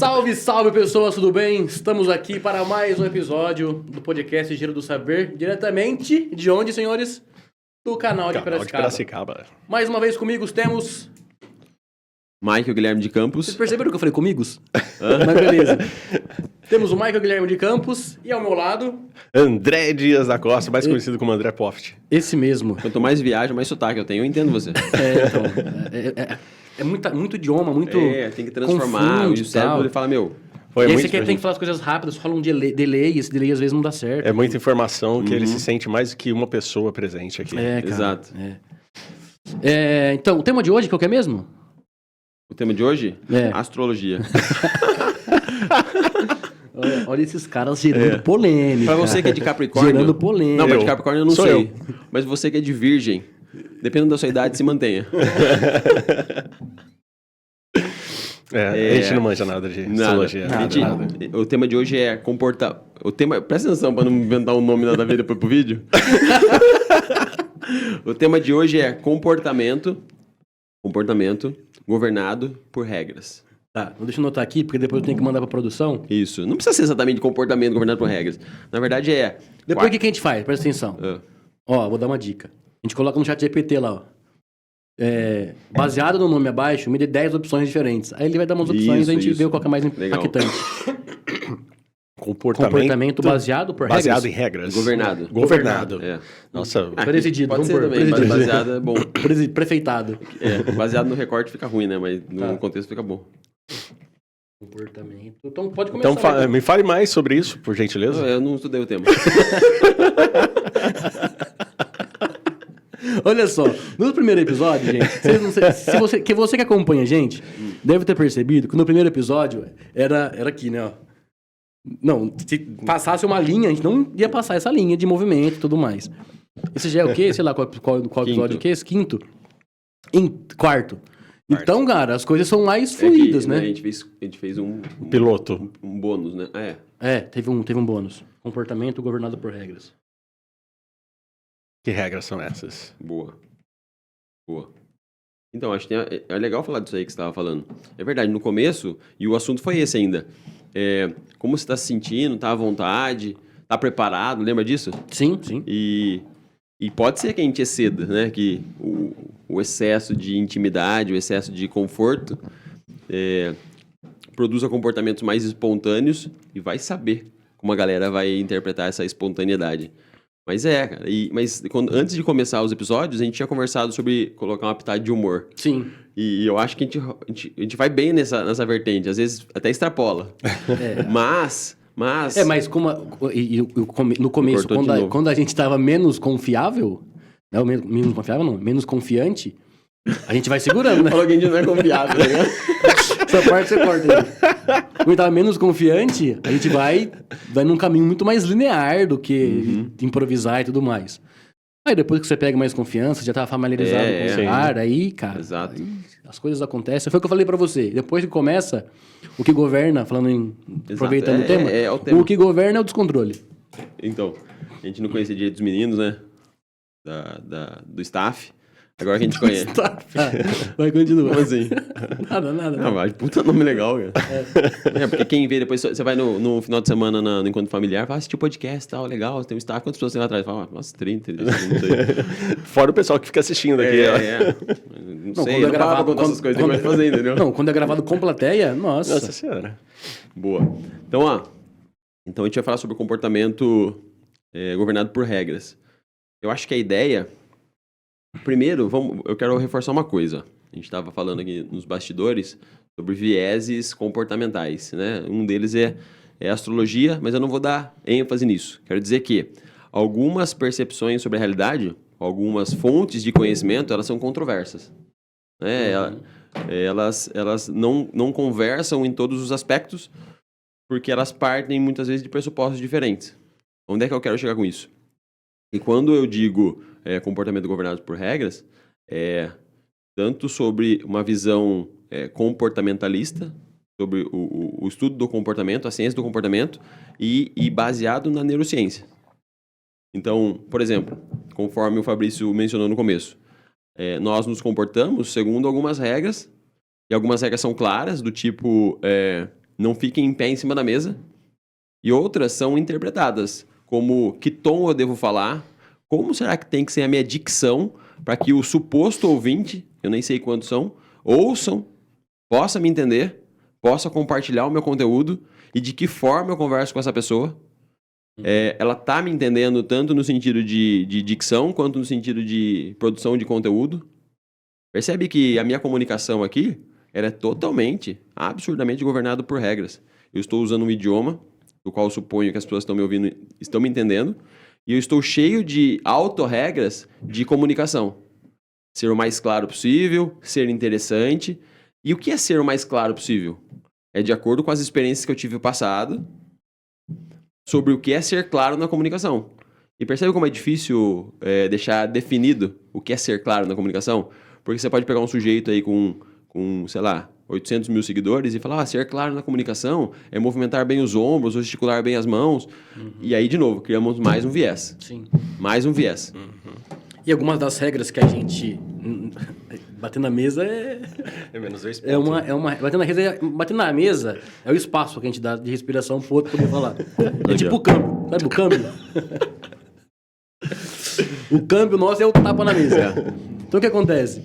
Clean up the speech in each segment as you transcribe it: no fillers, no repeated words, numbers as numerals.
Salve, salve pessoas, tudo bem? Estamos aqui para mais um episódio do podcast Giro do Saber, diretamente de onde, senhores? Do canal de Piracicaba. Mais uma vez comigo temos... Michael Guilherme de Campos. Vocês perceberam que eu falei comigos? Mas beleza. Temos o Michael Guilherme de Campos e ao meu lado... André Dias da Costa, mais conhecido como André Poft. Esse mesmo. Quanto mais viagem, mais sotaque eu tenho. Eu entendo você. É muito idioma, muito... tem que transformar. confunde, E o cérebro ele fala, meu... E aí você tem que falar as coisas rápidas, rola um delay, esse delay às vezes não dá certo. É muita informação que ele se sente mais do que uma pessoa presente aqui. É, cara. Exato. Então, o tema de hoje, qual que é mesmo? O tema de hoje? É. Astrologia. Olha esses caras gerando polêmica. Pra você que é de Capricórnio... Gerando polêmica. Não, mas de Capricórnio eu não Sou sei. eu. Mas você que é de Virgem, dependendo da sua idade, se mantenha. A gente não manja nada de astrologia. Nada. O tema de hoje é comportar... Presta atenção pra não inventar um nome nada a ver depois pro vídeo. O tema de hoje é comportamento governado por regras. Tá, deixa eu anotar aqui, porque depois eu tenho que mandar pra produção. Isso. Não precisa ser exatamente comportamento governado por regras. Na verdade é... Depois o que a gente faz? Presta atenção. Ó, vou dar uma dica. A gente coloca no chat GPT lá, ó. Baseado no nome abaixo, me dê 10 opções diferentes. Aí ele vai dar umas opções e a gente vê qual que é mais impactante. Comportamento baseado por regras? Baseado em regras. Governado. É. Nossa. Presidido. Pode ser também, mas baseado é bom. Prefeitado. Baseado no recorte fica ruim, né? Mas no contexto fica bom. Comportamento. Então pode começar. Então me fale mais sobre isso, por gentileza. Eu não estudei o tema. Olha só, no primeiro episódio, gente, você que acompanha a gente, deve ter percebido que no primeiro episódio era aqui, né? Ó. Não, se passasse uma linha, a gente não ia passar essa linha de movimento e tudo mais. Esse já é o quê? Sei lá qual episódio que é esse? Quinto? Quarto. Então, cara, as coisas são mais fluidas, né? A gente fez um piloto. Um bônus, né? Teve um bônus. Comportamento governado por regras. Que regras são essas? Boa. Então, acho que é legal falar disso aí que você estava falando. É verdade, no começo, e o assunto foi esse ainda. Como você está se sentindo, está à vontade, está preparado, lembra disso? Sim. E pode ser que a gente exceda, né? Que o excesso de intimidade, o excesso de conforto produza comportamentos mais espontâneos e vai saber como a galera vai interpretar essa espontaneidade. Mas cara. Antes de começar os episódios, a gente tinha conversado sobre colocar uma pitada de humor. Sim. E eu acho que a gente vai bem nessa vertente. Às vezes até extrapola. Mas como no começo, quando a gente estava menos confiável, não, menos confiante, a gente vai segurando, né? Falou que a gente não é confiável, né? Essa parte você corta aí. Quando tava menos confiante, a gente vai num caminho muito mais linear do que improvisar e tudo mais. Aí depois que você pega mais confiança, já tá familiarizado com o ar, aí, cara, exato. Aí as coisas acontecem. Foi o que eu falei pra você. Depois que começa, o que governa, aproveitando o tema, o tema, o que governa é o descontrole. Então, a gente não conhecia direito dos meninos, né? Do staff. Agora que a gente conhece. Vai continuar. Como assim? Nada. Não, mas puta nome legal, cara. Porque quem vê depois, você vai no final de semana no encontro familiar, fala, assistir o podcast, tal, legal, tem um staff, quantas pessoas tem lá atrás? Fala, nossa, 30, não sei. Fora o pessoal que fica assistindo aqui. Não sei, não para pra contar essas coisas, tem mais pra fazer, entendeu? Não, quando é gravado com plateia, nossa senhora. Boa. Então, a gente vai falar sobre o comportamento governado por regras. Eu acho que a ideia... Primeiro, eu quero reforçar uma coisa. A gente estava falando aqui nos bastidores sobre vieses comportamentais, né? Um deles é a astrologia, mas eu não vou dar ênfase nisso. Quero dizer que algumas percepções sobre a realidade, algumas fontes de conhecimento, elas são controversas. Né? Elas não conversam em todos os aspectos, porque elas partem muitas vezes de pressupostos diferentes. Onde é que eu quero chegar com isso? E quando eu digo comportamento governado por regras, tanto sobre uma visão comportamentalista, sobre o estudo do comportamento, a ciência do comportamento, e baseado na neurociência. Então, por exemplo, conforme o Fabrício mencionou no começo, nós nos comportamos segundo algumas regras, e algumas regras são claras, do tipo, não fiquem em pé em cima da mesa. E outras são interpretadas como que tom eu devo falar, como será que tem que ser a minha dicção para que o suposto ouvinte, eu nem sei quantos são, ouçam, possa me entender, possa compartilhar o meu conteúdo e de que forma eu converso com essa pessoa. Ela tá me entendendo tanto no sentido de dicção quanto no sentido de produção de conteúdo. Percebe que a minha comunicação aqui ela é totalmente, absurdamente governada por regras. Eu estou usando um idioma do qual eu suponho que as pessoas estão me ouvindo, estão me entendendo, e eu estou cheio de autorregras de comunicação. Ser o mais claro possível, ser interessante. E o que é ser o mais claro possível? É de acordo com as experiências que eu tive no passado sobre o que é ser claro na comunicação. E percebe como é difícil deixar definido o que é ser claro na comunicação? Porque você pode pegar um sujeito aí com sei lá, 800 mil seguidores e falar, ser claro na comunicação é movimentar bem os ombros, ou gesticular bem as mãos. E aí, de novo, criamos mais um viés. Sim. Mais um viés. E algumas das regras que a gente... Bater na mesa É menos 2 pontos. Bater na mesa é o espaço que a gente dá de respiração pro outro poder falar. É tipo o câmbio. Sabe o câmbio? O câmbio nosso é o tapa na mesa. Então, o que acontece?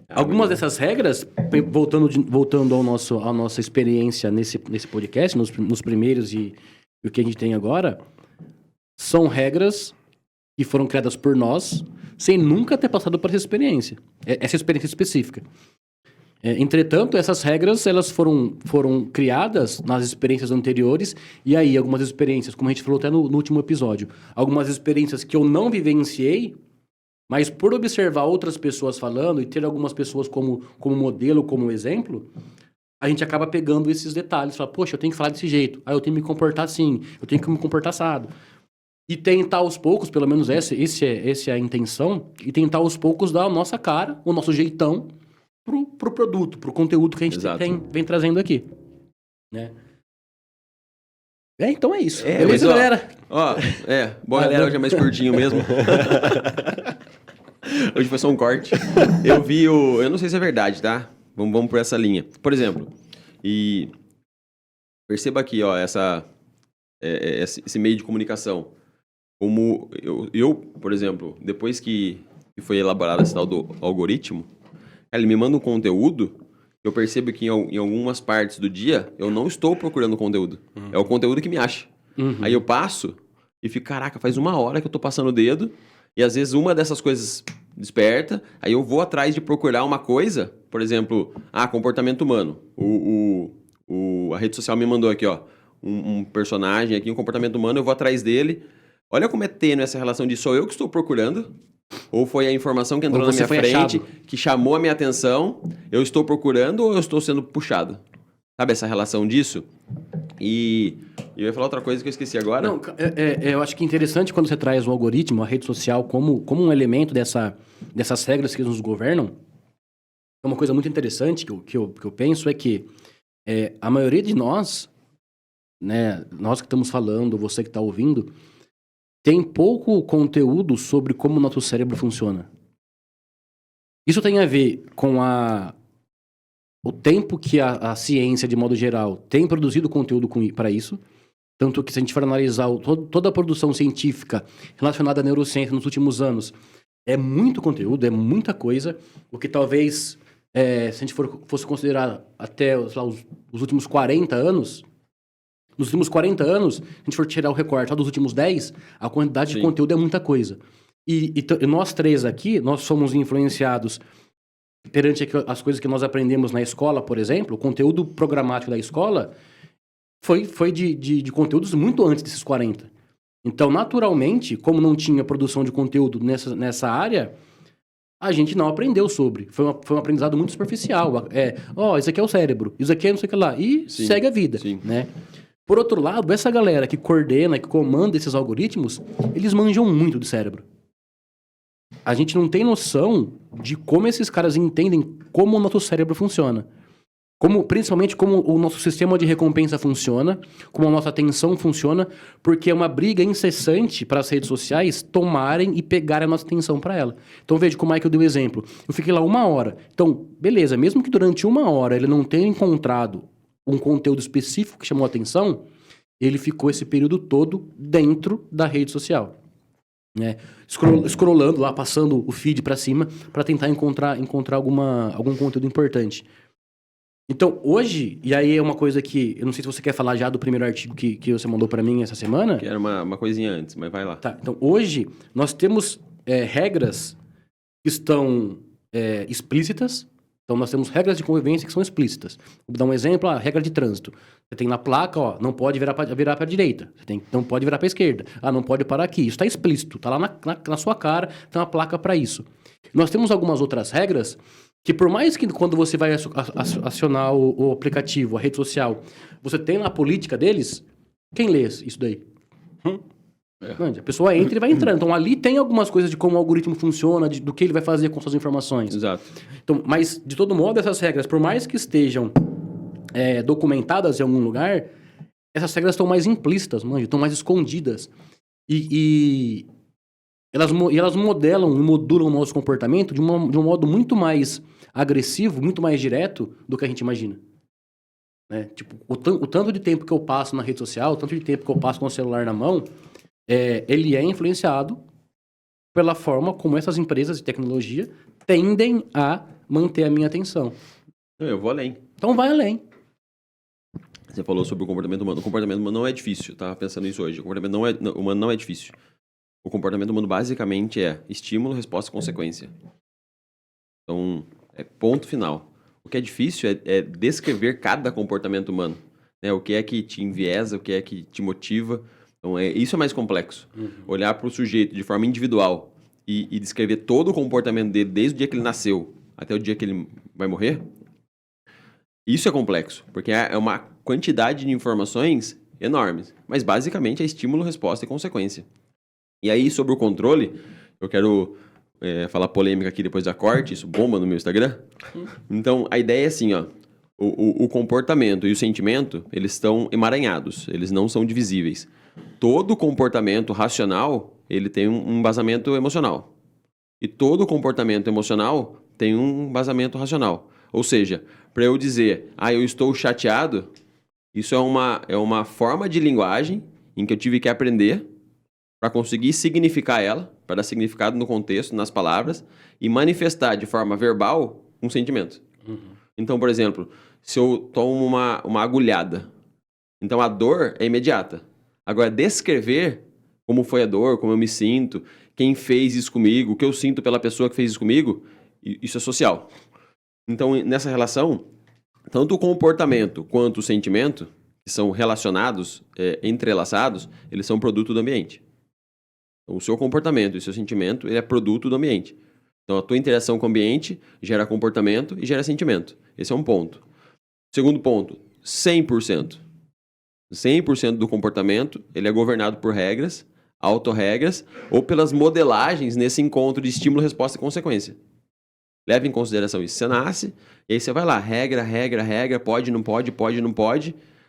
Algumas dessas regras, voltando à nossa experiência nesse podcast, nos primeiros e o que a gente tem agora, são regras que foram criadas por nós, sem nunca ter passado por essa experiência específica. Entretanto, essas regras elas foram criadas nas experiências anteriores, e aí algumas experiências, como a gente falou até no último episódio, algumas experiências que eu não vivenciei, mas por observar outras pessoas falando e ter algumas pessoas como modelo, como exemplo, a gente acaba pegando esses detalhes. Fala, poxa, eu tenho que falar desse jeito. Eu tenho que me comportar assim. Eu tenho que me comportar assado. E tentar aos poucos, pelo menos essa é a intenção, e tentar aos poucos dar a nossa cara, o nosso jeitão pro produto, pro conteúdo que a gente vem trazendo aqui. Né? Então é isso. Beleza, galera? Bom, galera, hoje é mais curtinho mesmo. Hoje foi só um corte. Eu não sei se é verdade, tá? Vamos por essa linha. Por exemplo, e perceba aqui, ó, esse meio de comunicação. Como eu, por exemplo, depois que foi elaborado esse tal do algoritmo, ele me manda um conteúdo, eu percebo que em algumas partes do dia, eu não estou procurando conteúdo. É o conteúdo que me acha. Aí eu passo e fico, caraca, faz 1 hora que eu tô passando o dedo, e às vezes uma dessas coisas desperta, aí eu vou atrás de procurar uma coisa, por exemplo, comportamento humano. A rede social me mandou aqui, ó, um personagem aqui, um comportamento humano, eu vou atrás dele. Olha como é tênue essa relação de sou eu que estou procurando, ou foi a informação que entrou na minha frente, que chamou a minha atenção, eu estou procurando ou eu estou sendo puxado? Sabe essa relação disso? E eu ia falar outra coisa que eu esqueci agora. Não, eu acho que é interessante quando você traz o algoritmo, a rede social, como um elemento dessas regras que nos governam. É uma coisa muito interessante que eu penso é que a maioria de nós, né, nós que estamos falando, você que está ouvindo, tem pouco conteúdo sobre como o nosso cérebro funciona. Isso tem a ver com o tempo que a ciência, de modo geral, tem produzido conteúdo para isso. Tanto que, se a gente for analisar toda a produção científica relacionada à neurociência nos últimos anos, é muito conteúdo, é muita coisa. O que talvez, se a gente fosse considerar até os últimos 40 anos... Nos últimos 40 anos, se a gente for tirar o recorte só dos últimos 10, a quantidade de conteúdo é muita coisa. E nós três aqui, nós somos influenciados perante as coisas que nós aprendemos na escola, por exemplo. O conteúdo programático da escola foi de conteúdos muito antes desses 40. Então, naturalmente, como não tinha produção de conteúdo nessa área, a gente não aprendeu sobre. Foi um aprendizado muito superficial. Isso aqui é o cérebro, isso aqui é não sei o que lá. E segue a vida, né? Por outro lado, essa galera que coordena, que comanda esses algoritmos, eles manjam muito do cérebro. A gente não tem noção de como esses caras entendem como o nosso cérebro funciona. Principalmente como o nosso sistema de recompensa funciona, como a nossa atenção funciona, porque é uma briga incessante para as redes sociais tomarem e pegarem a nossa atenção para ela. Então veja como é que eu dei o exemplo. Eu fiquei lá 1 hora. Então, beleza, mesmo que durante 1 hora ele não tenha encontrado um conteúdo específico que chamou a atenção, ele ficou esse período todo dentro da rede social. Né? Scrollando lá, passando o feed para cima, para tentar encontrar algum conteúdo importante. Então, hoje, e aí é uma coisa que, eu não sei se você quer falar já do primeiro artigo que você mandou para mim essa semana. Que era uma coisinha antes, mas vai lá. Tá, então, hoje, nós temos regras que estão explícitas. Então, nós temos regras de convivência que são explícitas. Vou dar um exemplo, a regra de trânsito. Você tem na placa, ó, não pode virar para a direita. Não pode virar para a esquerda. Não pode parar aqui. Isso está explícito, está lá na sua cara, tem uma placa para isso. Nós temos algumas outras regras que, por mais que quando você vai acionar o aplicativo, a rede social, você tem na política deles, quem lê isso daí? A pessoa entra e vai entrando. Então, ali tem algumas coisas de como o algoritmo funciona, do que ele vai fazer com suas informações. Exato. Então, mas, de todo modo, essas regras, por mais que estejam documentadas em algum lugar, essas regras estão mais implícitas, estão mais escondidas. E elas modelam e modulam o nosso comportamento de um modo muito mais agressivo, muito mais direto do que a gente imagina. Né? Tipo, o tanto de tempo que eu passo na rede social, o tanto de tempo que eu passo com o celular na mão, ele é influenciado pela forma como essas empresas de tecnologia tendem a manter a minha atenção. Eu vou além. Então vai além. Você falou sobre o comportamento humano. O comportamento humano não é difícil. Eu tava pensando nisso hoje. O comportamento humano não é difícil. O comportamento humano basicamente é estímulo, resposta e consequência. Então, ponto final. O que é difícil é descrever cada comportamento humano. Né? O que é que te enviesa, o que é que te motiva. Então, isso é mais complexo. Olhar para o sujeito de forma individual e descrever todo o comportamento dele, desde o dia que ele nasceu até o dia que ele vai morrer, isso é complexo, porque é uma quantidade de informações enormes. Mas, basicamente, é estímulo, resposta e consequência. E aí, sobre o controle, eu quero falar polêmica aqui depois da corte, isso bomba no meu Instagram. Então, a ideia é assim, ó. O comportamento e o sentimento, eles estão emaranhados, eles não são divisíveis. Todo comportamento racional, ele tem um embasamento emocional. E todo comportamento emocional tem um embasamento racional. Ou seja, para eu dizer, eu estou chateado, isso é uma forma de linguagem em que eu tive que aprender para conseguir significar ela, para dar significado no contexto, nas palavras, e manifestar de forma verbal um sentimento. Então, por exemplo, se eu tomo uma agulhada, então a dor é imediata. Agora, descrever como foi a dor, como eu me sinto, quem fez isso comigo, o que eu sinto pela pessoa que fez isso comigo, isso é social. Então, nessa relação, tanto o comportamento quanto o sentimento, que são relacionados, entrelaçados, eles são produto do ambiente. Então, o seu comportamento e o seu sentimento, ele é produto do ambiente. Então, a tua interação com o ambiente gera comportamento e gera sentimento. Esse é um ponto. Segundo ponto, 100%. 100% do comportamento, ele é governado por regras, autorregras, ou pelas modelagens nesse encontro de estímulo, resposta e consequência. Leva em consideração isso. Você nasce, e aí você vai lá, regra, pode, não pode.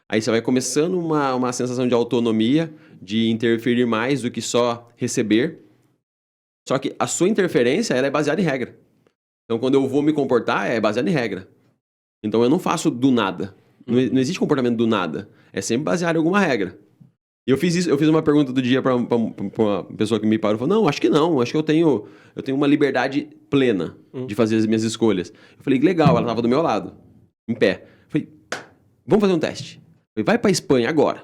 Aí você vai começando uma sensação de autonomia, de interferir mais do que só receber. Só que a sua interferência, ela é baseada em regra. Então, quando eu vou me comportar, é baseado em regra. Então, eu não faço do nada. Não existe comportamento do nada. É sempre baseado em alguma regra. E eu fiz uma pergunta do dia para uma pessoa que me parou e falou, não, acho que não. Acho que eu tenho uma liberdade plena de fazer as minhas escolhas. Eu falei, legal, ela estava do meu lado, em pé. Eu falei, vamos fazer um teste. Eu falei, vai para Espanha agora.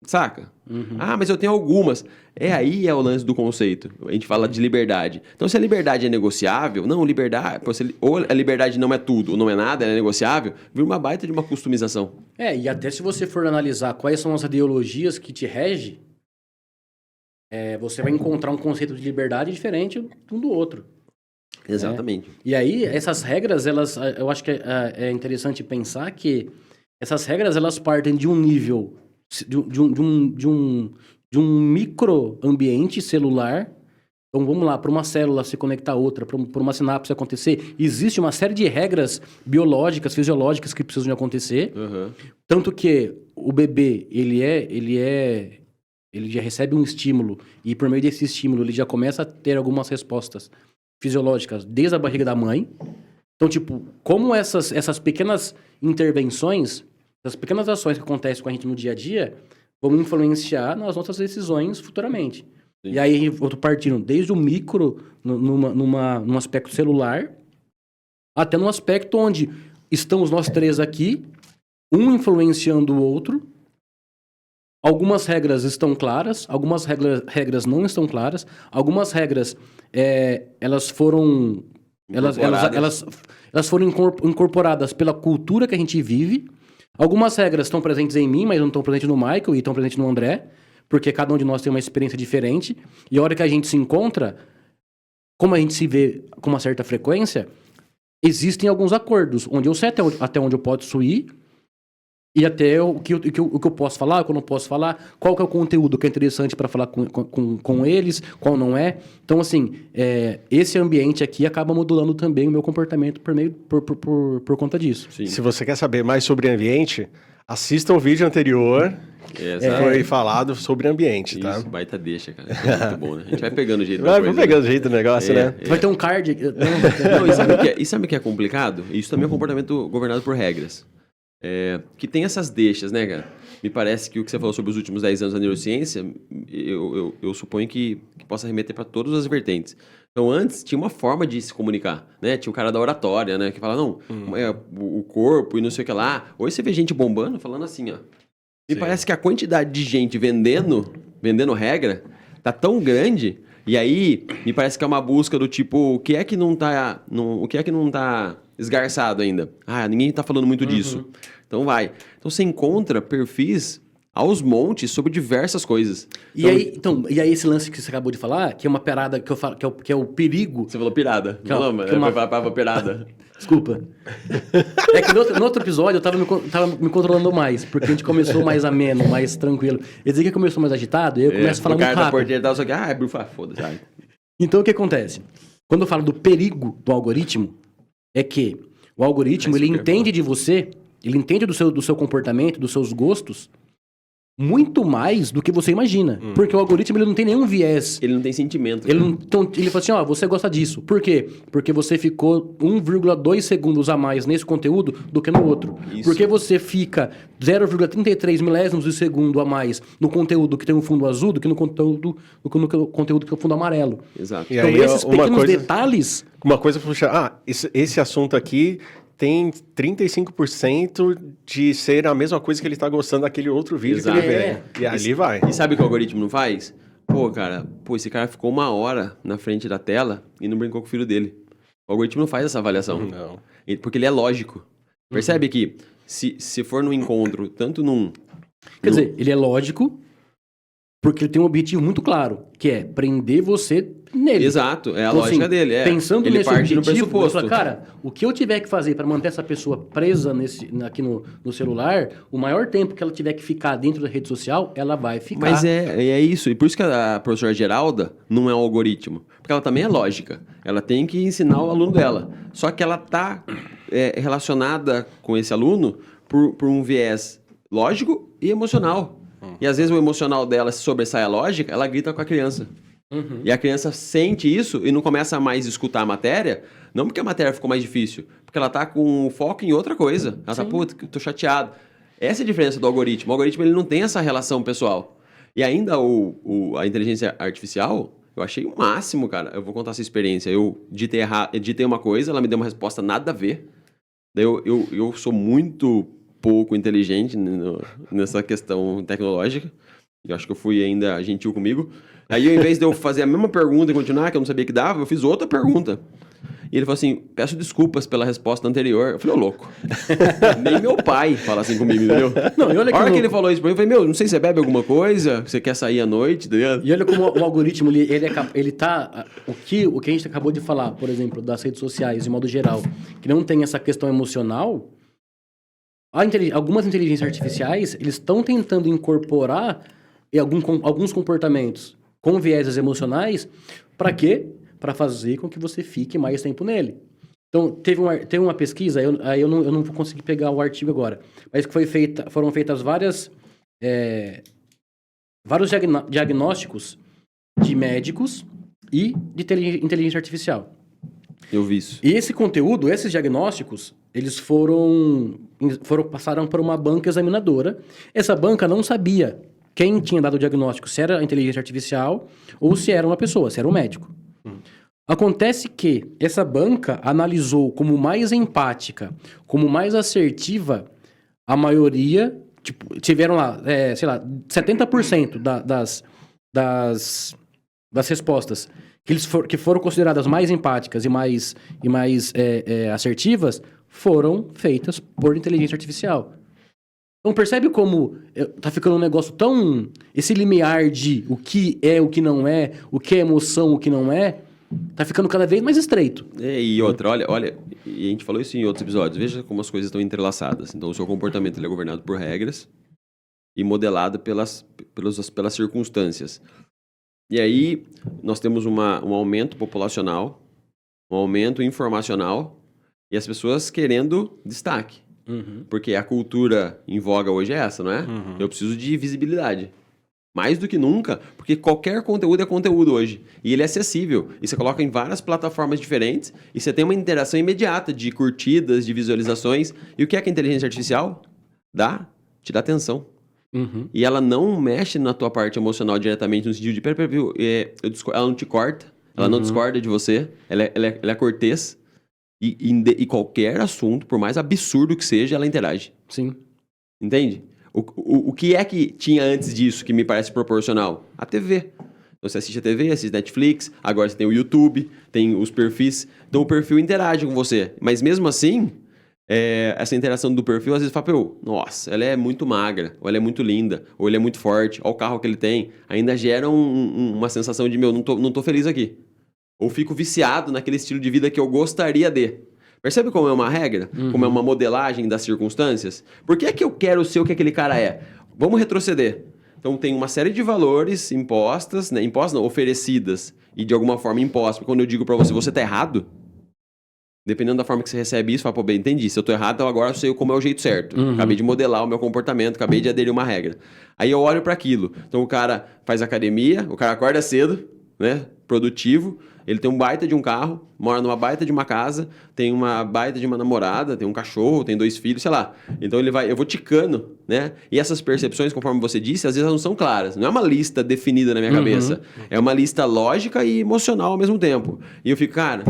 Saca? Mas eu tenho algumas. Aí é o lance do conceito. A gente fala de liberdade. Então, se a liberdade é negociável, não, liberdade... Ou a liberdade não é tudo, ou não é nada, ela é negociável, vira uma baita de uma customização. E até se você for analisar quais são as ideologias que te regem, você vai encontrar um conceito de liberdade diferente um do outro. Exatamente. E aí, essas regras, eu acho que é interessante pensar que essas regras, elas partem de um nível... De um microambiente celular. Então, vamos lá, para uma célula se conectar a outra, para uma sinapse acontecer, existe uma série de regras biológicas, fisiológicas que precisam de acontecer. Tanto que o bebê, ele já recebe um estímulo, e por meio desse estímulo ele já começa a ter algumas respostas fisiológicas desde a barriga da mãe. Então, tipo, como essas pequenas intervenções, essas pequenas ações que acontecem com a gente no dia a dia, vão influenciar nas nossas decisões futuramente. Sim. E aí, eu tô partindo desde o micro, num aspecto celular, até num aspecto onde estamos nós três aqui, um influenciando o outro. Algumas regras estão claras, algumas regras não estão claras. Algumas regras, elas foram incorporadas pela cultura que a gente vive. Algumas regras estão presentes em mim, mas não estão presentes no Michael e estão presentes no André, porque cada um de nós tem uma experiência diferente. E a hora que a gente se encontra, como a gente se vê com uma certa frequência, existem alguns acordos, onde eu sei até onde eu posso ir, e até o que eu posso falar, o que eu não posso falar, qual que é o conteúdo que é interessante para falar com eles, qual não é. Então, assim, esse ambiente aqui acaba modulando também o meu comportamento por conta disso. Sim. Se você quer saber mais sobre ambiente, assista o vídeo anterior que foi falado sobre ambiente, tá? Isso, baita deixa, cara. É muito bom, né? A gente vai pegando o jeito Vai pegando o jeito do negócio, né? Vai ter um card... Não, e sabe o que é complicado? Isso também é um comportamento governado por regras. Que tem essas deixas, né, cara? Me parece que o que você falou sobre os últimos 10 anos da neurociência, eu suponho que possa remeter para todas as vertentes. Então, antes, tinha uma forma de se comunicar, né? Tinha o cara da oratória, né? Que fala, não, o corpo e não sei o que lá. Hoje você vê gente bombando falando assim, ó. Me parece que a quantidade de gente vendendo regra, tá tão grande... E aí, me parece que é uma busca do tipo, o que é que não tá esgarçado ainda? Ah, ninguém tá falando muito disso. Então vai. Então você encontra perfis aos montes sobre diversas coisas. E aí esse lance que você acabou de falar, que é uma parada que eu falo, que é o perigo. Você falou pirada. Não, mas foi pirada. Desculpa. É que no outro episódio eu tava me controlando mais, porque a gente começou mais ameno, mais tranquilo. Esse aqui começou mais agitado, e aí eu começo a falar muito rápido. O cara da porteira tava só que, brufa, foda-se. Então o que acontece? Quando eu falo do perigo do algoritmo, é que o algoritmo, ele entende de você, ele entende do seu comportamento, dos seus gostos, muito mais do que você imagina. Porque o algoritmo, ele não tem nenhum viés. Ele não tem sentimento. Então, ele fala assim, você gosta disso. Por quê? Porque você ficou 1,2 segundos a mais nesse conteúdo do que no outro. Isso. Porque você fica 0,33 milésimos de segundo a mais no conteúdo que tem um fundo azul do que no conteúdo que tem um fundo amarelo. Exato. Então, esses pequenos detalhes... Uma coisa para puxar... esse assunto aqui... tem 35% de ser a mesma coisa que ele tá gostando daquele outro vídeo. Exato. Que ele vê. E ali vai. E sabe o que o algoritmo não faz? Esse cara ficou 1 hora na frente da tela e não brincou com o filho dele. O algoritmo não faz essa avaliação. Não. Porque ele é lógico. Percebe que se for num encontro, tanto Quer dizer, ele é lógico porque ele tem um objetivo muito claro, que é prender você nele. Exato, é a lógica dele. Pensando ele nesse parte objetivo, no pressuposto. Fala, cara, o que eu tiver que fazer para manter essa pessoa presa aqui no celular, o maior tempo que ela tiver que ficar dentro da rede social, ela vai ficar. Mas é isso. E por isso que a professora Geralda não é um algoritmo. Porque ela também é lógica. Ela tem que ensinar o aluno dela. Só que ela está relacionada com esse aluno por um viés lógico e emocional. E às vezes o emocional dela se sobressai a lógica, ela grita com a criança. E a criança sente isso e não começa a mais escutar a matéria, não porque a matéria ficou mais difícil, porque ela tá com foco em outra coisa. Ela tá, tô chateado. Essa é a diferença do algoritmo. O algoritmo, ele não tem essa relação pessoal. E ainda a inteligência artificial, eu achei o máximo, cara. Eu vou contar essa experiência. Eu digitei uma coisa, ela me deu uma resposta nada a ver. Daí eu sou muito pouco inteligente nessa questão tecnológica. Eu acho que eu fui ainda gentil comigo. Aí, ao invés de eu fazer a mesma pergunta e continuar, que eu não sabia que dava, eu fiz outra pergunta. E ele falou assim, peço desculpas pela resposta anterior. Eu falei, louco. Nem meu pai fala assim comigo, entendeu? Não, e olha a hora que ele falou isso pra mim, eu falei, não sei se você bebe alguma coisa, você quer sair à noite, tá ligado? E olha como o algoritmo, ele tá... O que a gente acabou de falar, por exemplo, das redes sociais, de modo geral, que não tem essa questão emocional, algumas inteligências artificiais, eles estão tentando incorporar alguns comportamentos com vieses emocionais, para quê? Para fazer com que você fique mais tempo nele. Então, teve uma pesquisa, eu não vou conseguir pegar o artigo agora, mas que foram feitas vários diagnósticos de médicos e de inteligência artificial. Eu vi isso. E esse conteúdo, esses diagnósticos, eles passaram por uma banca examinadora. Essa banca não sabia quem tinha dado o diagnóstico, se era a inteligência artificial ou se era uma pessoa, se era um médico. Acontece que essa banca analisou como mais empática, como mais assertiva, a maioria, tipo, tiveram lá, 70% das respostas que foram consideradas mais empáticas e mais assertivas foram feitas por inteligência artificial. Então percebe como tá ficando um negócio tão... Esse limiar de o que é, o que não é, o que é emoção, o que não é, tá ficando cada vez mais estreito. E outra, olha, e a gente falou isso em outros episódios, veja como as coisas estão entrelaçadas. Então o seu comportamento ele é governado por regras e modelado pelas circunstâncias. E aí nós temos um aumento populacional, um aumento informacional e as pessoas querendo destaque. Porque a cultura em voga hoje é essa, não é? Eu preciso de visibilidade. Mais do que nunca, porque qualquer conteúdo é conteúdo hoje. E ele é acessível. E você coloca em várias plataformas diferentes e você tem uma interação imediata de curtidas, de visualizações. E o que é que a inteligência artificial dá? Te dá atenção. E ela não mexe na tua parte emocional diretamente, no sentido de... Ela não te corta, ela não discorda de você, ela é cortês. E qualquer assunto, por mais absurdo que seja, ela interage. Sim. Entende? O que é que tinha antes disso que me parece proporcional? A TV. Então, você assiste a TV, assiste Netflix, agora você tem o YouTube, tem os perfis. Então, o perfil interage com você. Mas mesmo assim, essa interação do perfil, às vezes fala, nossa, ela é muito magra, ou ela é muito linda, ou ele é muito forte, olha o carro que ele tem. Ainda gera uma sensação de, não tô feliz aqui. Ou fico viciado naquele estilo de vida que eu gostaria de. Percebe como é uma regra? Como é uma modelagem das circunstâncias? Por que é que eu quero ser o que aquele cara é? Vamos retroceder. Então, tem uma série de valores impostas, né? Impostas não, oferecidas. E de alguma forma impostas. Porque quando eu digo pra você tá errado, dependendo da forma que você recebe isso, fala, bem, entendi. Se eu tô errado, então agora eu sei como é o jeito certo. Acabei de modelar o meu comportamento, acabei de aderir a uma regra. Aí eu olho para aquilo. Então, o cara faz academia, o cara acorda cedo, né? Produtivo. Ele tem um baita de um carro, mora numa baita de uma casa, tem uma baita de uma namorada, tem um cachorro, tem 2 filhos, sei lá. Então eu vou ticando, né? E essas percepções, conforme você disse, às vezes elas não são claras. Não é uma lista definida na minha cabeça. É uma lista lógica e emocional ao mesmo tempo. E eu fico, cara,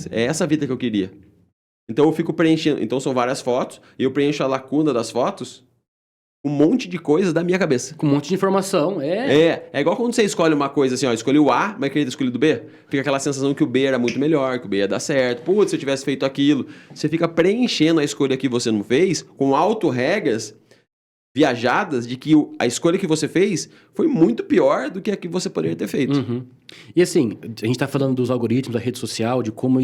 é essa vida que eu queria. Então eu fico preenchendo. Então são várias fotos, e eu preencho a lacuna das fotos um monte de coisas da minha cabeça. Com um monte de informação, É igual quando você escolhe uma coisa assim, escolhi o A, mas queria ter escolhido o B. Fica aquela sensação que o B era muito melhor, que o B ia dar certo. Putz, se eu tivesse feito aquilo. Você fica preenchendo a escolha que você não fez com autorregras viajadas de que a escolha que você fez foi muito pior do que a que você poderia ter feito. E assim, a gente tá falando dos algoritmos da rede social, de como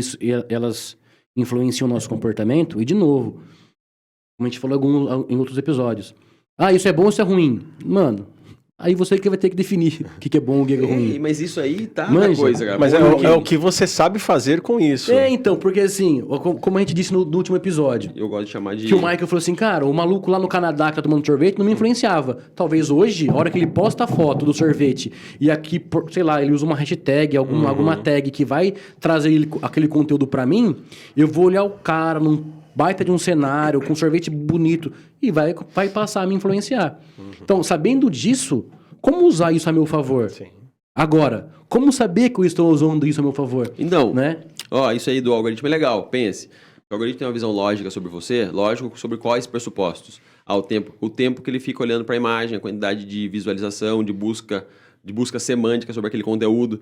elas influenciam o nosso comportamento. E de novo, como a gente falou em outros episódios, isso é bom ou isso é ruim? Mano, aí você que vai ter que definir o que é bom e o que é ruim. Mas isso aí tá na coisa, cara. Mas é o que você sabe fazer com isso. Então, porque assim, como a gente disse no último episódio... Eu gosto de chamar de... Que o Michael falou assim, cara, o maluco lá no Canadá que tá tomando sorvete não me influenciava. Talvez hoje, a hora que ele posta a foto do sorvete e aqui, sei lá, ele usa uma hashtag, alguma tag que vai trazer aquele conteúdo pra mim, eu vou olhar o cara num baita de um cenário, com sorvete bonito, e vai passar a me influenciar. Então, sabendo disso, como usar isso a meu favor? Sim. Agora, como saber que eu estou usando isso a meu favor? Então, né? Isso aí do algoritmo é legal, pense. O algoritmo tem uma visão lógica sobre você, lógico sobre quais pressupostos. O tempo que ele fica olhando para a imagem, a quantidade de visualização, de busca semântica sobre aquele conteúdo.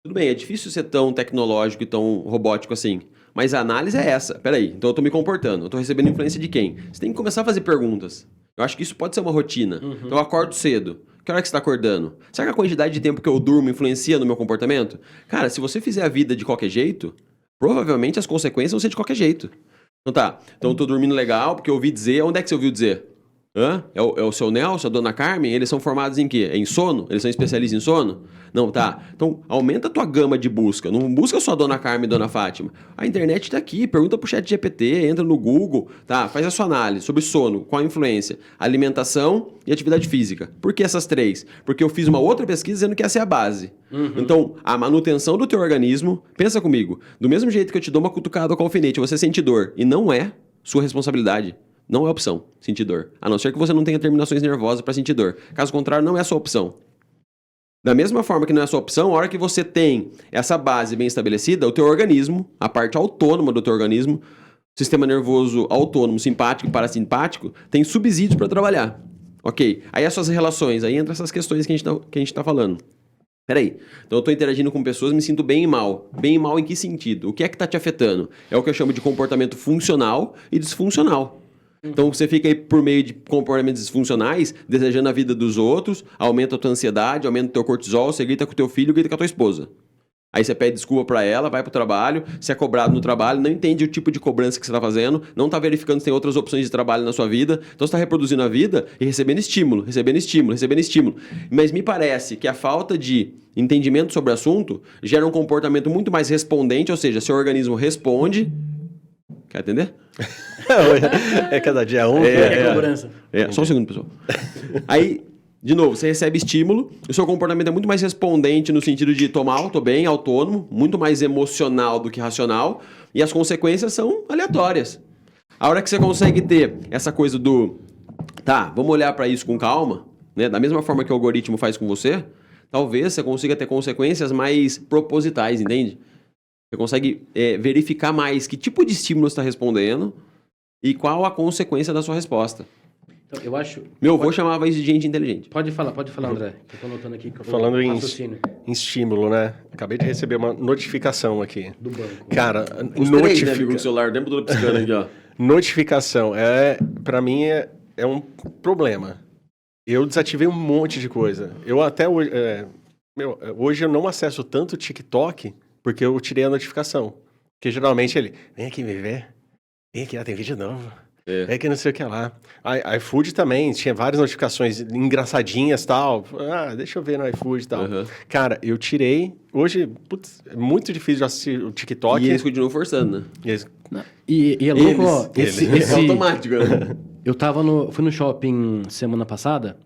Tudo bem, é difícil ser tão tecnológico e tão robótico assim. Mas a análise é essa. Peraí, então eu tô me comportando. Eu tô recebendo influência de quem? Você tem que começar a fazer perguntas. Eu acho que isso pode ser uma rotina. Então eu acordo cedo. Que hora que você tá acordando? Será que a quantidade de tempo que eu durmo influencia no meu comportamento? Cara, se você fizer a vida de qualquer jeito, provavelmente as consequências vão ser de qualquer jeito. Então tá. Então eu tô dormindo legal porque eu ouvi dizer. Onde é que você ouviu dizer? Hã? É o seu Nelson, a dona Carmen, eles são formados em quê? Em sono? Eles são especialistas em sono? Não, tá. Então, aumenta a tua gama de busca. Não busca só a dona Carmen e a dona Fátima. A internet tá aqui, pergunta pro chat GPT, entra no Google, tá? Faz a sua análise sobre sono, qual a influência? Alimentação e atividade física. Por que essas 3? Porque eu fiz uma outra pesquisa dizendo que essa é a base. Então, a manutenção do teu organismo, pensa comigo, do mesmo jeito que eu te dou uma cutucada com alfinete, você sente dor, e não é sua responsabilidade. Não é opção sentir dor. A não ser que você não tenha terminações nervosas para sentir dor. Caso contrário, não é a sua opção. Da mesma forma que não é a sua opção, a hora que você tem essa base bem estabelecida, o teu organismo, a parte autônoma do teu organismo, sistema nervoso autônomo, simpático e parasimpático, tem subsídios para trabalhar. Ok. Aí as suas relações, aí entra essas questões que a gente tá falando. Peraí, então eu tô interagindo com pessoas, me sinto bem e mal. Bem e mal em que sentido? O que é que tá te afetando? É o que eu chamo de comportamento funcional e disfuncional. Então você fica aí por meio de comportamentos disfuncionais, desejando a vida dos outros, aumenta a tua ansiedade, aumenta o teu cortisol, você grita com o teu filho, grita com a tua esposa. Aí você pede desculpa pra ela, vai pro trabalho, você é cobrado no trabalho, não entende o tipo de cobrança que você tá fazendo, não tá verificando se tem outras opções de trabalho na sua vida, então você tá reproduzindo a vida e recebendo estímulo. Mas me parece que a falta de entendimento sobre o assunto gera um comportamento muito mais respondente, ou seja, seu organismo responde. Quer entender? É cada dia um. Cobrança. Só um segundo, pessoal. Aí, de novo, você recebe estímulo, o seu comportamento é muito mais respondente no sentido de tô mal, tô bem, autônomo, muito mais emocional do que racional, e as consequências são aleatórias. A hora que você consegue ter essa coisa do, tá, vamos olhar para isso com calma, né? Da mesma forma que o algoritmo faz com você, talvez você consiga ter consequências mais propositais, entende? Você consegue verificar mais que tipo de estímulo você está respondendo e qual a consequência da sua resposta. Então, eu acho... Meu avô chamava isso de gente inteligente. Pode falar, André. Eu tô anotando aqui. Que eu Falando em estímulo, né? Acabei de receber uma notificação aqui. Do banco. Cara, Notificação. O celular, o tempo todo piscando aqui, ó. Notificação, pra mim, é um problema. Eu desativei um monte de coisa. Eu até hoje... hoje eu não acesso tanto o TikTok... Porque eu tirei a notificação. Porque geralmente ele, vem aqui me ver. Vem aqui, tem vídeo novo. Vem aqui não sei o que lá. iFood também, tinha várias notificações engraçadinhas e tal. Deixa eu ver no iFood e tal. Cara, eu tirei. Hoje, putz, é muito difícil de assistir o TikTok. E eles continuam forçando, né? E é louco, ó. É automático, né? Eu fui no shopping semana passada.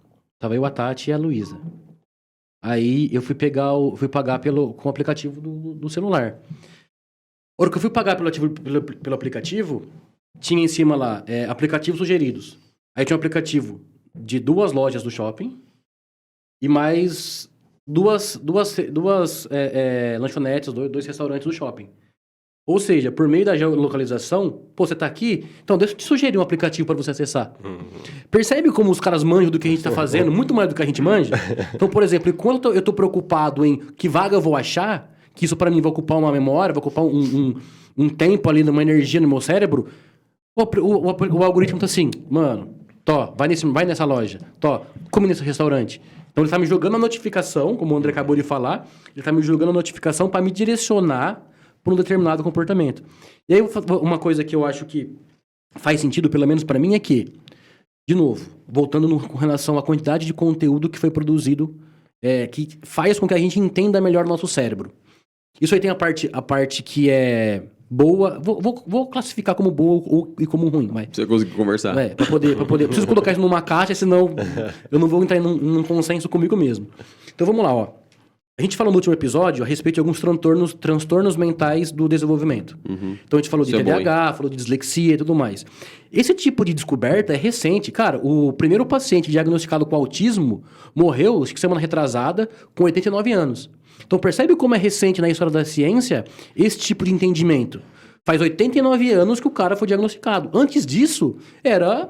Tava eu, a Tati e a Luísa. Aí eu fui pagar com o aplicativo do celular. A hora que eu fui pagar pelo aplicativo, tinha em cima lá, aplicativos sugeridos. Aí tinha um aplicativo de 2 lojas do shopping e mais duas lanchonetes, 2 restaurantes do shopping. Ou seja, por meio da geolocalização, você tá aqui, então deixa eu te sugerir um aplicativo para você acessar. Percebe como os caras manjam do que a gente tá fazendo, muito mais do que a gente manja? Então, por exemplo, enquanto eu tô preocupado em que vaga eu vou achar, que isso para mim vai ocupar uma memória, vai ocupar um tempo ali, uma energia no meu cérebro, o algoritmo tá assim, mano, vai nessa loja, come nesse restaurante. Então ele tá me jogando a notificação, como o André acabou de falar, ele tá me jogando a notificação para me direcionar por um determinado comportamento. E aí, uma coisa que eu acho que faz sentido, pelo menos para mim, é que, de novo, voltando com relação à quantidade de conteúdo que foi produzido, que faz com que a gente entenda melhor o nosso cérebro. Isso aí tem a parte que é boa, vou classificar como boa e como ruim. Mas, você conseguir conversar. Pra poder. Preciso colocar isso numa caixa, senão eu não vou entrar num consenso comigo mesmo. Então vamos lá, ó. A gente falou no último episódio a respeito de alguns transtornos mentais do desenvolvimento. Então a gente falou de TDAH, falou de dislexia e tudo mais. Esse tipo de descoberta é recente. Cara, o primeiro paciente diagnosticado com autismo morreu, acho que semana retrasada, com 89 anos. Então percebe como é recente na história da ciência esse tipo de entendimento. Faz 89 anos que o cara foi diagnosticado. Antes disso, era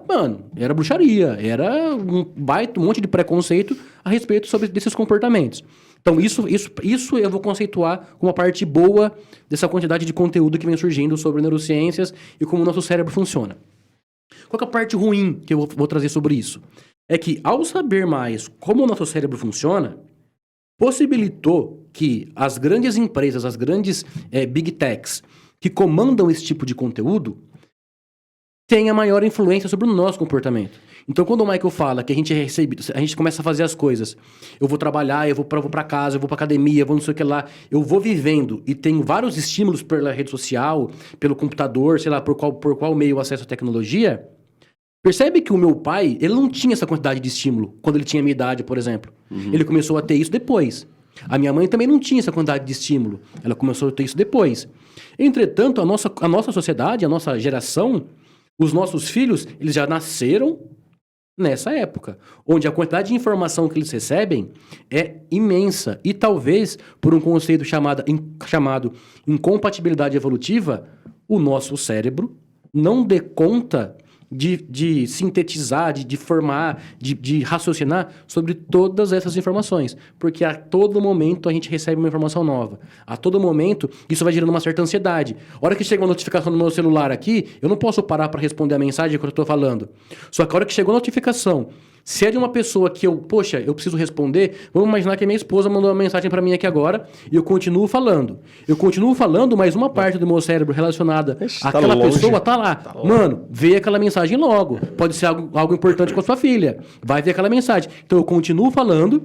bruxaria, era um monte de preconceito a respeito desses comportamentos. Então, isso eu vou conceituar como a parte boa dessa quantidade de conteúdo que vem surgindo sobre neurociências e como o nosso cérebro funciona. Qual que é a parte ruim que eu vou trazer sobre isso? É que, ao saber mais como o nosso cérebro funciona, possibilitou que as grandes empresas, as grandes big techs, que comandam esse tipo de conteúdo, tenha maior influência sobre o nosso comportamento. Então, quando o Michael fala que a gente começa a fazer as coisas, eu vou trabalhar, eu vou pra casa, eu vou pra academia, eu vou não sei o que lá, eu vou vivendo e tenho vários estímulos pela rede social, pelo computador, sei lá, por qual meio eu acesso à tecnologia, percebe que o meu pai, ele não tinha essa quantidade de estímulo quando ele tinha a minha idade, por exemplo. Ele começou a ter isso depois. A minha mãe também não tinha essa quantidade de estímulo. Ela começou a ter isso depois. Entretanto, a nossa sociedade, a nossa geração, os nossos filhos, eles já nasceram nessa época, onde a quantidade de informação que eles recebem é imensa. E talvez, por um conceito chamado incompatibilidade evolutiva, o nosso cérebro não dê conta de sintetizar, de formar, de raciocinar sobre todas essas informações. Porque a todo momento a gente recebe uma informação nova. A todo momento, isso vai gerando uma certa ansiedade. A hora que chega uma notificação no meu celular aqui, eu não posso parar para responder a mensagem que eu estou falando. Só que a hora que chegou a notificação, se é de uma pessoa que eu preciso responder, vamos imaginar que a minha esposa mandou uma mensagem para mim aqui agora e eu continuo falando. Eu continuo falando, mas uma parte do meu cérebro relacionada àquela pessoa tá lá. Mano, vê aquela mensagem logo. Pode ser algo importante com a sua filha. Vai ver aquela mensagem. Então eu continuo falando,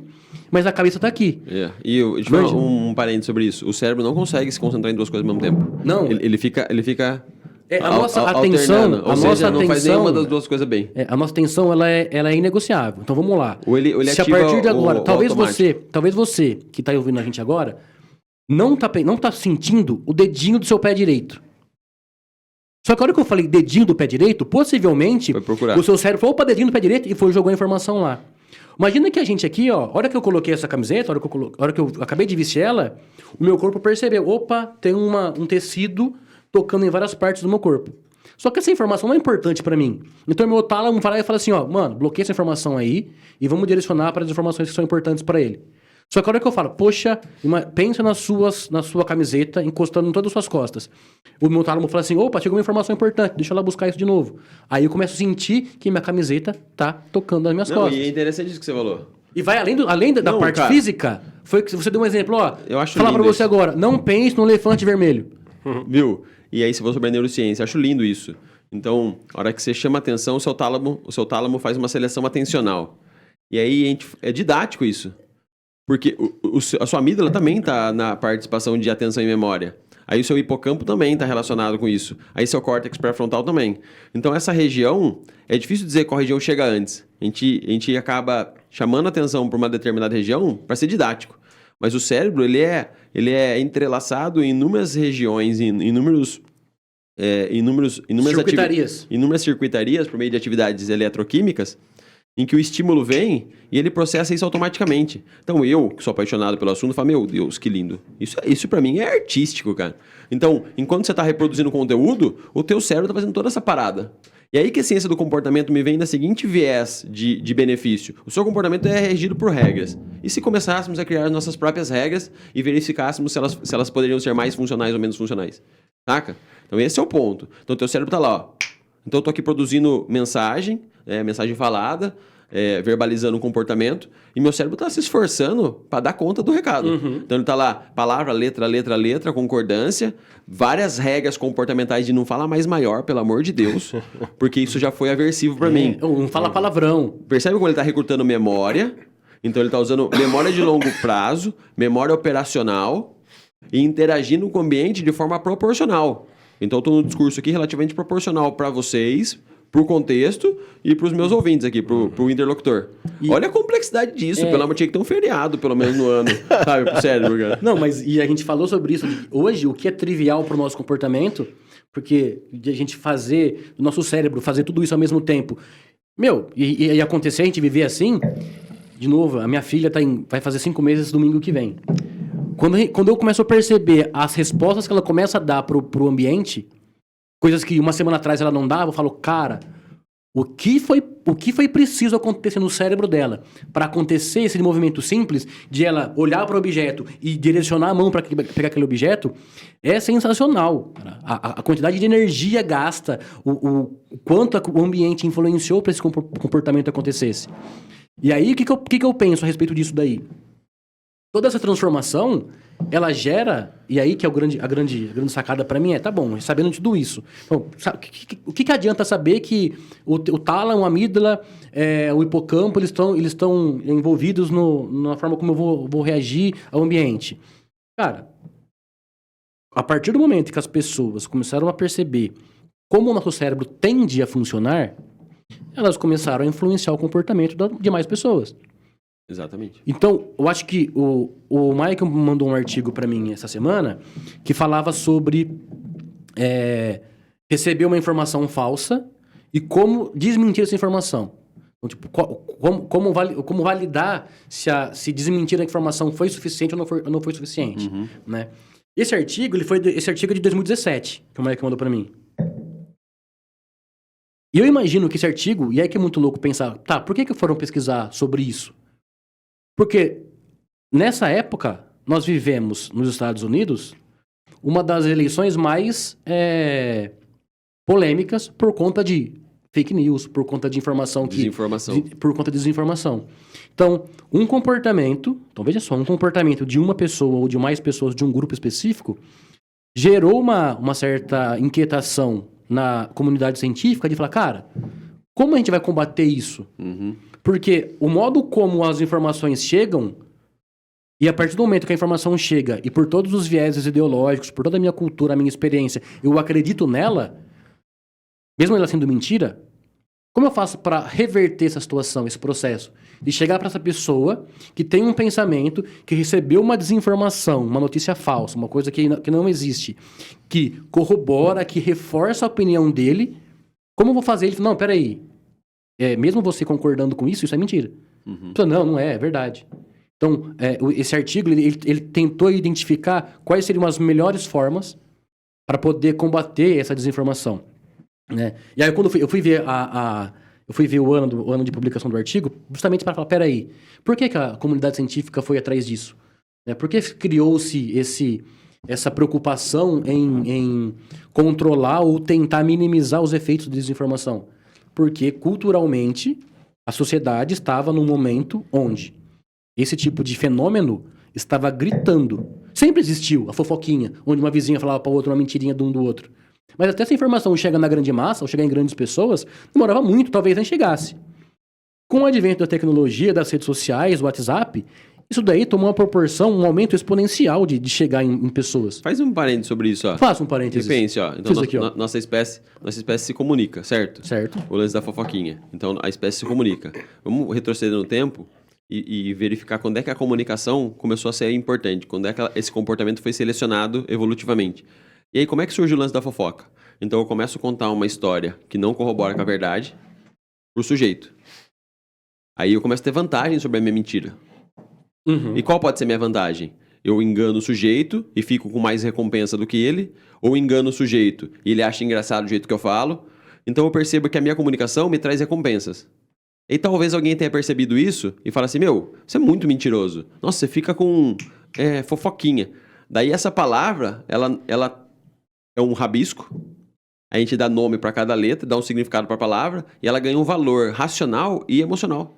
mas a cabeça tá aqui. E deixa eu falar um parênteses sobre isso. O cérebro não consegue se concentrar em duas coisas ao mesmo tempo. Não. Ele fica a nossa atenção, não faz nenhuma das duas coisas bem. A nossa atenção ela é inegociável. Então vamos lá. Ou ele se a ativa partir de agora, talvez automático. você que está ouvindo a gente agora não tá sentindo o dedinho do seu pé direito. Só que a hora que eu falei dedinho do pé direito, possivelmente o seu cérebro falou, opa, dedinho do pé direito, e jogou a informação lá. Imagina que a gente aqui, ó, a hora que eu coloquei essa camiseta, a hora que eu acabei de vestir ela, o meu corpo percebeu, opa, tem um tecido tocando em várias partes do meu corpo. Só que essa informação não é importante pra mim. Então meu tálamo vai lá e fala assim, ó, mano, bloqueia essa informação aí e vamos direcionar para as informações que são importantes pra ele. Só que a hora que eu falo, poxa, pensa na sua camiseta encostando em todas as suas costas. O meu tálamo fala assim, opa, chegou uma informação importante, deixa eu lá buscar isso de novo. Aí eu começo a sentir que minha camiseta tá tocando nas minhas costas. E é interessante isso que você falou. E vai além da parte física, foi que você deu um exemplo, ó, eu acho falar pra você isso. agora, não pense no elefante vermelho. Viu? E aí você falou sobre a neurociência. Acho lindo isso. Então, a hora que você chama atenção, o seu tálamo faz uma seleção atencional. E aí é didático isso. Porque a sua amígdala também está na participação de atenção e memória. Aí o seu hipocampo também está relacionado com isso. Aí seu córtex pré-frontal também. Então essa região, é difícil dizer qual região chega antes. A gente acaba chamando atenção para uma determinada região para ser didático. Mas o cérebro, ele é entrelaçado em inúmeras regiões, inúmeras circuitarias por meio de atividades eletroquímicas, em que o estímulo vem e ele processa isso automaticamente. Então eu, que sou apaixonado pelo assunto, falo, meu Deus, que lindo. Isso para mim é artístico, cara. Então, enquanto você está reproduzindo conteúdo, o teu cérebro está fazendo toda essa parada. E aí que a ciência do comportamento me vem da seguinte viés de benefício. O seu comportamento é regido por regras. E se começássemos a criar nossas próprias regras e verificássemos se elas poderiam ser mais funcionais ou menos funcionais? Saca? Então esse é o ponto. Então o teu cérebro tá lá, ó. Então eu tô aqui produzindo mensagem falada, verbalizando um comportamento, e meu cérebro tá se esforçando para dar conta do recado. Então ele tá lá, palavra, letra, concordância, várias regras comportamentais de não falar mais maior, pelo amor de Deus, porque isso já foi aversivo para mim. Não fala palavrão. Percebe como ele tá recrutando memória? Então ele tá usando memória de longo prazo, memória operacional e interagindo com o ambiente de forma proporcional. Então eu tô no discurso aqui relativamente proporcional para vocês, pro contexto e pros meus ouvintes aqui, pro interlocutor. Olha a complexidade disso, pelo amor, tinha que ter um feriado, pelo menos no ano, sabe, pro cérebro, cara. Não, mas e a gente falou sobre isso hoje, o que é trivial pro nosso comportamento, porque de a gente fazer, o nosso cérebro fazer tudo isso ao mesmo tempo. Meu, e acontecer, a gente viver assim, de novo, a minha filha vai fazer 5 meses domingo que vem. Quando eu começo a perceber as respostas que ela começa a dar pro ambiente, coisas que uma semana atrás ela não dava, eu falo, cara, o que foi preciso acontecer no cérebro dela para acontecer esse movimento simples de ela olhar para o objeto e direcionar a mão para pegar aquele objeto, é sensacional. A quantidade de energia gasta, o quanto o ambiente influenciou para esse comportamento acontecesse. E aí, o que eu penso a respeito disso daí? toda essa transformação, ela gera, e aí que é a grande sacada para mim tá bom, sabendo de tudo isso. Então, o que adianta saber que o tálamo, a amígdala, o hipocampo, eles estão envolvidos na forma como eu vou reagir ao ambiente? Cara, a partir do momento que as pessoas começaram a perceber como o nosso cérebro tende a funcionar, elas começaram a influenciar o comportamento das demais pessoas. Exatamente. Então, eu acho que o Michael mandou um artigo para mim essa semana que falava sobre receber uma informação falsa e como desmentir essa informação. Então, tipo, como validar se desmentir a informação foi suficiente ou não foi suficiente, né? Esse artigo é de 2017, que o Michael mandou para mim. E eu imagino que esse artigo, e aí que é muito louco pensar, tá, por que foram pesquisar sobre isso? Porque nessa época, nós vivemos nos Estados Unidos uma das eleições mais polêmicas por conta de fake news, por conta de informação por conta de desinformação. Então, então veja só, um comportamento de uma pessoa ou de mais pessoas de um grupo específico gerou uma certa inquietação na comunidade científica de falar, cara, como a gente vai combater isso? Porque o modo como as informações chegam, e a partir do momento que a informação chega, e por todos os vieses ideológicos, por toda a minha cultura, a minha experiência, eu acredito nela, mesmo ela sendo mentira, como eu faço para reverter essa situação, esse processo? De chegar para essa pessoa que tem um pensamento, que recebeu uma desinformação, uma notícia falsa, uma coisa que não existe, que corrobora, que reforça a opinião dele, como eu vou fazer? Ele fala, não, peraí, mesmo você concordando com isso, isso é mentira. Não é verdade. Então, esse artigo, ele tentou identificar quais seriam as melhores formas para poder combater essa desinformação, né? E aí, quando eu fui ver eu fui ver o ano de publicação do artigo, justamente para falar, peraí, por que a comunidade científica foi atrás disso? Por que criou-se essa preocupação em controlar ou tentar minimizar os efeitos de desinformação? Porque, culturalmente, a sociedade estava num momento onde esse tipo de fenômeno estava gritando. Sempre existiu a fofoquinha, onde uma vizinha falava para outra uma mentirinha de um do outro. Mas até essa informação chega na grande massa, ou chegar em grandes pessoas, demorava muito, talvez nem chegasse. Com o advento da tecnologia, das redes sociais, do WhatsApp, isso daí tomou uma proporção, um aumento exponencial de chegar em pessoas. Faz um parênteses sobre isso, ó. Faça um parênteses. Pense, ó. Então, nossa espécie se comunica, certo? Certo. O lance da fofoquinha. Então, a espécie se comunica. Vamos retroceder no tempo e verificar quando é que a comunicação começou a ser importante, quando é que esse comportamento foi selecionado evolutivamente. E aí, como é que surge o lance da fofoca? Então, eu começo a contar uma história que não corrobora com a verdade pro sujeito. Aí, eu começo a ter vantagem sobre a minha mentira. E qual pode ser a minha vantagem? Eu engano o sujeito e fico com mais recompensa do que ele, ou engano o sujeito e ele acha engraçado o jeito que eu falo. Então, eu percebo que a minha comunicação me traz recompensas. E talvez alguém tenha percebido isso e fale assim, você é muito mentiroso. Nossa, você fica com fofoquinha. Daí, essa palavra, ela é um rabisco, a gente dá nome para cada letra, dá um significado para a palavra, e ela ganha um valor racional e emocional.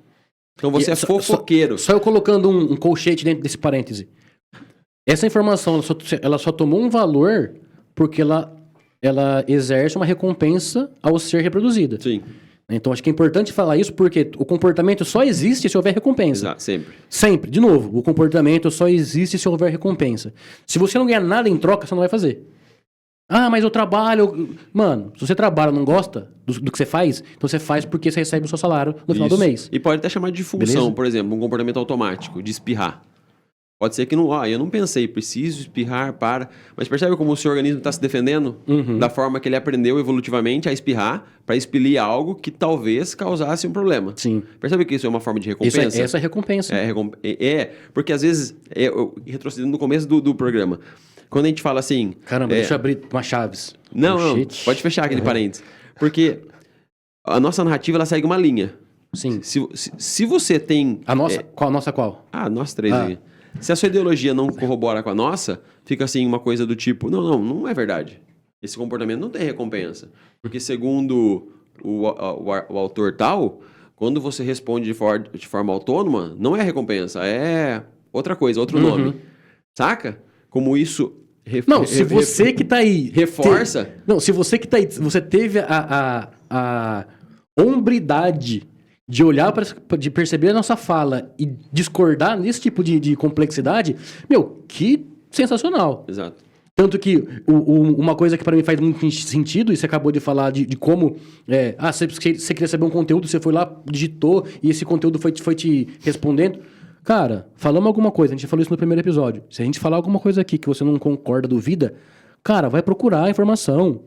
Então você é fofoqueiro. Só eu colocando um colchete dentro desse parêntese. Essa informação, ela só tomou um valor porque ela exerce uma recompensa ao ser reproduzida. Sim. Então acho que é importante falar isso porque o comportamento só existe se houver recompensa. Exato, sempre. Sempre. De novo, o comportamento só existe se houver recompensa. Se você não ganhar nada em troca, você não vai fazer. Mas eu trabalho... Mano, se você trabalha e não gosta do que você faz, então você faz porque você recebe o seu salário no final do mês. E pode até chamar de função, beleza? Por exemplo, um comportamento automático, de espirrar. Pode ser que eu não pensei, preciso espirrar para... Mas percebe como o seu organismo está se defendendo? Da forma que ele aprendeu evolutivamente a espirrar para expelir algo que talvez causasse um problema. Sim. Percebe que isso é uma forma de recompensa? Essa é a recompensa. Porque às vezes, retrocedendo no começo do programa, quando a gente fala assim... Caramba, deixa eu abrir uma chaves. Não, pode fechar aquele parênteses. Porque a nossa narrativa, ela segue uma linha. Sim. Se você tem... A nossa? A nossa qual? Nós três aí. Se a sua ideologia não corrobora com a nossa, fica assim uma coisa do tipo, não é verdade. Esse comportamento não tem recompensa. Porque segundo o autor tal, quando você responde de forma autônoma, não é recompensa, é outra coisa, outro nome. Saca? Como isso... Não, se você que tá aí... Reforça... Não, se você que tá aí, você teve a hombridade de olhar, de perceber a nossa fala e discordar nesse tipo de complexidade, meu, que sensacional. Exato. Tanto que uma coisa que pra mim faz muito sentido, e você acabou de falar de como... você queria saber um conteúdo, você foi lá, digitou, e esse conteúdo foi te respondendo. Cara, falamos alguma coisa, a gente falou isso no primeiro episódio. Se a gente falar alguma coisa aqui que você não concorda, duvida, cara, vai procurar a informação.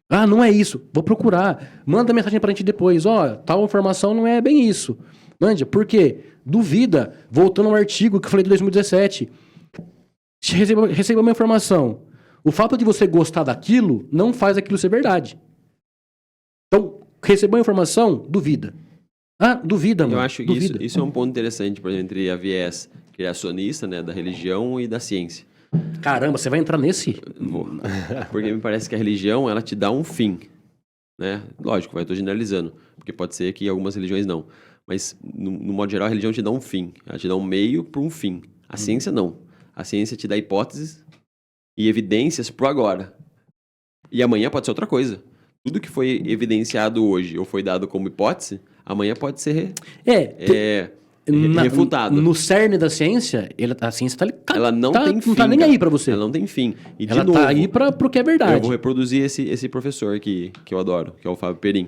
Ah, não é isso, vou procurar. Manda mensagem pra gente depois. Tal informação não é bem isso. Manja, por quê? Duvida. Voltando ao artigo que eu falei de 2017. Receba uma informação. O fato de você gostar daquilo não faz aquilo ser verdade. Então, recebeu a informação, duvida. Duvida, mano. Eu acho que duvida. isso é um ponto interessante, por exemplo, entre a viés criacionista, né, da religião e da ciência. Caramba, você vai entrar nesse? Vou. Porque me parece que a religião, ela te dá um fim, né? Lógico, eu tô generalizando, porque pode ser que algumas religiões não. Mas, no modo geral, a religião te dá um fim. Ela te dá um meio para um fim. A ciência, não. A ciência te dá hipóteses e evidências pro agora. E amanhã pode ser outra coisa. Tudo que foi evidenciado hoje ou foi dado como hipótese, amanhã pode ser refutado. No cerne da ciência, a ciência ela não tem fim. Não tá nem cara. aí pra você. Ela não tem fim. E ela de novo, tá aí pro que é verdade. eu vou reproduzir esse professor que eu adoro, que é o Fábio Perim.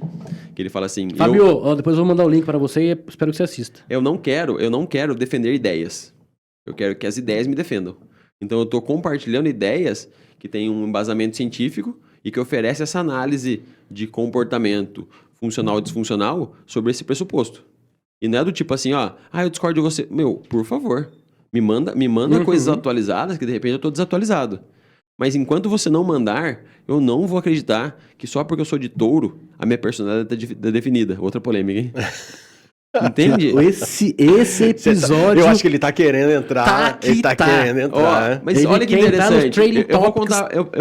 Que ele fala assim... Fábio, depois eu vou mandar o link pra você e espero que você assista. Eu não quero defender ideias. Eu quero que as ideias me defendam. Então eu tô compartilhando ideias que têm um embasamento científico e que oferece essa análise de comportamento funcional e disfuncional sobre esse pressuposto. E não é do tipo assim, eu discordo de você. Meu, por favor, me manda coisas atualizadas que de repente eu tô desatualizado. Mas enquanto você não mandar, eu não vou acreditar que só porque eu sou de touro, a minha personalidade tá definida. Outra polêmica, hein? Entende? Esse episódio... Eu acho que ele tá querendo entrar. Ele tá querendo entrar. Mas ele olha que interessante. Eu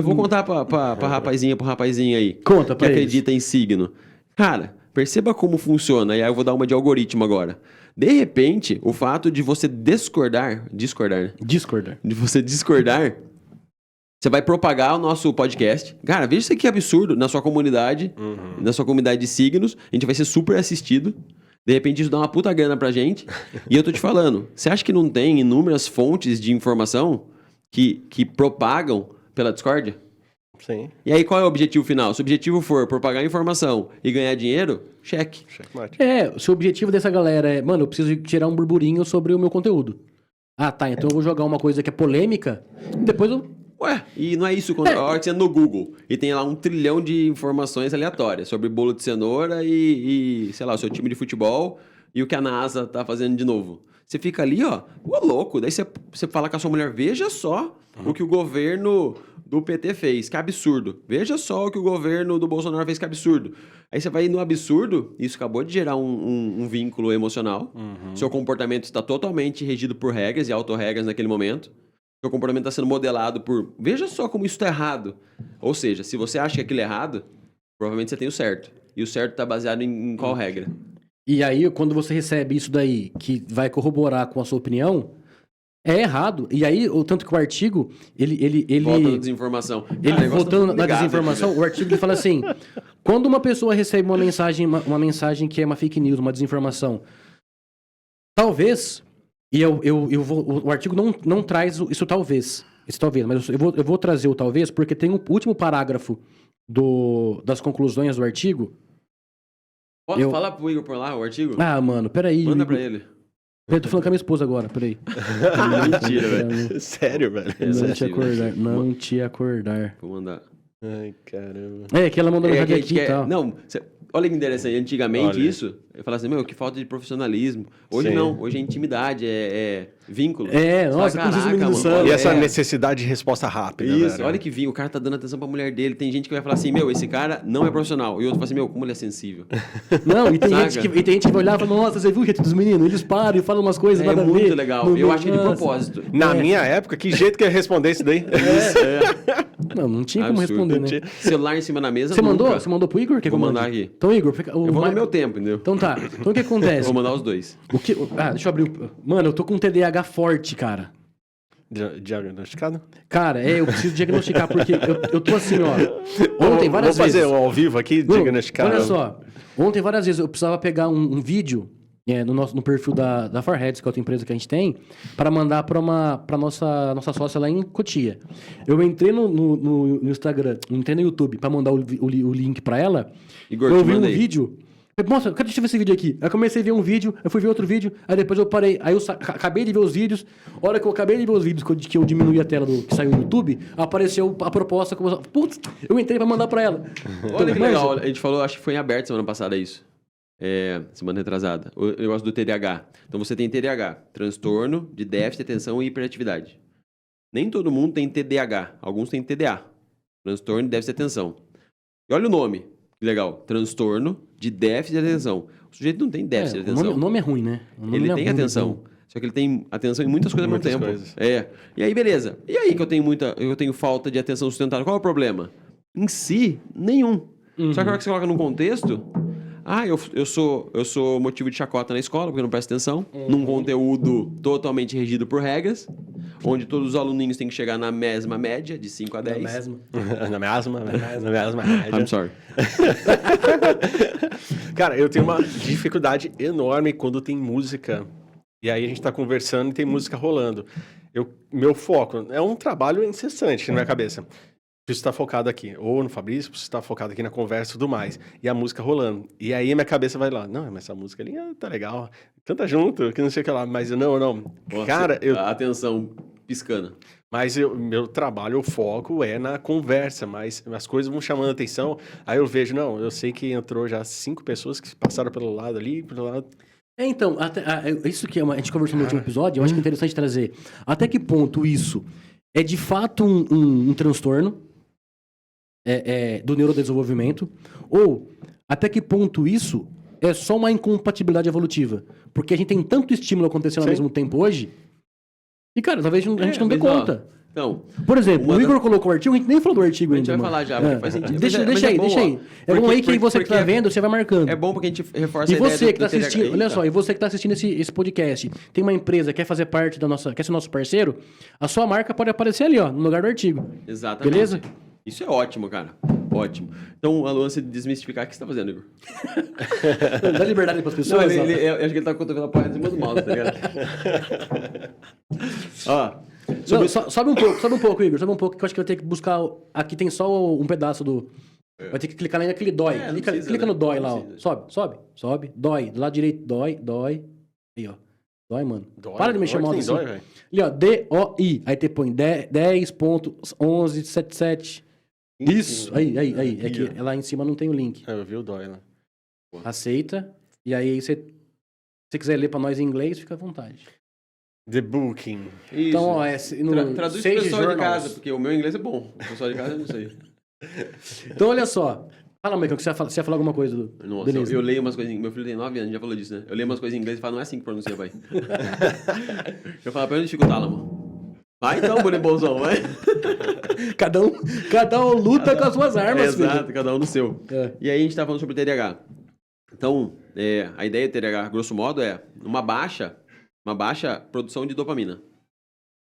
vou contar pro rapazinho aí. Conta pra que eles. acredita em signo. Cara, perceba como funciona. E aí eu vou dar uma de algoritmo agora. De repente, o fato de você discordar, né? De você discordar, você vai propagar o nosso podcast. Cara, veja isso aqui absurdo na sua comunidade, na sua comunidade de signos. A gente vai ser super assistido. De repente isso dá uma puta grana pra gente. E eu tô te falando, você acha que não tem inúmeras fontes de informação que propagam pela discórdia? Sim. E aí qual é o objetivo final? Se o objetivo for propagar informação e ganhar dinheiro, cheque. Checkmate. Se o objetivo dessa galera é, mano, eu preciso tirar um burburinho sobre o meu conteúdo. Tá, então eu vou jogar uma coisa que é polêmica, depois eu... Ué, e não é isso quando a hora que você entra no Google e tem lá 1 trilhão de informações aleatórias sobre bolo de cenoura e sei lá, o seu time de futebol e o que a NASA tá fazendo de novo. Você fica ali, louco. Daí você fala com a sua mulher, veja só o que o governo do PT fez, que absurdo. Veja só o que o governo do Bolsonaro fez, que absurdo. Aí você vai no absurdo, isso acabou de gerar um vínculo emocional. Seu comportamento está totalmente regido por regras e autorregras naquele momento. Seu comportamento está sendo modelado por... Veja só como isso está errado. Ou seja, se você acha que aquilo é errado, provavelmente você tem o certo. E o certo está baseado em qual regra? E aí, quando você recebe isso daí, que vai corroborar com a sua opinião, é errado. E aí, o tanto que o artigo, ele... Volta na desinformação. Voltando na desinformação, o artigo ele fala assim, quando uma pessoa recebe uma mensagem que é uma fake news, uma desinformação, talvez... o artigo não traz isso talvez. Mas eu vou trazer o talvez, porque tem o último parágrafo das conclusões do artigo. Posso falar pro Igor por lá o artigo? Mano, peraí. Manda pra ele. Eu tô falando com a minha esposa agora, peraí. Mentira, velho. Sério, velho? Não te acordar. Vou mandar. Ai, caramba. Que ela mandou mensagem aqui e tal. Não, olha que interessante. Antigamente isso, eu falava assim, que falta de profissionalismo. Hoje não, hoje é intimidade, é vínculo. Nossa, caraca, mano. E essa necessidade de resposta rápida, isso, velho. olha que vinho, o cara tá dando atenção pra mulher dele. Tem gente que vai falar assim, esse cara não é profissional. E outro fala assim, como ele é sensível. Não, e tem gente que vai olhar e fala, nossa, você viu o jeito dos meninos? Eles param e falam umas coisas nada a ver. É muito legal. Eu acho que de propósito. Na minha época, que jeito que eu ia responder isso daí? Não tinha como Absurdo. responder, né? Celular em cima da mesa, Você mandou? nunca. Você mandou pro Igor? Quer que Vou eu mande? mandar aqui. Então, Igor, Eu vou no meu tempo, entendeu? Então tá. Então o que acontece? Vou mandar os dois. Deixa eu abrir. Mano, eu tô com um TDAH forte, cara. Diagnosticado? Cara, eu preciso diagnosticar, porque eu tô assim, ó. Ontem, várias Vou vezes. fazer ao vivo aqui, Não, diagnosticado. olha só. Ontem, várias vezes, eu precisava pegar um vídeo no perfil da Farheads, que é outra empresa que a gente tem, para mandar pra nossa sócia lá em Cotia. Eu entrei no Instagram, entrei no YouTube para mandar o link para ela. Igor, eu te vi um mandei. vídeo. Nossa, cadê eu ver esse vídeo aqui? Aí eu comecei a ver um vídeo, eu fui ver outro vídeo, aí depois eu parei. Aí eu acabei de ver os vídeos. A hora que eu acabei de ver os vídeos que eu diminuí a tela que saiu no YouTube, apareceu a proposta. Putz, eu entrei pra mandar pra ela. Olha que legal, a gente falou, acho que foi em aberto semana passada isso. Semana retrasada. O negócio do TDAH. Então você tem TDAH, transtorno de déficit de atenção e hiperatividade. Nem todo mundo tem TDAH, alguns têm TDA, transtorno de déficit de atenção. E olha o nome, que legal, transtorno de déficit de atenção. O sujeito não tem déficit de atenção. O nome é ruim, né? Ele tem atenção. Só que ele tem atenção em muitas coisas ao mesmo tempo. Coisas. E aí, beleza. E aí que eu tenho falta de atenção sustentável. Qual é o problema? Em si, nenhum. Só que a hora que você coloca num contexto... eu sou motivo de chacota na escola, porque eu não presto atenção. Num conteúdo totalmente regido por regras, onde todos os aluninhos têm que chegar na mesma média, de 5 a 10. Na mesma. I'm sorry. Cara, eu tenho uma dificuldade enorme quando tem música. E aí a gente tá conversando e tem música rolando. Meu foco é um trabalho incessante na minha cabeça. Preciso estar focado aqui. Ou no Fabrício, preciso estar focado aqui na conversa e tudo mais. E a música rolando. E aí minha cabeça vai lá. Não, mas essa música ali tá legal. Canta junto, que não sei o que lá. Mas não. Nossa, Cara, a atenção piscando. Mas meu trabalho, o foco é na conversa, mas as coisas vão chamando a atenção. Aí eu vejo, eu sei que entrou já 5 pessoas que passaram pelo lado ali, pelo lado... Então, isso que a gente conversou no último episódio, eu acho que é interessante trazer. Até que ponto isso é de fato um transtorno do neurodesenvolvimento, ou até que ponto isso é só uma incompatibilidade evolutiva? Porque a gente tem tanto estímulo acontecendo ao mesmo tempo hoje, e, cara, talvez a gente não dê conta. Então, por exemplo, o Igor colocou o artigo, a gente nem falou do artigo ainda. A gente vai falar já, porque faz sentido. Deixa aí. É bom aí que você que tá vendo, você vai marcando. É bom porque a gente reforça a ideia você que tá TDAH. assistindo, olha só, e você que tá assistindo esse podcast, tem uma empresa que quer fazer parte quer ser nosso parceiro, a sua marca pode aparecer ali, ó, no lugar do artigo. Exatamente. Beleza? Isso é ótimo, cara. Ótimo. Então, a lance de desmistificar, o que você tá fazendo, Igor? Dá liberdade pras pessoas. Eu acho que ele tá cotovelo a porra em cima do mouse, tá ligado? Sobe um pouco, Igor. Sobe um pouco, que eu acho que eu vou ter que buscar... Aqui tem só um pedaço do... Vai ter que clicar lá naquele dói. Clica no dói lá, ó. Sobe. Dói. Do lado direito, dói. Aí, ó. Dói, mano. Para de mexer o mouse assim. Dói, ali, ó. DOI. Aí você põe 10.1177. Isso. Aí. É que lá em cima não tem o link. Eu vi o dói lá. Aceita. E aí, se você quiser ler pra nós em inglês, fica à vontade. The Booking. Isso. Então, ó, traduz pro pessoal de casa, porque o meu inglês é bom. O pessoal de casa eu não sei. Então, olha só. Fala, Michael, que você ia falar alguma coisa do... Nossa, eu leio umas coisas... Meu filho tem 9 anos, já falou disso, né? Eu leio umas coisas em inglês e falo, não é assim que pronuncia, pai. Eu falo, pra onde fica o tálamo? Vai então, bonibonzão, vai. Cada um luta com as suas armas, filho. Exato, cada um no seu. E aí a gente tá falando sobre o TDAH. Então, a ideia do TDAH, grosso modo, é uma baixa produção de dopamina.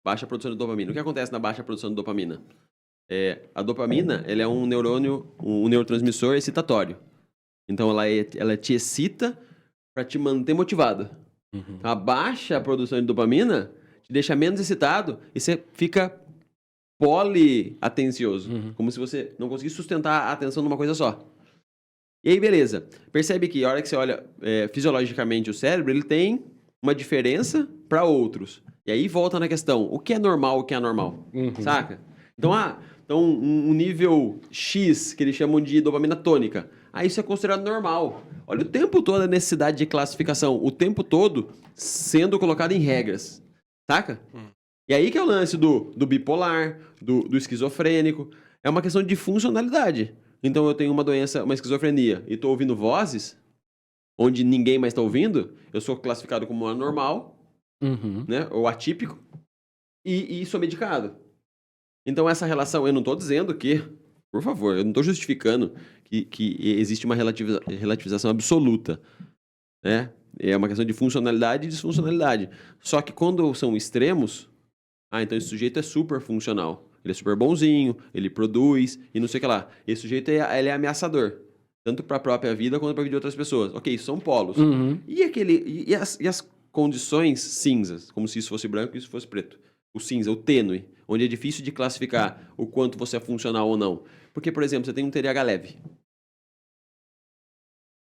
Baixa produção de dopamina. O que acontece na baixa produção de dopamina? A dopamina, ela é um neurotransmissor excitatório. Então, ela te excita para te manter motivado. Uhum. A baixa produção de dopamina te deixa menos excitado e você fica poliatencioso. Uhum. Como se você não conseguisse sustentar a atenção numa coisa só. E aí, beleza. Percebe que a hora que você olha fisiologicamente o cérebro, ele tem uma diferença para outros. E aí volta na questão, o que é normal, o que é anormal? Uhum. Saca? Então, um nível X, que eles chamam de dopamina tônica. Isso é considerado normal. Olha o tempo todo a necessidade de classificação. O tempo todo sendo colocado em regras. Saca? E aí que é o lance do bipolar, do esquizofrênico. É uma questão de funcionalidade. Então, eu tenho uma doença, uma esquizofrenia, e estou ouvindo vozes onde ninguém mais está ouvindo, eu sou classificado como anormal, né? Ou atípico, e sou medicado. Então, essa relação, eu não estou dizendo que, por favor, eu não estou justificando que existe uma relativização absoluta, né? É uma questão de funcionalidade e disfuncionalidade. Só que quando são extremos, então esse sujeito é super funcional. Ele é super bonzinho, ele produz e não sei o que lá. Esse sujeito ele é ameaçador. Tanto para a própria vida quanto para a vida de outras pessoas. Ok, são polos. Uhum. E as condições cinzas, como se isso fosse branco e isso fosse preto. O cinza, o tênue, onde é difícil de classificar o quanto você é funcional ou não. Porque, por exemplo, você tem um TDAH leve.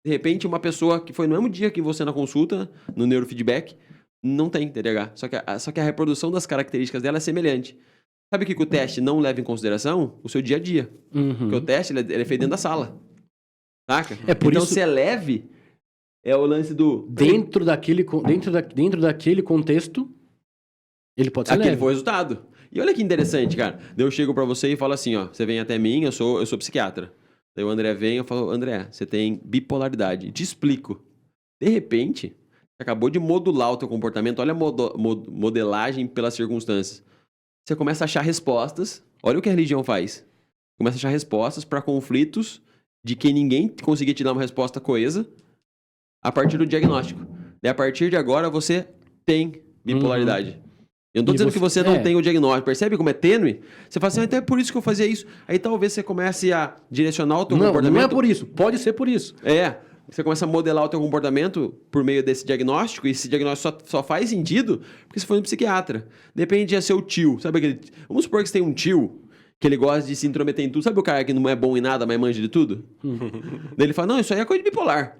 De repente, uma pessoa que foi no mesmo dia que você na consulta, no neurofeedback, não tem TDAH. Só que a reprodução das características dela é semelhante. Sabe o que o teste não leva em consideração? O seu dia a dia. Porque o teste ele é feito dentro da sala. Saca? Por então, isso... se é leve, é o lance do... Dentro daquele contexto, ele pode ser Aquele leve. foi o resultado. E olha que interessante, cara. Daí eu chego pra você e falo assim, ó, você vem até mim, eu sou psiquiatra. Daí o André vem e eu falo, André, você tem bipolaridade. Te explico. De repente, você acabou de modular o teu comportamento, olha a modelagem pelas circunstâncias. Você começa a achar respostas, olha o que a religião faz. Começa a achar respostas pra conflitos de que ninguém conseguia te dar uma resposta coesa a partir do diagnóstico. Daí, a partir de agora, você tem bipolaridade. Eu não tô dizendo que você não tem o diagnóstico. Percebe como é tênue? Você fala assim, então é por isso que eu fazia isso. Aí talvez você comece a direcionar o teu comportamento. Não é por isso. Pode ser por isso. Você começa a modelar o teu comportamento por meio desse diagnóstico, e esse diagnóstico só faz sentido porque você foi no psiquiatra. Depende de ser o tio. Sabe aquele... Vamos supor que você tem um tio que ele gosta de se intrometer em tudo. Sabe o cara que não é bom em nada, mas manja de tudo? Daí ele fala, não, isso aí é coisa de bipolar.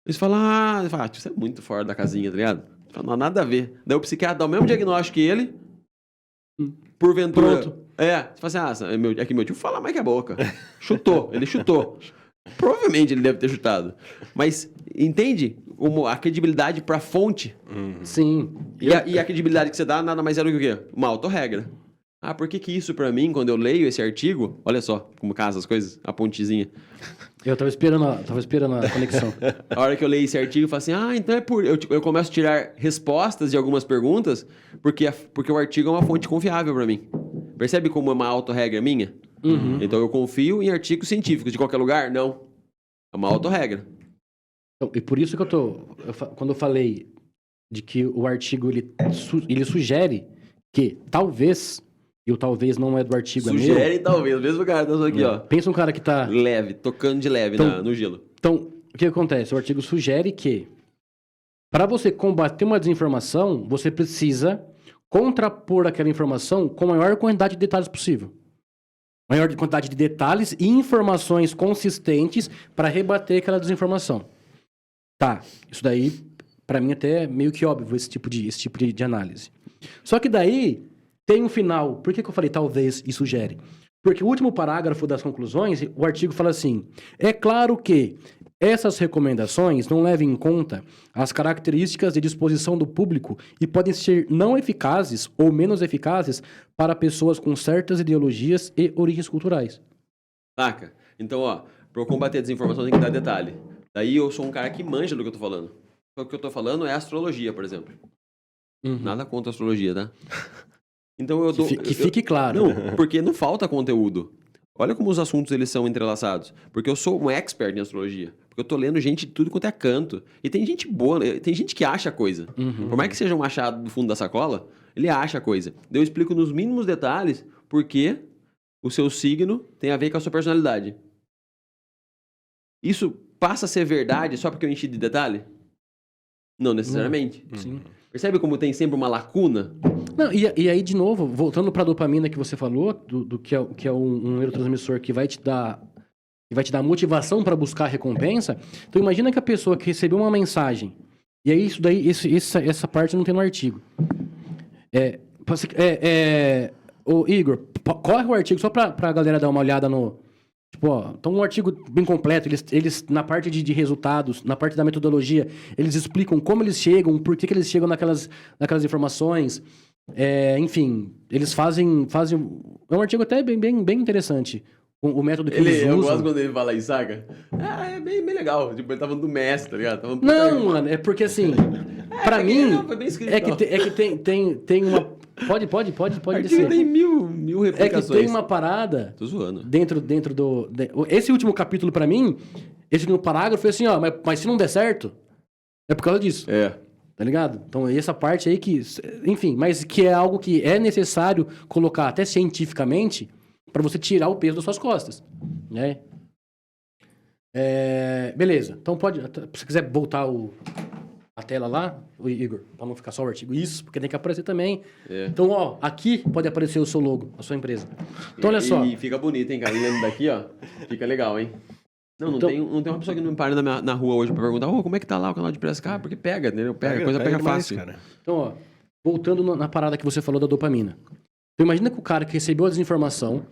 Você fala, isso é muito fora da casinha, tá ligado? Fala, não, nada a ver. Daí o psiquiatra dá o mesmo diagnóstico que ele, porventura... Pronto. Você fala assim, é que meu tio fala mais que a boca. Chutou, ele chutou. Provavelmente ele deve ter chutado. Mas, entende? A credibilidade pra fonte. Sim. E a credibilidade que você dá nada mais é do que o quê? Uma autorregra. Por que isso pra mim, quando eu leio esse artigo... Olha só como casa as coisas, a pontezinha. Eu tava esperando a conexão. A hora que eu leio esse artigo, eu falo assim, então é por... Eu começo a tirar respostas de algumas perguntas porque o artigo é uma fonte confiável pra mim. Percebe como é uma autorregra minha? Então eu confio em artigos científicos. De qualquer lugar? Não. É uma autorregra. Então, e por isso que quando eu falei de que o artigo ele sugere que talvez... E o talvez não é do artigo, Sugere é meu. talvez, o mesmo cara tá aqui, ó. Pensa um cara que tá... Leve, tocando de leve no gelo. Então, o que acontece? O artigo sugere que para você combater uma desinformação, você precisa contrapor aquela informação com a maior quantidade de detalhes possível. Maior quantidade de detalhes e informações consistentes para rebater aquela desinformação. Tá, isso daí, para mim, até é meio que óbvio esse tipo de análise. Só que daí... Tem um final. Por que eu falei talvez e sugere? Porque o último parágrafo das conclusões, o artigo fala assim: é claro que essas recomendações não levam em conta as características de disposição do público e podem ser não eficazes ou menos eficazes para pessoas com certas ideologias e origens culturais. Saca? Então, para eu combater a desinformação tem que dar detalhe. Daí eu sou um cara que manja do que eu tô falando. O que eu tô falando é astrologia, por exemplo. Nada contra a astrologia, tá? Então eu dou... Que fique claro. Não, porque não falta conteúdo. Olha como os assuntos eles são entrelaçados. Porque eu sou um expert em astrologia. Porque eu tô lendo gente de tudo quanto é canto. E tem gente boa, tem gente que acha coisa. Por mais que seja um achado do fundo da sacola, ele acha coisa. Daí eu explico nos mínimos detalhes porque o seu signo tem a ver com a sua personalidade. Isso passa a ser verdade só porque eu enchi de detalhe? Não necessariamente. Sim. Percebe como tem sempre uma lacuna? Não, e aí, de novo, voltando para a dopamina que você falou, do que é um neurotransmissor que vai te dar motivação para buscar a recompensa. Então, imagina que a pessoa que recebeu uma mensagem, e aí essa parte não tem no artigo. Ô, Igor, corre o artigo só para a galera dar uma olhada no... Então um artigo bem completo, eles na parte de resultados, na parte da metodologia, eles explicam como eles chegam, por que eles chegam naquelas informações, enfim, eles fazem... É um artigo até bem interessante, o método que eles usam. Eu gosto quando ele fala isso, saca? É bem legal, tipo, ele tá falando do mestre, tá ligado? Não, mano, é porque assim, pra mim, foi bem escrito, é que tem Artigo descer. tem mil É que replicações. tem uma parada Tô zoando. dentro do... Esse último capítulo, pra mim, esse último parágrafo foi assim, ó, mas se não der certo, é por causa disso. É. Tá ligado? Então, essa parte aí que... Enfim, mas que é algo que é necessário colocar até cientificamente pra você tirar o peso das suas costas, né? Beleza. Então, se você quiser voltar a tela lá, o Igor, pra não ficar só o artigo. Isso, porque tem que aparecer também. É. Então, ó, aqui pode aparecer o seu logo, a sua empresa. Então, olha só. E fica bonito, hein, cara? Olhando daqui, ó. Fica legal, hein? Não Então- tem uma pessoa que não me para na rua hoje pra perguntar, como é que tá lá o canal de Piracicaba? Porque pega, entendeu? Pega, a coisa pega demais, fácil. cara. Então, ó, voltando na parada que você falou da dopamina. Então, imagina que o cara que recebeu a desinformação...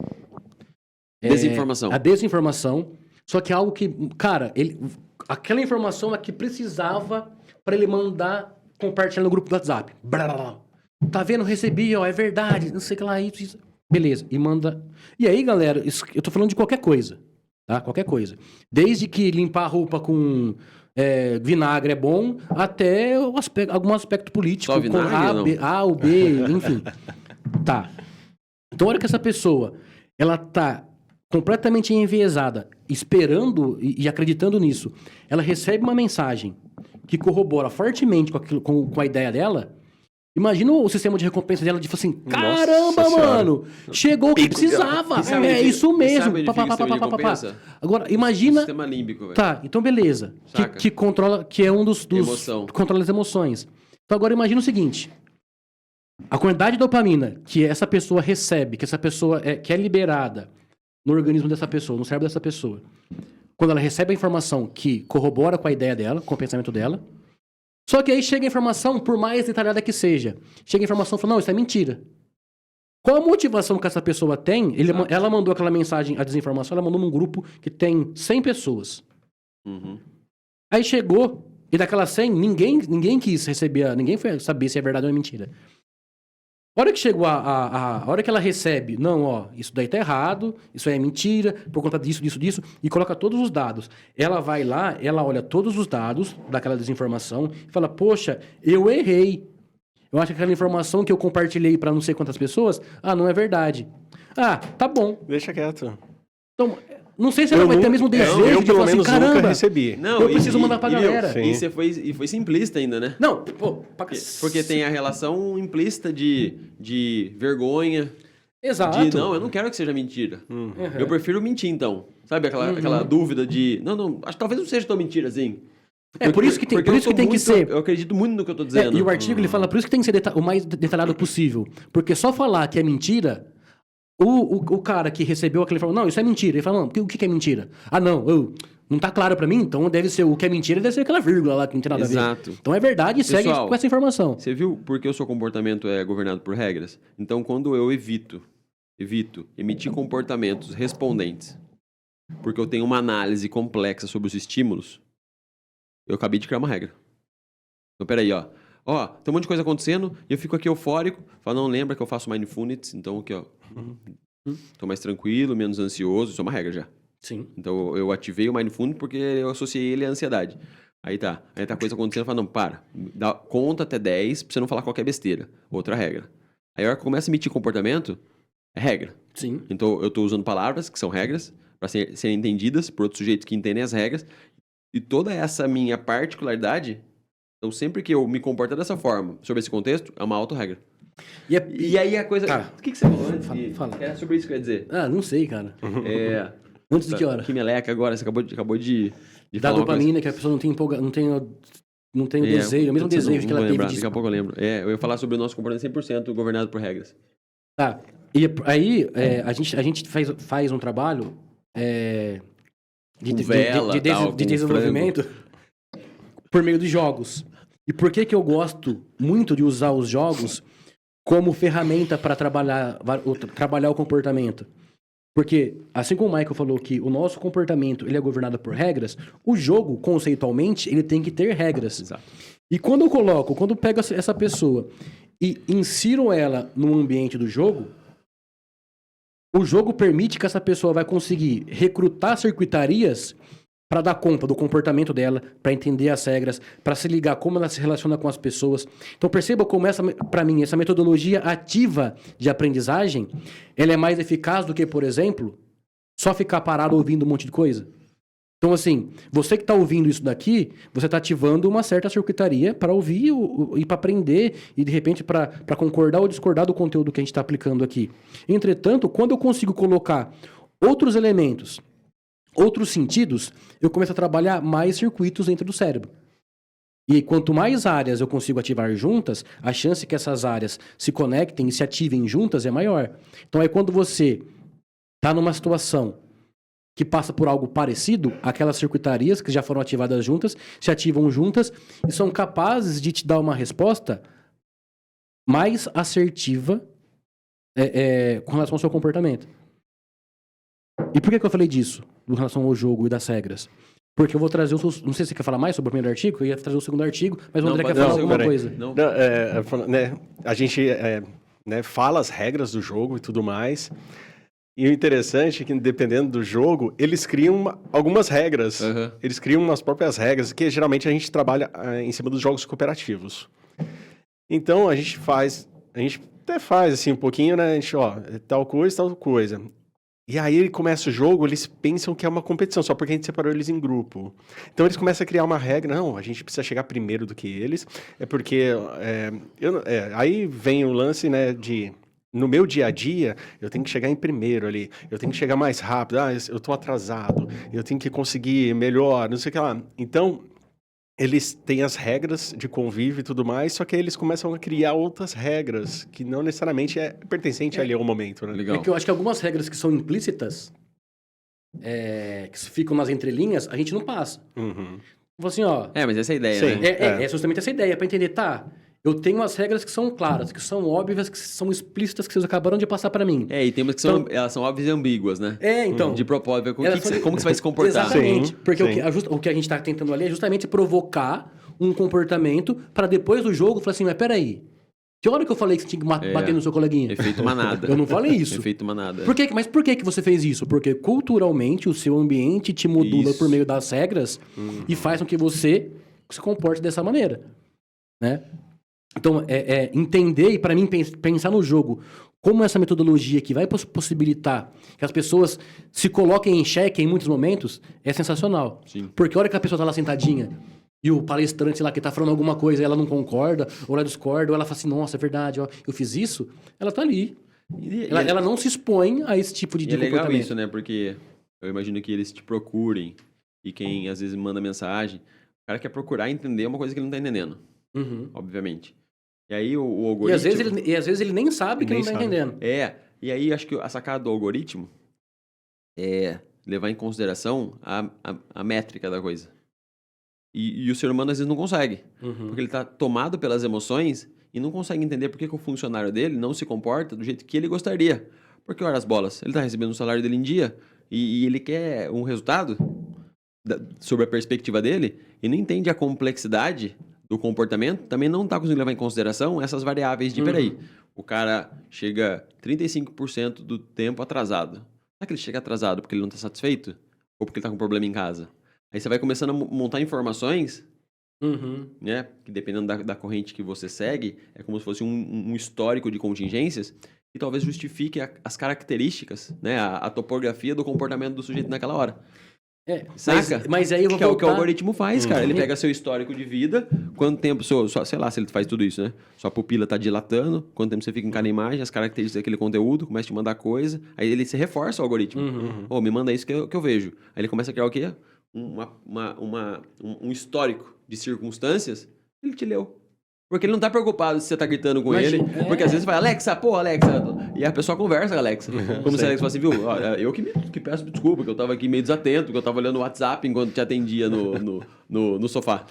Desinformação. A desinformação, só que é algo que... Cara, aquela informação é que precisava pra ele mandar compartilhar no grupo do WhatsApp. Blá. Tá vendo? Recebi, ó, é verdade, não sei o que lá, isso. Beleza, e manda... E aí, galera, eu tô falando de qualquer coisa, tá? Qualquer coisa. Desde que limpar a roupa com... vinagre é bom, até algum aspecto político. Só vinagre, com A ou B, enfim. Tá. Então, a hora que essa pessoa, ela tá completamente enviesada, esperando e acreditando nisso, ela recebe uma mensagem que corrobora fortemente com a ideia dela. Imagina o sistema de recompensa dela de falar assim, caramba, Nossa mano, chegou o que precisava. E sabe É onde- isso e mesmo. sabe onde Pá, fica pá, o sistema pá, de pá, pá, pá. recompensa? Agora, imagina... Sistema límbico, velho. Tá, então beleza. Saca? Que controla, que é um dos Emoção. controla as emoções. Então agora imagina o seguinte: a quantidade de dopamina que essa pessoa recebe, que essa pessoa que é liberada no organismo dessa pessoa, no cérebro dessa pessoa, quando ela recebe a informação que corrobora com a ideia dela, com o pensamento dela. Só que aí chega a informação, por mais detalhada que seja, chega a informação e fala, não, isso é mentira. Qual a motivação que essa pessoa tem? Ela mandou aquela mensagem, a desinformação, ela mandou num grupo que tem 100 pessoas. Uhum. Aí chegou, e daquelas 100, ninguém quis receber, ninguém foi saber se é verdade ou é mentira. A hora que chegou a hora que ela recebe, não, ó, isso daí tá errado, isso aí é mentira, por conta disso, e coloca todos os dados. Ela vai lá, ela olha todos os dados daquela desinformação e fala, poxa, eu errei. Eu acho que aquela informação que eu compartilhei pra não sei quantas pessoas, não é verdade. Tá bom. Deixa quieto. Então, não sei se ela vai ter o mesmo desejo eu de pelo falar assim, menos caramba, nunca recebi. Não, eu preciso mandar pra meu, galera. Sim. E você foi simplista ainda, né? Não, pô, Porque tem a relação implícita de vergonha. Exato. Não, eu não quero que seja mentira. Uhum. Eu prefiro mentir, então. Sabe aquela dúvida de... Não, acho que talvez não seja tão mentira assim. Por isso que tem, Porque por isso que, tem que ser... Eu acredito muito no que eu tô dizendo. E o artigo ele fala, por isso que tem que ser o mais detalhado possível. Porque só falar que é mentira, o cara que recebeu aquele fala, não, isso é mentira. Ele fala, não, o que é mentira? Não tá claro pra mim, então deve ser o que é mentira, deve ser aquela vírgula lá que não tem nada a ver. Exato. Então é verdade e segue Pessoal, com essa informação. Você viu porque o seu comportamento é governado por regras? Então, quando eu evito emitir comportamentos respondentes, porque eu tenho uma análise complexa sobre os estímulos, eu acabei de criar uma regra. Então, peraí, ó. Ó, tem um monte de coisa acontecendo e eu fico aqui eufórico. Falo, não, lembra que eu faço mindfulness, então aqui, ó. Tô mais tranquilo, menos ansioso. Isso é uma regra já. Sim. Então, eu ativei o mindfulness porque eu associei ele à ansiedade. Aí tá a coisa acontecendo, eu falo, não, para. Conta até 10 pra você não falar qualquer besteira. Outra regra. Aí a hora que começa a emitir comportamento, é regra. Sim. Então, eu tô usando palavras que são regras para serem entendidas por outros sujeitos que entendem as regras. E toda essa minha particularidade, então sempre que eu me comporto dessa forma, sobre esse contexto, é uma auto-regra. E aí a coisa... Tá. O que você falou antes? Fala. É sobre isso que eu ia dizer. Não sei, cara. É... Antes de que hora? Que meleca agora, você acabou de Da falar uma coisa. dopamina, que a pessoa não tem o desejo, o mesmo desejo que ela teve Daqui a pouco eu lembro. Eu ia falar sobre o nosso comportamento 100% governado por regras. Tá. E aí, a gente faz um trabalho de desenvolvimento por meio de jogos. E por que eu gosto muito de usar os jogos como ferramenta para trabalhar o comportamento? Porque, assim como o Michael falou que o nosso comportamento ele é governado por regras, o jogo, conceitualmente, ele tem que ter regras. Exato. E quando eu pego essa pessoa e insiro ela no ambiente do jogo, o jogo permite que essa pessoa vai conseguir recrutar circuitarias para dar conta do comportamento dela, para entender as regras, para se ligar como ela se relaciona com as pessoas. Então perceba como para mim, essa metodologia ativa de aprendizagem, ela é mais eficaz do que, por exemplo, só ficar parado ouvindo um monte de coisa. Então, assim, você que está ouvindo isso daqui, você está ativando uma certa circuitaria para ouvir e para aprender e, de repente, para concordar ou discordar do conteúdo que a gente está aplicando aqui. Entretanto, quando eu consigo colocar outros elementos, outros sentidos, eu começo a trabalhar mais circuitos dentro do cérebro. E quanto mais áreas eu consigo ativar juntas, a chance que essas áreas se conectem e se ativem juntas é maior. Então, aí quando você está numa situação que passa por algo parecido, aquelas circuitarias que já foram ativadas juntas, se ativam juntas e são capazes de te dar uma resposta mais assertiva com relação ao seu comportamento. E por que eu falei disso, em relação ao jogo e das regras? Porque eu vou trazer não sei se você quer falar mais sobre o primeiro artigo, eu ia trazer o segundo artigo, mas o André quer falar alguma coisa. Não. Né, a gente fala as regras do jogo e tudo mais. E o interessante é que, dependendo do jogo, eles criam algumas regras. Uhum. Eles criam umas próprias regras, que geralmente a gente trabalha em cima dos jogos cooperativos. Então, a gente até faz assim um pouquinho, né? A gente, tal coisa. E aí começa o jogo, eles pensam que é uma competição, só porque a gente separou eles em grupo. Então, eles começam a criar uma regra. Não, a gente precisa chegar primeiro do que eles. É porque... aí vem o lance, né, de... No meu dia a dia, eu tenho que chegar em primeiro ali, eu tenho que chegar mais rápido, eu tô atrasado, eu tenho que conseguir melhor, não sei o que lá. Então, eles têm as regras de convívio e tudo mais, só que aí eles começam a criar outras regras, que não necessariamente é pertencente ali ao momento, né? Legal. É que eu acho que algumas regras que são implícitas, que ficam nas entrelinhas, a gente não passa. Uhum. Assim, mas essa é a ideia, né? É justamente essa ideia, para entender, eu tenho as regras que são claras, que são óbvias, que são explícitas, que vocês acabaram de passar para mim. E tem umas que elas são óbvias e ambíguas, né? Então. De propósito. Como você vai se comportar? Exatamente. Porque o que a gente está tentando ali é justamente provocar um comportamento para depois do jogo falar assim, mas peraí, que hora que eu falei que você tinha que bater no seu coleguinha? Efeito manada. Eu não falei isso. Efeito manada. Mas por que você fez isso? Porque culturalmente o seu ambiente te modula por meio das regras e faz com que você se comporte dessa maneira, né? Então, entender e, para mim, pensar no jogo como essa metodologia que vai possibilitar que as pessoas se coloquem em xeque em muitos momentos é sensacional. Sim. Porque a hora que a pessoa tá lá sentadinha e o palestrante lá que tá falando alguma coisa e ela não concorda, ou ela discorda, ou ela fala assim, nossa, é verdade, eu fiz isso, ela tá ali. Ela não se expõe a esse tipo de comportamento. É legal isso, né? Porque eu imagino que eles te procurem e quem às vezes manda mensagem, o cara quer procurar entender uma coisa que ele não tá entendendo. Obviamente. E aí o algoritmo... E às vezes ele nem sabe que não tá entendendo. E aí acho que a sacada do algoritmo é levar em consideração a métrica da coisa. E o ser humano às vezes não consegue. Porque ele tá tomado pelas emoções e não consegue entender por que o funcionário dele não se comporta do jeito que ele gostaria. Porque, ora as bolas, ele tá recebendo o salário dele em dia e ele quer um resultado sobre a perspectiva dele e não entende a complexidade do comportamento, também não está conseguindo levar em consideração essas variáveis de, peraí, o cara chega 35% do tempo atrasado. Será que ele chega atrasado porque ele não está satisfeito? Ou porque ele está com um problema em casa? Aí você vai começando a montar informações, né? Que dependendo da corrente que você segue, é como se fosse um histórico de contingências que talvez justifique as características, né? A topografia do comportamento do sujeito naquela hora. Saca? Mas aí eu vou voltar... é o que o algoritmo faz, cara. Ele pega seu histórico de vida, quanto tempo, sei lá se ele faz tudo isso, né? Sua pupila tá dilatando, quanto tempo você fica em cada imagem, as características daquele conteúdo, começa a te mandar coisa, aí ele se reforça o algoritmo. Me manda isso que eu vejo. Aí ele começa a criar o quê? Um histórico de circunstâncias, ele te leu. Porque ele não tá preocupado se você tá gritando com ele. Porque às vezes vai, Alexa, e a pessoa conversa com a Alexa. Como se a Alexa fala assim, viu, eu que peço desculpa, que eu tava aqui meio desatento, que eu tava olhando o WhatsApp enquanto te atendia no sofá.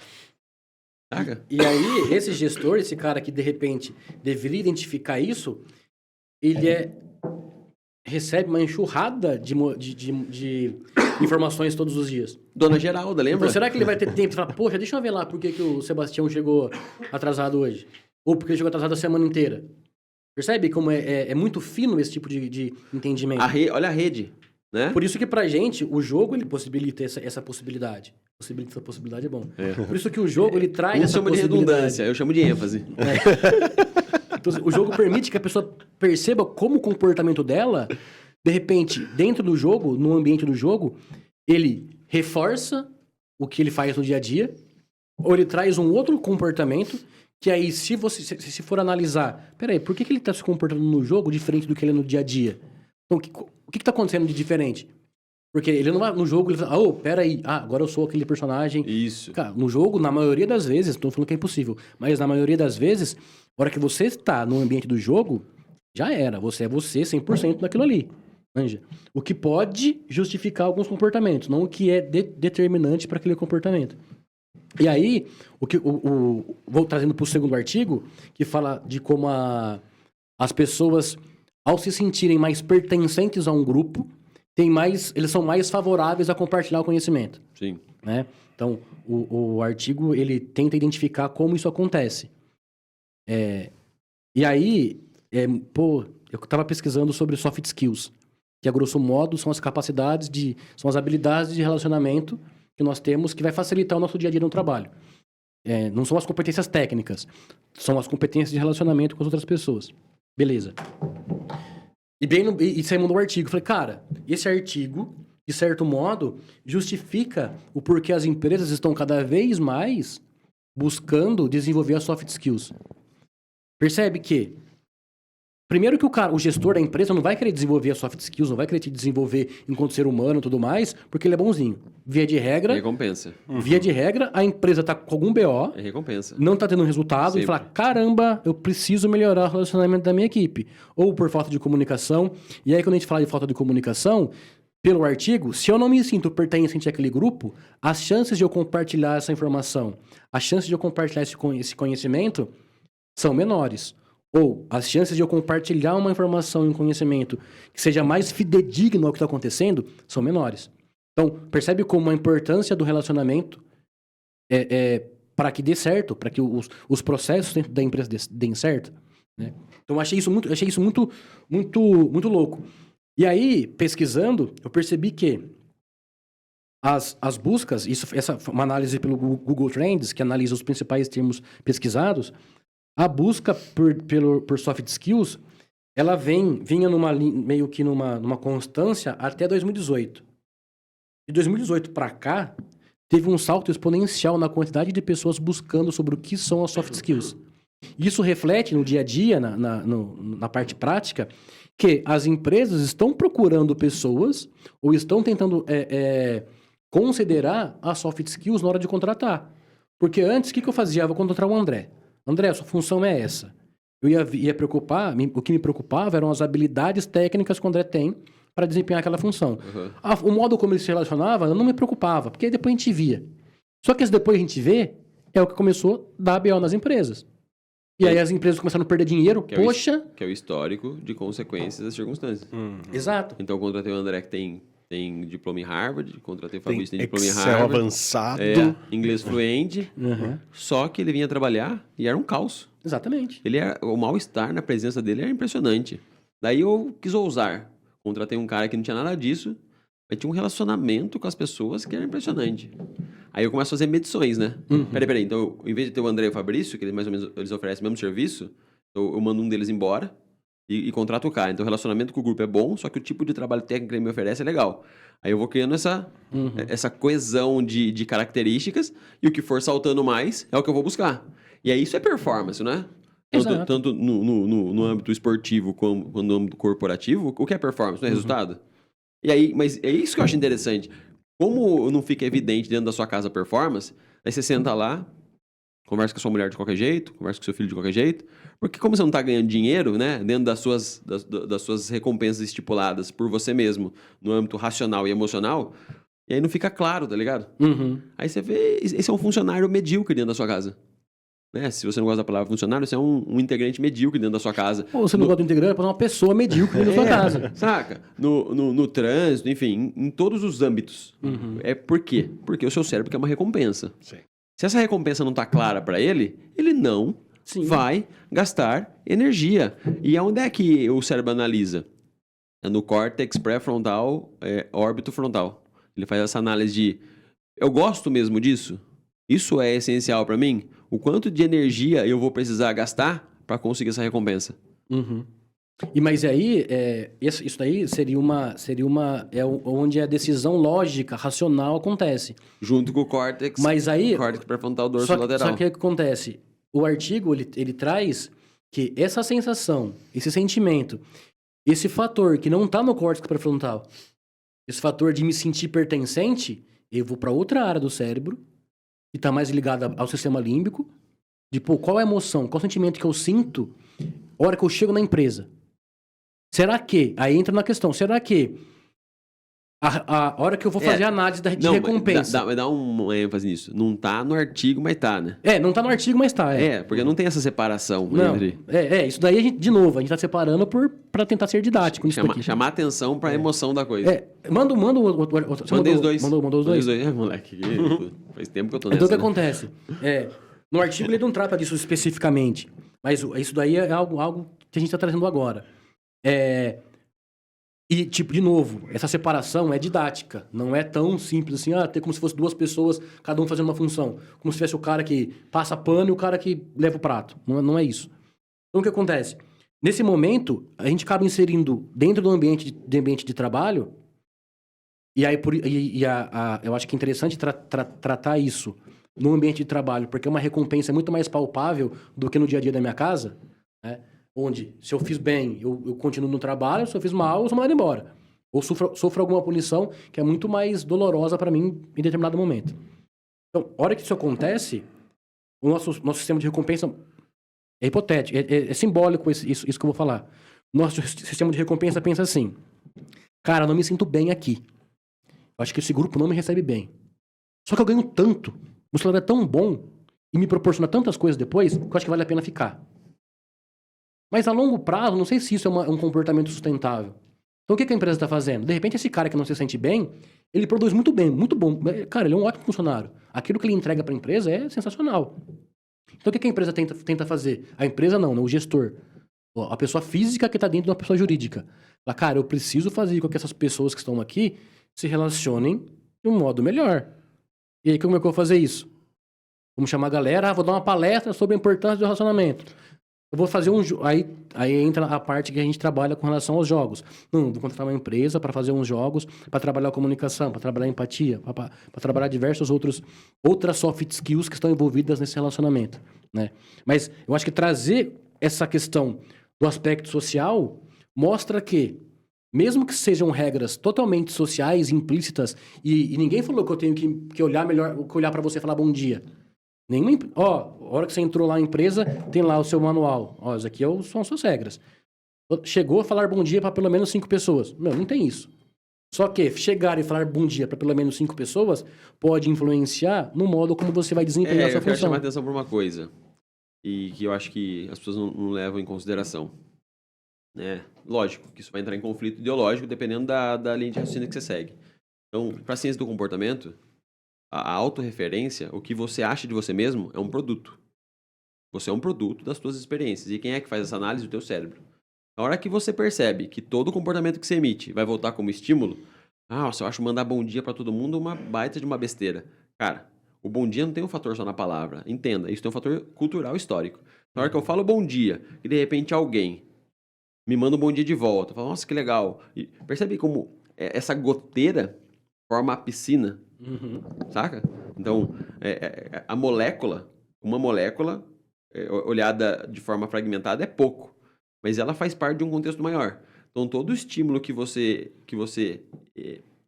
Saca? E aí, esse gestor, esse cara que de repente deveria identificar isso, ele recebe uma enxurrada de informações todos os dias. Dona Geralda, lembra? Então, será que ele vai ter tempo de falar, poxa, deixa eu ver lá por que o Sebastião chegou atrasado hoje? Ou porque ele chegou atrasado a semana inteira? Percebe como é muito fino esse tipo de entendimento? Olha a rede. né? Por isso que pra gente, o jogo, ele possibilita essa possibilidade. Possibilita essa possibilidade é bom. Por isso que o jogo, ele traz Um essa chama de possibilidade. redundância, eu chamo de ênfase. Então, o jogo permite que a pessoa perceba como o comportamento dela, de repente, dentro do jogo, no ambiente do jogo, ele reforça o que ele faz no dia a dia, ou ele traz um outro comportamento, que aí, se for analisar, peraí, por que ele está se comportando no jogo diferente do que ele é no dia a dia? Então, o que está acontecendo de diferente? Porque ele não vai, no jogo, ele fala, peraí, agora eu sou aquele personagem. Isso. Cara, no jogo, na maioria das vezes, não tô falando que é impossível, mas na maioria das vezes, a hora que você está no ambiente do jogo, já era, você é você 100% naquilo ali. Manja. O que pode justificar alguns comportamentos, não o que é determinante para aquele comportamento. E aí, vou trazendo para o segundo artigo, que fala de como as pessoas, ao se sentirem mais pertencentes a um grupo, eles são mais favoráveis a compartilhar o conhecimento. Sim. Né? Então, o artigo, ele tenta identificar como isso acontece. E aí, eu estava pesquisando sobre soft skills, que a grosso modo são são as habilidades de relacionamento que nós temos que vai facilitar o nosso dia a dia no trabalho. Não são as competências técnicas, são as competências de relacionamento com as outras pessoas. Beleza. E saímos do artigo. Falei, cara, esse artigo, de certo modo, justifica o porquê as empresas estão cada vez mais buscando desenvolver as soft skills. Percebe que, primeiro que o gestor da empresa não vai querer desenvolver as soft skills, não vai querer te desenvolver enquanto ser humano e tudo mais, porque ele é bonzinho. Via de regra, a empresa tá com algum BO, recompensa. não tá tendo resultado, Sempre. e fala, caramba, eu preciso melhorar o relacionamento da minha equipe. Ou por falta de comunicação. E aí, quando a gente fala de falta de comunicação, pelo artigo, se eu não me sinto pertencente àquele grupo, as chances de eu compartilhar essa informação, as chances de eu compartilhar esse conhecimento são menores. Ou as chances de eu compartilhar uma informação e um conhecimento que seja mais fidedigno ao que está acontecendo são menores. Então, percebe como a importância do relacionamento para que dê certo, para que os processos dentro da empresa deem certo. Né? Então, eu achei isso muito, muito, muito louco. E aí, pesquisando, eu percebi que as buscas, essa é uma análise pelo Google Trends, que analisa os principais termos pesquisados, a busca por soft skills, ela vinha meio que numa constância até 2018. De 2018 para cá, teve um salto exponencial na quantidade de pessoas buscando sobre o que são as soft skills. Isso reflete no dia a dia, na parte prática, que as empresas estão procurando pessoas ou estão tentando considerar as soft skills na hora de contratar. Porque antes, o que eu fazia? Eu vou contratar o André. André, sua função é essa. Eu ia preocupar, o que me preocupava eram as habilidades técnicas que o André tem para desempenhar aquela função. Uhum. O modo como ele se relacionava, eu não me preocupava, porque depois a gente via. Só que esse depois a gente vê é o que começou a dar BO nas empresas. E aí as empresas começaram a perder dinheiro, que é o histórico de consequências das circunstâncias. Exato. Então eu contratei o André que tem diploma em Harvard, contratei o Fabrício que tem diploma em Excel Harvard. avançado. Inglês fluente. Só que ele vinha trabalhar e era um caos. Exatamente. O mal-estar na presença dele era impressionante. Daí eu quis ousar. Contratei um cara que não tinha nada disso, mas tinha um relacionamento com as pessoas que era impressionante. Aí eu começo a fazer medições, né? Peraí. Então, em vez de ter o André e o Fabrício, que eles mais ou menos eles oferecem o mesmo serviço, eu mando um deles embora e contrato o cara. Então, o relacionamento com o grupo é bom, só que o tipo de trabalho técnico que ele me oferece é legal. Aí eu vou criando essa coesão de características e o que for saltando mais é o que eu vou buscar. E aí isso é performance, né? Tanto no âmbito esportivo como no âmbito corporativo, o que é performance? Não é resultado? E aí, mas é isso que eu acho interessante. Como não fica evidente dentro da sua casa a performance, aí você senta lá, conversa com a sua mulher de qualquer jeito, conversa com o seu filho de qualquer jeito, porque como você não está ganhando dinheiro, né, dentro das suas recompensas estipuladas por você mesmo, no âmbito racional e emocional, e aí não fica claro, tá ligado? Aí você vê, esse é um funcionário medíocre dentro da sua casa. Né? Se você não gosta da palavra funcionário, você é um integrante medíocre dentro da sua casa. Ou você não gosta do integrante, é uma pessoa medíocre dentro da sua casa. Saca? No trânsito, enfim, em todos os âmbitos. Por quê? Porque o seu cérebro quer uma recompensa. Sim. Se essa recompensa não tá clara para ele não vai gastar energia. E aonde é que o cérebro analisa? no córtex pré-frontal, órbito frontal. Ele faz essa análise de, eu gosto mesmo disso? Isso é essencial para mim? O quanto de energia eu vou precisar gastar para conseguir essa recompensa? Uhum. Mas aí, isso daí seria onde a decisão lógica, racional acontece. Junto com o córtex, Mas aí, córtex pré-frontal dorso só lateral. que o que acontece? O artigo, ele traz que essa sensação, esse sentimento, esse fator que não está no córtex pré-frontal, esse fator de me sentir pertencente, eu vou para outra área do cérebro, que está mais ligada ao sistema límbico, de qual é a emoção, qual é o sentimento que eu sinto na hora que eu chego na empresa. Será que, aí entra na questão, será que a hora que eu vou fazer a análise de recompensa... Mas dá um ênfase nisso. Não tá no artigo, mas tá, né? Não tá no artigo, mas tá. Porque não tem essa separação não, entre... isso daí a gente, de novo, a gente tá separando pra tentar ser didático nisso daqui. Chamar atenção pra emoção da coisa. Manda Mandei os dois. Mandou os dois? Moleque, faz tempo que eu tô nessa. Então o que acontece? No artigo ele não trata disso especificamente, mas isso daí é algo que a gente tá trazendo agora. E, de novo, essa separação é didática. Não é tão simples assim, ter como se fosse duas pessoas, cada um fazendo uma função. Como se fosse o cara que passa pano e o cara que leva o prato. Não é isso. Então, o que acontece? Nesse momento, a gente acaba inserindo dentro do ambiente de trabalho, e aí eu acho que é interessante tratar isso no ambiente de trabalho, porque é uma recompensa muito mais palpável do que no dia a dia da minha casa, né? Onde, se eu fiz bem, eu continuo no trabalho, se eu fiz mal, eu sou mandado embora. Ou sofro alguma punição que é muito mais dolorosa para mim em determinado momento. Então, a hora que isso acontece, o nosso sistema de recompensa é hipotético, é simbólico isso que eu vou falar. Nosso sistema de recompensa pensa assim, cara, eu não me sinto bem aqui. Eu acho que esse grupo não me recebe bem. Só que eu ganho tanto, o salário é tão bom e me proporciona tantas coisas depois, que eu acho que vale a pena ficar. Mas a longo prazo, não sei se isso é um comportamento sustentável. Então o que a empresa está fazendo? De repente esse cara que não se sente bem, ele produz muito bem, muito bom. Cara, ele é um ótimo funcionário. Aquilo que ele entrega para a empresa é sensacional. Então o que a empresa tenta fazer? A empresa não, o gestor. A pessoa física que está dentro de uma pessoa jurídica. Fala, cara, eu preciso fazer com que essas pessoas que estão aqui se relacionem de um modo melhor. E aí como é que eu vou fazer isso? Vamos chamar a galera, vou dar uma palestra sobre a importância do relacionamento. Eu vou fazer aí entra a parte que a gente trabalha com relação aos jogos. Não, vou contratar uma empresa para fazer uns jogos, para trabalhar a comunicação, para trabalhar a empatia, para trabalhar diversos outras soft skills que estão envolvidas nesse relacionamento, né? Mas eu acho que trazer essa questão do aspecto social mostra que, mesmo que sejam regras totalmente sociais, implícitas, e ninguém falou que eu tenho que olhar melhor, que olhar para você e falar bom dia. A hora que você entrou lá na empresa, tem lá o seu manual. Isso aqui são as suas regras. Chegou a falar bom dia para pelo menos 5 pessoas. Não tem isso. Só que chegar e falar bom dia para pelo menos 5 pessoas pode influenciar no modo como você vai desempenhar a sua função. Eu quero chamar a atenção por uma coisa, e que eu acho que as pessoas não levam em consideração. Lógico que isso vai entrar em conflito ideológico dependendo da linha de raciocínio que você segue. Então, para a ciência do comportamento, a autorreferência, o que você acha de você mesmo, é um produto. Você é um produto das suas experiências. E quem é que faz essa análise? O teu cérebro. Na hora que você percebe que todo comportamento que você emite vai voltar como estímulo, eu acho mandar bom dia para todo mundo uma baita de uma besteira. Cara, o bom dia não tem um fator só na palavra. Entenda, isso tem um fator cultural histórico. Na hora que eu falo bom dia, e de repente alguém me manda um bom dia de volta, eu falo, nossa, que legal. E percebe como essa goteira forma a piscina? Saca? Então, uma molécula olhada de forma fragmentada é pouco, mas ela faz parte de um contexto maior. Então, todo estímulo que você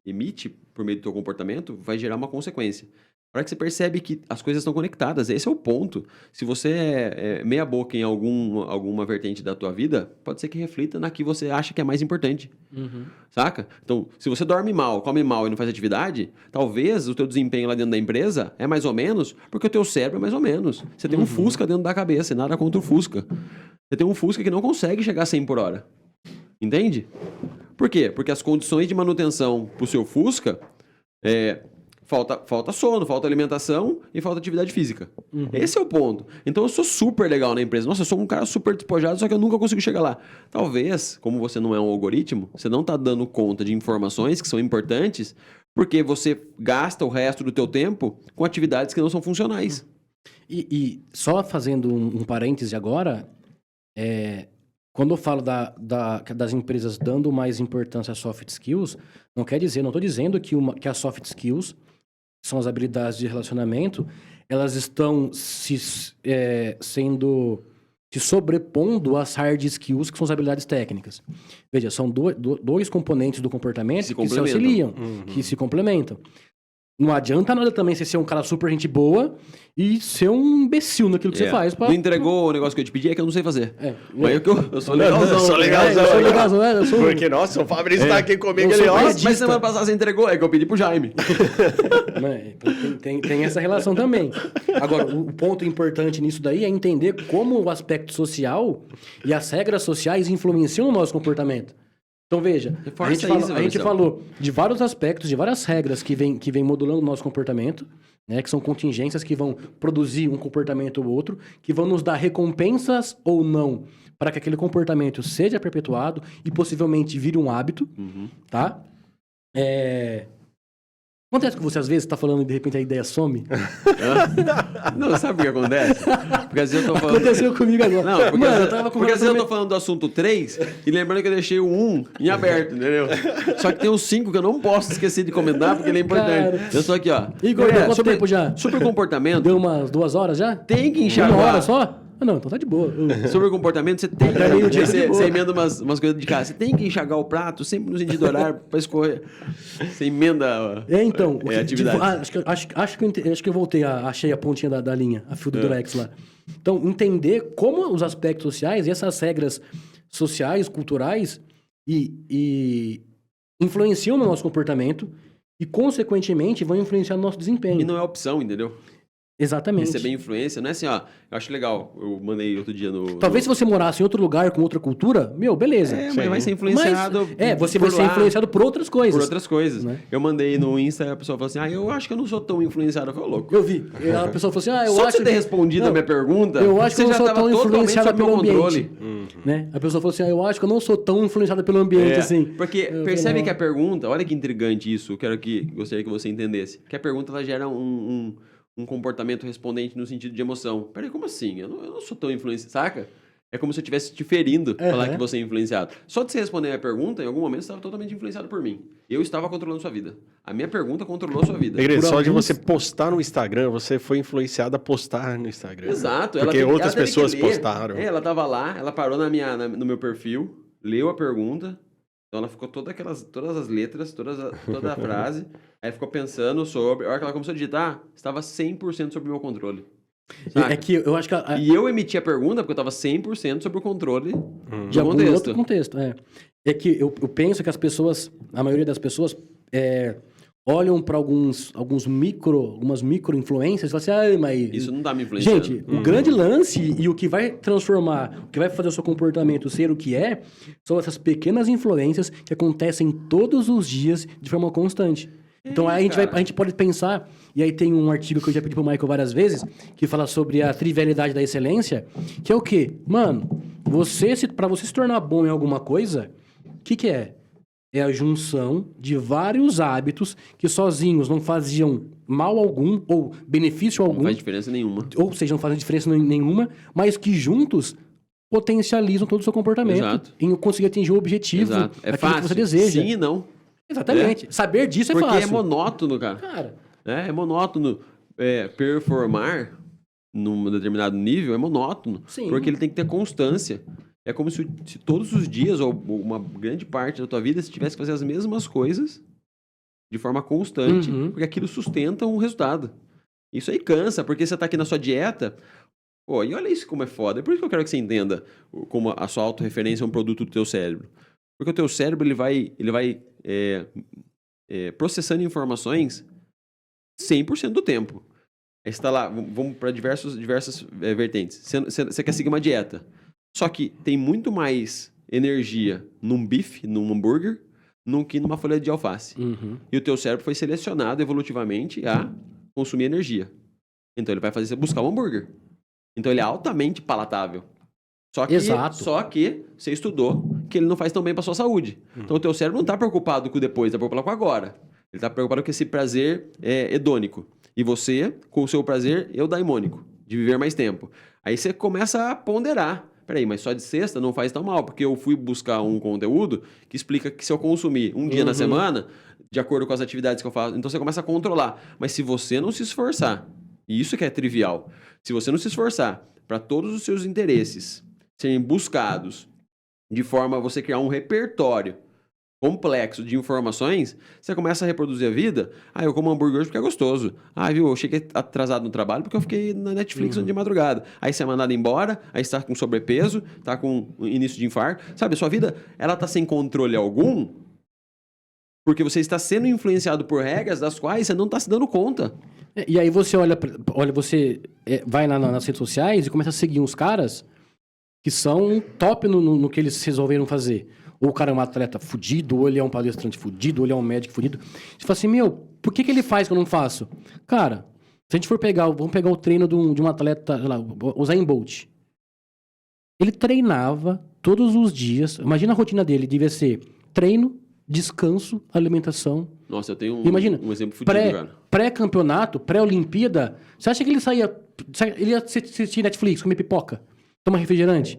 emite por meio do seu comportamento vai gerar uma consequência. Na hora que você percebe que as coisas estão conectadas, esse é o ponto. Se você é meia boca em alguma vertente da tua vida, pode ser que reflita na que você acha que é mais importante. Saca? Então, se você dorme mal, come mal e não faz atividade, talvez o teu desempenho lá dentro da empresa é mais ou menos, porque o teu cérebro é mais ou menos. Você tem um Fusca dentro da cabeça, e nada contra o Fusca. Você tem um Fusca que não consegue chegar a 100 por hora. Entende? Por quê? Porque as condições de manutenção pro seu Fusca falta sono, falta alimentação e falta atividade física. Esse é o ponto. Então eu sou super legal na empresa. Nossa, eu sou um cara super despojado, só que eu nunca consigo chegar lá. Talvez, como você não é um algoritmo, você não tá dando conta de informações que são importantes, porque você gasta o resto do teu tempo com atividades que não são funcionais. E só fazendo um parêntese agora, quando eu falo das empresas dando mais importância a soft skills, não estou dizendo que as soft skills, que são as habilidades de relacionamento, elas estão se sobrepondo às hard skills, que são as habilidades técnicas. Veja, são dois componentes do comportamento que se auxiliam, que se complementam. Não adianta nada também você ser um cara super gente boa e ser um imbecil naquilo que você faz. Não entregou o negócio que eu te pedi, é que eu não sei fazer. Mas eu sou legalzão. Eu sou legalzão. Porque, Porque, nossa, o Fabrício tá aqui comigo. Mas semana passada você entregou, é que eu pedi pro Jaime. Então, tem essa relação também. Agora, o ponto importante nisso daí é entender como o aspecto social e as regras sociais influenciam o nosso comportamento. Então, veja, a gente falou de vários aspectos, de várias regras que vem modulando o nosso comportamento, né, que são contingências que vão produzir um comportamento ou outro, que vão nos dar recompensas ou não para que aquele comportamento seja perpetuado e possivelmente vire um hábito, tá? Acontece que você às vezes está falando e de repente a ideia some? Não, sabe o que acontece? Porque às vezes eu tô falando... Aconteceu comigo agora. Não, porque às vezes eu tô falando do assunto 3 e lembrando que eu deixei o 1 em aberto, entendeu? Só que tem o 5 que eu não posso esquecer de comentar porque ele é importante. Cara. Eu tô aqui, ó. Igor, quanto tempo já? Sobre comportamento... Deu umas 2 horas já? Tem que enxergar. 1 hora só? Não, então tá de boa. Sobre o comportamento, você tem que... Você emenda umas coisas de casa. Você tem que enxergar o prato sempre no sentido horário para escorrer. Você emenda a atividade. Acho que eu voltei, achei a pontinha da linha, a fio do Durex lá. Então, entender como os aspectos sociais e essas regras sociais, culturais, e influenciam no nosso comportamento e, consequentemente, vão influenciar no nosso desempenho. E não é opção, entendeu? Exatamente. Receber influência, não é assim, ó, eu acho legal, eu mandei outro dia no... Talvez se você morasse em outro lugar, com outra cultura, beleza. Mas vai ser influenciado... você vai ser influenciado por outras coisas. Por outras coisas. Né? Eu mandei no Insta e a pessoa falou assim, eu acho que eu não sou tão influenciado. Eu falei, louco. Eu vi. A pessoa falou assim, Só de você ter respondido a minha pergunta, eu acho que eu não sou tão influenciada pelo ambiente. Controle. Né? A pessoa falou assim, eu acho que eu não sou tão influenciada pelo ambiente, assim. Porque percebe que a pergunta, olha que intrigante isso, gostaria que você entendesse, que a pergunta ela gera um comportamento respondente no sentido de emoção. Peraí, como assim? Eu não sou tão influenciado, saca? É como se eu estivesse te ferindo falar que você é influenciado. Só de você responder a minha pergunta, em algum momento você estava totalmente influenciado por mim. Eu estava controlando sua vida. A minha pergunta controlou sua vida. Só de você postar no Instagram, você foi influenciado a postar no Instagram. Exato. Porque outras pessoas postaram. Ela estava lá, ela parou no meu perfil, leu a pergunta, então ela ficou todas as letras, toda a frase, aí ficou pensando sobre... A hora que ela começou a digitar, estava 100% sob o meu controle. É que eu acho que... E eu emiti a pergunta porque eu estava 100% sob o controle de algum outro contexto. É que eu penso que a maioria das pessoas olham para algumas micro-influências e falam assim, mas... Isso não tá me influenciando. Gente, o grande lance e o que vai transformar, o que vai fazer o seu comportamento ser o que são essas pequenas influências que acontecem todos os dias de forma constante. Então a gente pode pensar, e aí tem um artigo que eu já pedi pro Michael várias vezes, que fala sobre a trivialidade da excelência, que é o quê? Mano, para você se tornar bom em alguma coisa, o que é? É a junção de vários hábitos que sozinhos não faziam mal algum ou benefício algum. Não faz diferença nenhuma. Ou seja, não fazem diferença nenhuma, mas que juntos potencializam todo o seu comportamento. Exato. Em conseguir atingir o objetivo é fácil. que você deseja. Sim e não. Exatamente. Saber disso é fácil. Porque é monótono, cara. É monótono. Performar num determinado nível é monótono. Sim. Porque ele tem que ter constância. É como se todos os dias, ou uma grande parte da tua vida, você tivesse que fazer as mesmas coisas de forma constante, porque aquilo sustenta um resultado. Isso aí cansa, porque você tá aqui na sua dieta, e olha isso como é foda. É por isso que eu quero que você entenda como a sua autorreferência é um produto do teu cérebro. Porque o teu cérebro, ele vai processando informações 100% do tempo. Aí você tá lá, vamos para diversas vertentes. Você quer seguir uma dieta. Só que tem muito mais energia num bife, num hambúrguer, do que numa folha de alface. Uhum. E o teu cérebro foi selecionado evolutivamente a consumir energia. Então ele vai fazer você buscar um hambúrguer. Então ele é altamente palatável. Exato. Só que você estudou que ele não faz tão bem para sua saúde. Então o teu cérebro não está preocupado com o depois, está preocupado com o agora. Ele está preocupado com esse prazer hedônico. E você, com o seu prazer eudaimônico, de viver mais tempo. Aí você começa a ponderar. Peraí, mas só de sexta não faz tão mal, porque eu fui buscar um conteúdo que explica que se eu consumir um dia na semana, de acordo com as atividades que eu faço, então você começa a controlar. Mas se você não se esforçar, e isso que é trivial, se você não se esforçar para todos os seus interesses serem buscados de forma a você criar um repertório complexo de informações, você começa a reproduzir a vida. Ah, eu como hambúrguer hoje porque é gostoso. Ah, viu, eu cheguei atrasado no trabalho porque eu fiquei na Netflix de madrugada. Aí você é mandado embora, aí você tá com sobrepeso, tá com início de infarto. Sabe, a sua vida, ela tá sem controle algum porque você está sendo influenciado por regras das quais você não tá se dando conta. E aí você vai nas redes sociais e começa a seguir uns caras que são top no que eles resolveram fazer. Ou o cara é um atleta fudido, ou ele é um palestrante fudido, ou ele é um médico fudido. Você fala assim, por que ele faz que eu não faço? Cara, se a gente for vamos pegar o treino de um atleta, sei lá, o Usain Bolt. Ele treinava todos os dias, imagina a rotina dele, devia ser treino, descanso, alimentação. Nossa, eu tenho um exemplo fudido, cara. Pré-campeonato, pré-Olimpíada, você acha que ele ia assistir Netflix, comer pipoca, tomar refrigerante?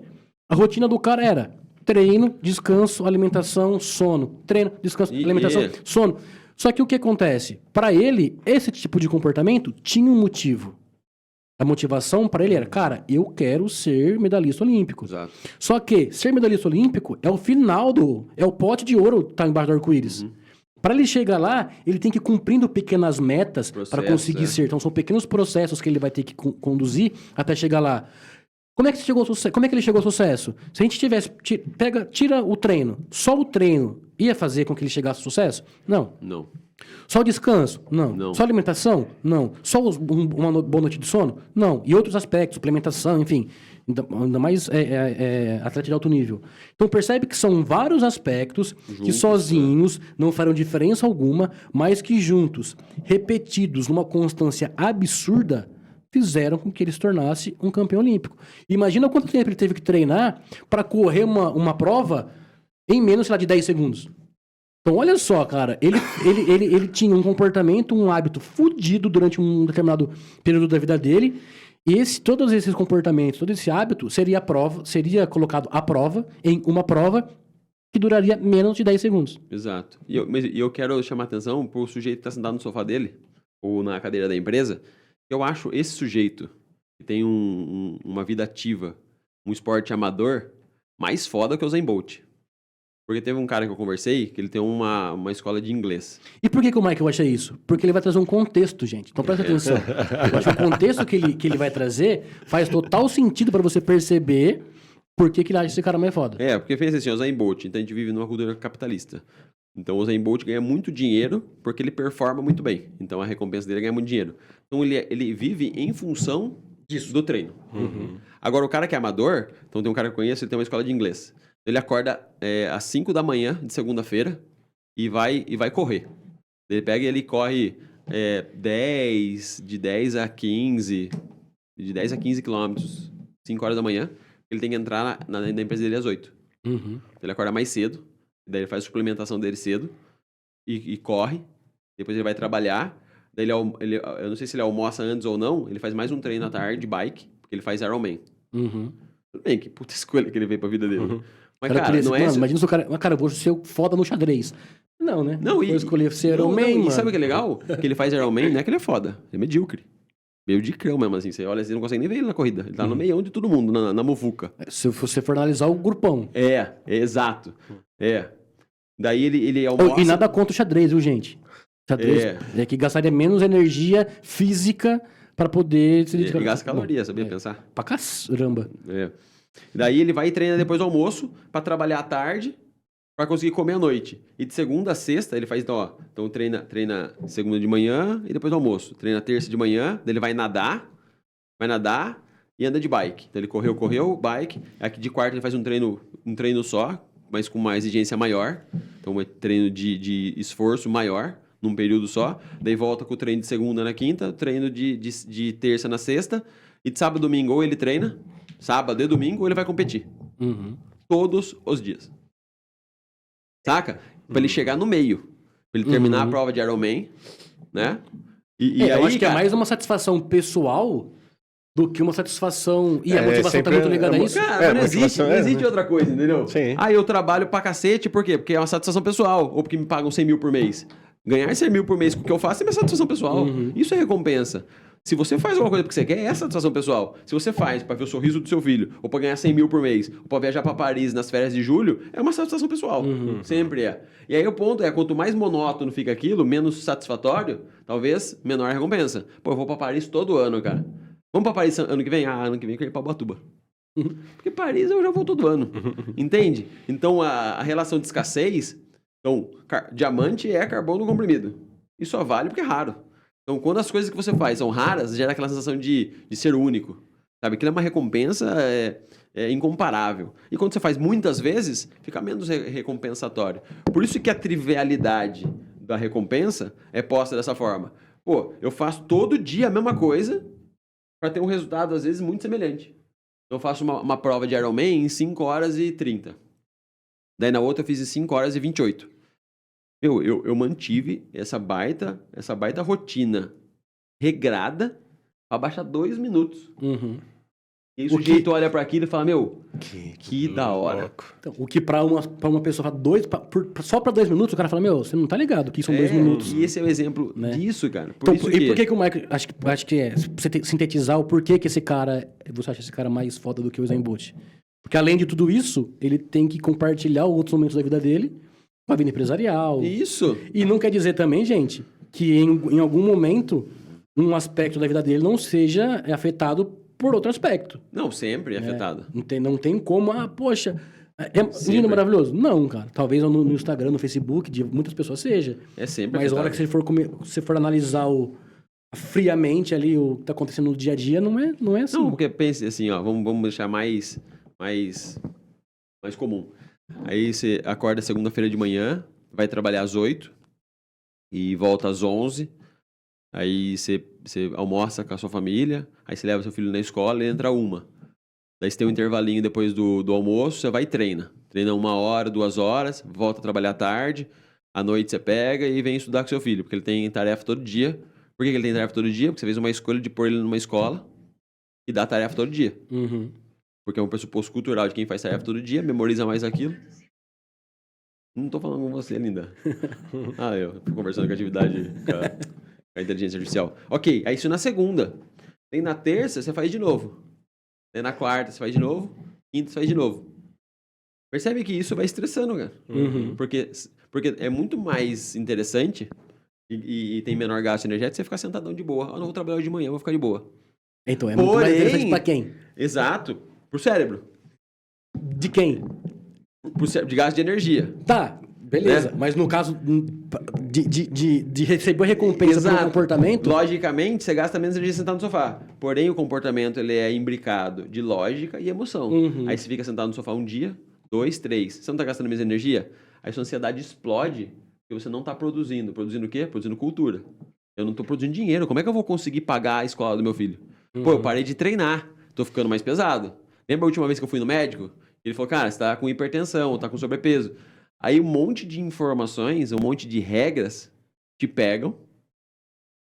A rotina do cara era treino, descanso, alimentação, sono. Treino, descanso, alimentação, sono. Só que o que acontece? Para ele, esse tipo de comportamento tinha um motivo. A motivação para ele era, cara, eu quero ser medalhista olímpico. Exato. Só que ser medalhista olímpico é o final é o pote de ouro tá embaixo do arco-íris. Para ele chegar lá, ele tem que ir cumprindo pequenas metas para conseguir ser. Então, são pequenos processos que ele vai ter que conduzir até chegar lá. Como é que ele chegou ao sucesso? Se a gente tivesse... Tira o treino. Só o treino ia fazer com que ele chegasse ao sucesso? Não. Não. Só o descanso? Não. Só a alimentação? Não. Só uma boa noite de sono? Não. E outros aspectos, suplementação, enfim. Ainda mais atleta de alto nível. Então percebe que são vários aspectos que sozinhos não farão diferença alguma, mas que juntos, repetidos numa constância absurda, fizeram com que ele se tornasse um campeão olímpico. Imagina quanto tempo ele teve que treinar para correr uma prova em menos, sei lá, de 10 segundos. Então, olha só, cara, ele tinha um comportamento, um hábito fudido durante um determinado período da vida dele, e todos esses comportamentos, todo esse hábito seria colocado à prova, em uma prova que duraria menos de 10 segundos. Exato. E eu quero chamar a atenção pro sujeito que está sentado no sofá dele, ou na cadeira da empresa. Eu acho esse sujeito que tem uma vida ativa, um esporte amador, mais foda que o Usain Bolt. Porque teve um cara que eu conversei, que ele tem uma escola de inglês. E por que o Michael acha isso? Porque ele vai trazer um contexto, gente. Então presta atenção. Eu acho que o contexto que ele vai trazer faz total sentido para você perceber por que ele acha esse cara mais foda. Porque fez assim, o Usain Bolt. Então a gente vive numa cultura capitalista. Então o Usain Bolt ganha muito dinheiro porque ele performa muito bem. Então a recompensa dele é ganhar muito dinheiro. Então ele vive em função do treino. Agora o cara que é amador, então tem um cara que eu conheço, ele tem uma escola de inglês. Ele acorda às 5 da manhã de segunda-feira e vai correr. Ele pega e ele corre de 10 a 15 quilômetros, 5 horas da manhã. Ele tem que entrar na empresa dele às 8. Ele acorda mais cedo, daí ele faz a suplementação dele cedo e corre. Depois ele vai trabalhar. Daí eu não sei se ele almoça antes ou não, ele faz mais um treino à tarde de bike, porque ele faz Ironman. Tudo bem, que puta escolha que ele veio pra vida dele. Mas, cara, não é... Imagina se o cara... Cara, eu vou ser foda no xadrez. Não, né? Não, vou escolher ser Ironman, mano. E sabe o que é legal? Que ele faz Ironman, não é que ele é foda. Ele é medíocre. Medíocre mesmo, assim. Você olha, você não consegue nem ver ele na corrida. Ele tá no meião de todo mundo, na muvuca. Se você for analisar o grupão. Exato. Daí ele almoça... E nada contra o xadrez, viu, gente? Xadrez é que gastaria menos energia física pra poder se dedicar. E gasta caloria, sabia pensar? Pra caramba. Daí ele vai e treina depois do almoço pra trabalhar à tarde pra conseguir comer à noite. E de segunda a sexta ele faz então treina segunda de manhã e depois do almoço. Treina terça de manhã, daí ele vai nadar e anda de bike. Então ele correu, bike. Aqui de quarta ele faz um treino só, mas com uma exigência maior. Então, é treino de esforço maior, num período só. Daí volta com o treino de segunda na quinta, treino de terça na sexta. E de sábado e domingo, ou ele treina, sábado e domingo, ou ele vai competir. Todos os dias. Saca? Pra ele chegar no meio. Pra ele terminar a prova de Ironman, né? E aí, eu acho que cara, é mais uma satisfação pessoal do que uma satisfação... E a motivação tá muito ligada a isso. Cara, mas não existe né? outra coisa, entendeu? Sim. Ah, eu trabalho pra cacete, por quê? Porque é uma satisfação pessoal. Ou porque me pagam 100 mil por mês. Ganhar 100 mil por mês com o que eu faço é minha satisfação pessoal. Isso é recompensa. Se você faz alguma coisa porque você quer, é satisfação pessoal. Se você faz pra ver o sorriso do seu filho, ou pra ganhar 100 mil por mês, ou pra viajar pra Paris nas férias de julho, é uma satisfação pessoal. Sempre é. E aí o ponto é, quanto mais monótono fica aquilo, menos satisfatório, talvez menor a recompensa. Pô, eu vou pra Paris todo ano, cara. Vamos pra Paris ano que vem? Ah, ano que vem eu quero ir pra Ubatuba. Porque Paris eu já vou todo ano. Entende? Então a relação de escassez, então, diamante é carbono comprimido. E só vale porque é raro. Então, quando as coisas que você faz são raras, gera aquela sensação de ser único. Sabe? Aquilo é uma recompensa incomparável. E quando você faz muitas vezes, fica menos recompensatório. Por isso que a trivialidade da recompensa é posta dessa forma. Pô, eu faço todo dia a mesma coisa para ter um resultado, às vezes, muito semelhante. Eu faço uma prova de Ironman em 5 horas e 30. Daí na outra eu fiz em 5 horas e 28. Eu mantive essa baita rotina regrada para baixar 2 minutos. E aí o sujeito olha para aquilo e fala, que da hora. Então, o que pra uma pessoa só pra 2 minutos, o cara fala, você não tá ligado que são 2 minutos. E esse é o exemplo disso, cara. Então, por que o Michael... Acho que pra você sintetizar o porquê que esse cara... Você acha esse cara mais foda do que o Usain Bolt? Porque além de tudo isso, ele tem que compartilhar outros momentos da vida dele com a vida empresarial. Isso. E não quer dizer também, gente, que em algum momento um aspecto da vida dele não seja afetado por outro aspecto. Não, sempre é afetado. Não tem como, poxa, é lindo, maravilhoso. Não, cara. Talvez no Instagram, no Facebook, de muitas pessoas seja. É sempre Mas afetado. a hora que você for analisar friamente ali o que tá acontecendo no dia a dia, não é assim. Não, porque pense assim, ó, vamos deixar mais comum. Aí você acorda segunda-feira de manhã, vai trabalhar às 8 e volta às 11. Aí você almoça com a sua família, aí você leva seu filho na escola e entra 1. Daí você tem um intervalinho depois do almoço, você vai e treina. Treina 1 hora, 2 horas, volta a trabalhar à tarde, à noite você pega e vem estudar com seu filho, porque ele tem tarefa todo dia. Por que ele tem tarefa todo dia? Porque você fez uma escolha de pôr ele numa escola e dá tarefa todo dia. Porque é um pressuposto cultural de quem faz tarefa todo dia, memoriza mais aquilo. Não tô falando com você, linda. Eu tô conversando com a atividade, com a inteligência artificial. Ok, aí isso na segunda. Aí na terça, você faz de novo. Aí na quarta, você faz de novo. Quinta, você faz de novo. Percebe que isso vai estressando, cara. Porque é muito mais interessante e tem menor gasto energético você ficar sentadão de boa. Eu não vou trabalhar hoje de manhã, eu vou ficar de boa. Então, é muito mais interessante pra quem? Exato. Pro cérebro. De quem? De gasto de energia. Tá, beleza. Né? Mas no caso de receber recompensa pelo comportamento... Logicamente, você gasta menos energia sentado no sofá. Porém, o comportamento ele é imbricado de lógica e emoção. Aí você fica sentado no sofá 1 dia, 2, 3. Você não tá gastando menos energia? Aí sua ansiedade explode porque você não tá produzindo. Produzindo o quê? Produzindo cultura. Eu não tô produzindo dinheiro. Como é que eu vou conseguir pagar a escola do meu filho? Pô, eu parei de treinar. Tô ficando mais pesado. Lembra a última vez que eu fui no médico? Ele falou, cara, você tá com hipertensão, tá com sobrepeso. Aí um monte de informações, um monte de regras te pegam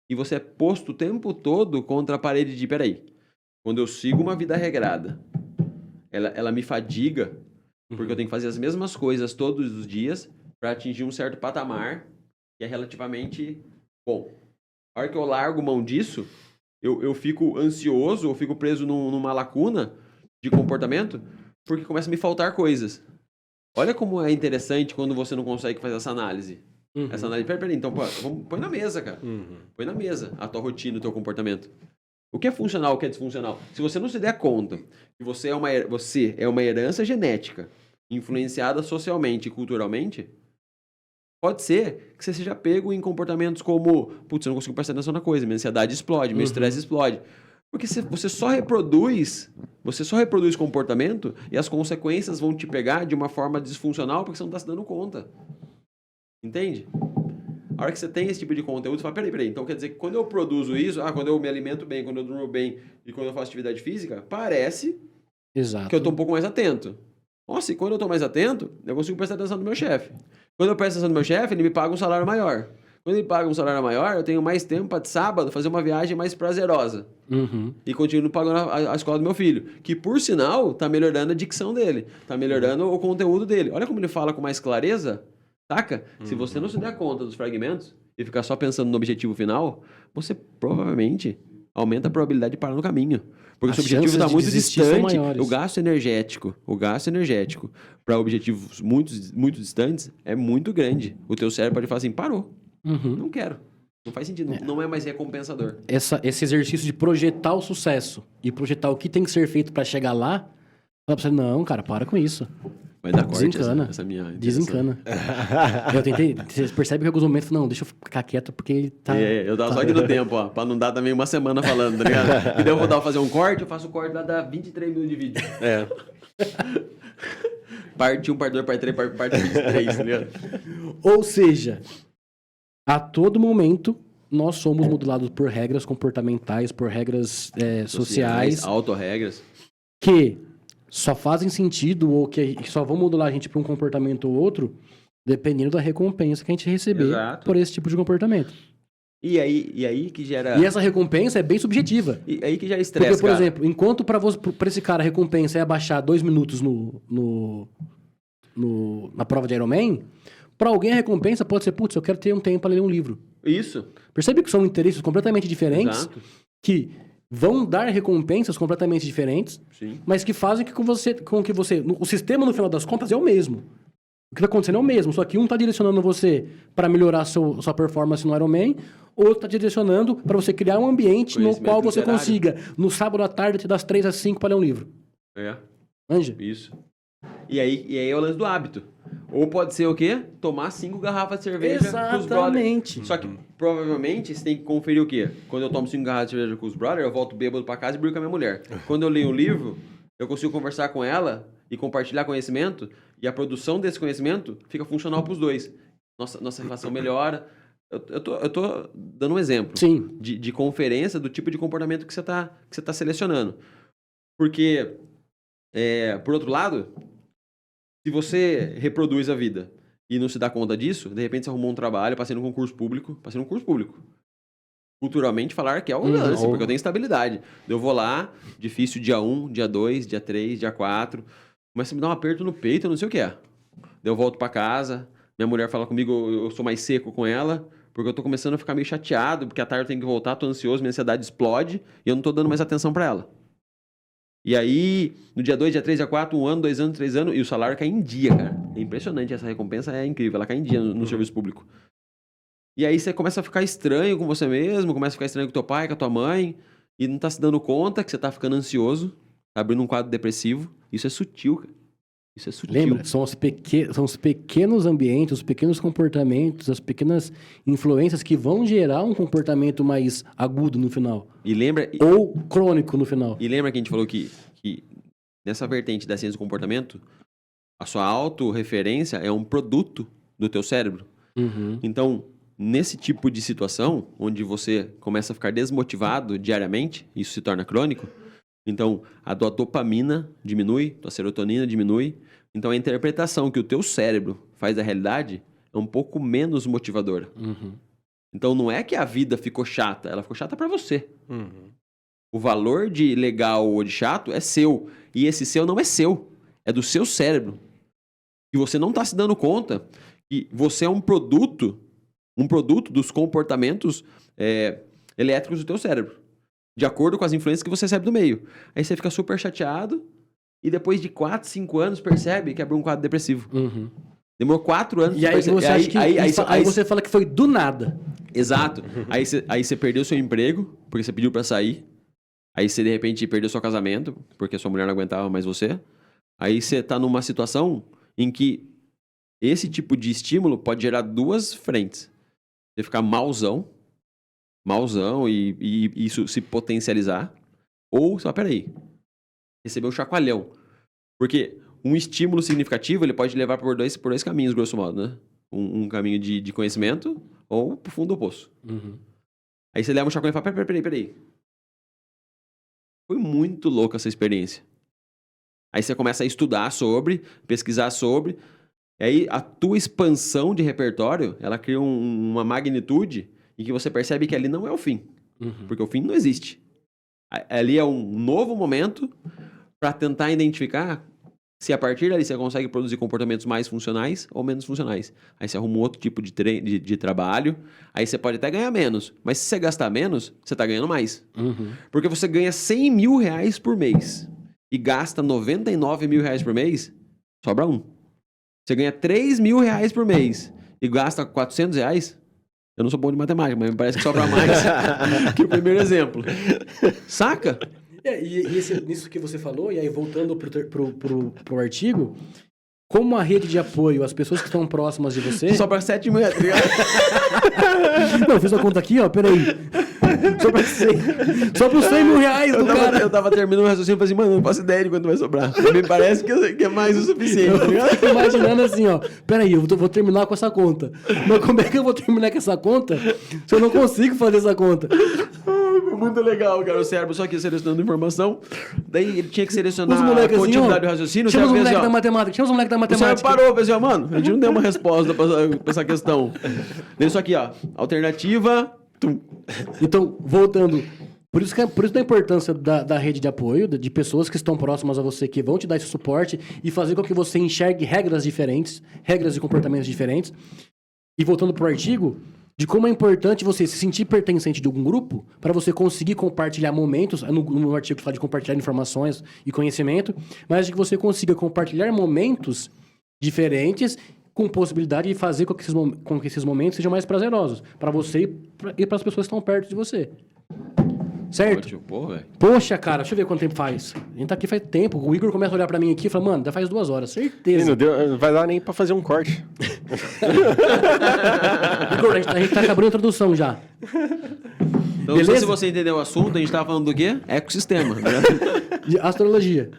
e você é posto o tempo todo contra a parede de, peraí, quando eu sigo uma vida regrada, ela me fadiga porque eu tenho que fazer as mesmas coisas todos os dias para atingir um certo patamar que é relativamente bom. A hora que eu largo mão disso, eu fico ansioso, eu fico preso numa lacuna de comportamento porque começa a me faltar coisas. Olha como é interessante quando você não consegue fazer essa análise. Essa análise, peraí, então põe na mesa, cara. Põe na mesa a tua rotina, o teu comportamento. O que é funcional, o que é disfuncional? Se você não se der conta que você é uma herança genética influenciada socialmente e culturalmente, pode ser que você seja pego em comportamentos como, putz, eu não consigo prestar atenção na coisa, minha ansiedade explode, meu estresse explode. Porque você só reproduz comportamento e as consequências vão te pegar de uma forma disfuncional porque você não está se dando conta. Entende? A hora que você tem esse tipo de conteúdo, você fala, peraí, então quer dizer que quando eu produzo isso, quando eu me alimento bem, quando eu durmo bem e quando eu faço atividade física, parece Exato. que eu tô um pouco mais atento. Nossa, e quando eu tô mais atento, eu consigo prestar atenção no meu chefe. Quando eu presto atenção no meu chefe, ele me paga um salário maior. Quando ele paga um salário maior, eu tenho mais tempo para de sábado fazer uma viagem mais prazerosa. Uhum. E continuo pagando a escola do meu filho. Que, por sinal, tá melhorando a dicção dele. Tá melhorando o conteúdo dele. Olha como ele fala com mais clareza. Saca? Se você não se der conta dos fragmentos e ficar só pensando no objetivo final, você provavelmente aumenta a probabilidade de parar no caminho. Porque o seu objetivo está muito distante. O gasto energético para objetivos muito distantes é muito grande. O teu cérebro pode falar assim, parou. Uhum. Não quero. Não faz sentido. Não é mais recompensador. Esse exercício de projetar o sucesso e projetar o que tem que ser feito para chegar lá, fala pra você, não, cara, para com isso. Vai dar corte Desencana. essa minha Desencana. Eu tentei. Você percebe que em alguns momentos, não, deixa eu ficar quieto porque ele tá. Eu dava só aqui no tempo, ó, pra não dar também uma semana falando, tá ligado? E daí eu vou fazer um corte, eu faço o corte, vai dar 23 minutos de vídeo. Parte 1, parte 2, parte 3, parte 23, tá ligado? Ou seja, a todo momento, nós somos modulados por regras comportamentais, por regras sociais. Autorregras. Que só fazem sentido ou que só vão modular a gente para um comportamento ou outro, dependendo da recompensa que a gente receber por esse tipo de comportamento. E aí que gera... E essa recompensa é bem subjetiva. E aí que gera estresse, porque, por cara. exemplo, enquanto para esse cara a recompensa é abaixar 2 minutos na prova de Ironman, para alguém a recompensa pode ser, putz, eu quero ter um tempo para ler um livro. Isso. Percebe que são interesses completamente diferentes? Exato. Que vão dar recompensas completamente diferentes, sim, mas que fazem com que você... O sistema, no final das contas, é o mesmo. O que está acontecendo é o mesmo, só que um está direcionando você para melhorar sua performance no Ironman, outro está direcionando para você criar um ambiente no qual você consiga, no sábado à tarde, das 3 às 5 para ler um livro. Anja? Isso. E aí é o lance do hábito. Ou pode ser o quê? Tomar 5 garrafas de cerveja com os brothers. Só que provavelmente você tem que conferir o quê? Quando eu tomo 5 garrafas de cerveja com os brothers, eu volto bêbado pra casa e brigo com a minha mulher. Quando eu leio um livro, eu consigo conversar com ela e compartilhar conhecimento, e a produção desse conhecimento fica funcional pros dois. Nossa relação melhora. Eu tô dando um exemplo de conferência do tipo de comportamento que você tá selecionando. Porque, por outro lado, se você reproduz a vida e não se dá conta disso, de repente você arrumou um trabalho, passei num concurso público. Culturalmente falar que é o lance, porque eu tenho estabilidade. Eu vou lá, difícil dia 1, dia 2, dia 3, dia 4, começa a me dar um aperto no peito, eu não sei o que é. Eu volto pra casa, minha mulher fala comigo, eu sou mais seco com ela, porque eu tô começando a ficar meio chateado, porque à tarde eu tenho que voltar, tô ansioso, minha ansiedade explode, e eu não tô dando mais atenção pra ela. E aí, no dia 2, dia 3, dia 4, 1 ano, 2 anos, 3 anos, e o salário cai em dia, cara. É impressionante, essa recompensa é incrível, ela cai em dia no serviço público. E aí você começa a ficar estranho com você mesmo, começa a ficar estranho com teu pai, com a tua mãe, e não tá se dando conta que você tá ficando ansioso, tá abrindo um quadro depressivo. Isso é sutil, cara. Isso é sutil. Lembra? São os pequenos ambientes, os pequenos comportamentos, as pequenas influências que vão gerar um comportamento mais agudo no final. Ou crônico no final. E lembra que a gente falou que nessa vertente da ciência do comportamento, a sua autorreferência é um produto do teu cérebro. Uhum. Então, nesse tipo de situação, onde você começa a ficar desmotivado diariamente, isso se torna crônico, então a tua dopamina diminui, tua serotonina diminui, então a interpretação que o teu cérebro faz da realidade é um pouco menos motivadora. Uhum. Então não é que a vida ficou chata, ela ficou chata pra você. O valor de legal ou de chato é seu, e esse seu não é seu, é do seu cérebro. E você não tá se dando conta que você é um produto dos comportamentos elétricos do teu cérebro, de acordo com as influências que você recebe do meio. Aí você fica super chateado e depois de 4, 5 anos percebe que abriu um quadro depressivo. Uhum. Demorou 4 anos. E aí você acha que aí você fala que foi do nada. Exato. Aí você perdeu seu emprego porque você pediu pra sair. Aí você de repente perdeu seu casamento porque sua mulher não aguentava mais você. Aí você tá numa situação em que esse tipo de estímulo pode gerar 2 frentes. Você ficar malzão e isso se potencializar. Ou, só, peraí, receber um chacoalhão. Porque um estímulo significativo, ele pode levar por dois caminhos, grosso modo, né? Um caminho de conhecimento ou pro fundo do poço. Uhum. Aí você leva um chacoalhão e fala, peraí. Foi muito louca essa experiência. Aí você começa a estudar sobre, pesquisar sobre, e aí a tua expansão de repertório, ela cria uma magnitude em que você percebe que ali não é o fim. Uhum. Porque o fim não existe. Ali é um novo momento para tentar identificar se a partir dali você consegue produzir comportamentos mais funcionais ou menos funcionais. Aí você arruma um outro tipo de trabalho, aí você pode até ganhar menos, mas se você gastar menos, você está ganhando mais. Uhum. Porque você ganha 100 mil reais por mês e gasta 99 mil reais por mês, sobra um. Você ganha 3 mil reais por mês e gasta 400 reais, eu não sou bom de matemática, mas me parece que sobra mais que o primeiro exemplo. Saca? Nisso que você falou, e aí voltando pro artigo, como a rede de apoio, as pessoas que estão próximas de você... Sobra 7 mil reais, tá ligado? Não, eu fiz a conta aqui, ó, peraí. Sobra os 100 mil reais do cara. Eu tava terminando o raciocínio e falei assim, mano, não faço ideia de quanto vai sobrar. Me parece que é mais o suficiente, tá ligado? Eu fico imaginando assim, ó, peraí, eu vou terminar com essa conta. Mas como é que eu vou terminar com essa conta se eu não consigo fazer essa conta? Muito legal, cara. O cérebro só aqui selecionando informação. Daí ele tinha que selecionar a continuidade do raciocínio. Chama os moleques da matemática, chama os moleques da O matemática. cérebro parou, pensou, mano, a gente não deu uma resposta pra essa questão. Daí isso aqui, ó, alternativa... Tum. Então, voltando, por isso da importância da rede de apoio, de pessoas que estão próximas a você, que vão te dar esse suporte e fazer com que você enxergue regras diferentes, regras de comportamentos diferentes. E voltando pro artigo, de como é importante você se sentir pertencente de algum grupo para você conseguir compartilhar momentos, no artigo fala de compartilhar informações e conhecimento, mas de que você consiga compartilhar momentos diferentes com possibilidade de fazer com que esses momentos sejam mais prazerosos para você e para as pessoas que estão perto de você. Certo? Ótimo, pô, velho. Poxa, cara, deixa eu ver quanto tempo faz. A gente tá aqui faz tempo. O Igor começa a olhar pra mim aqui e fala, mano, já faz 2 horas, certeza. Não vai dar nem pra fazer um corte. Igor, a gente tá acabando a introdução já. Então, Beleza? se você entendeu o assunto, a gente tava falando do quê? Ecossistema. Né? De astrologia.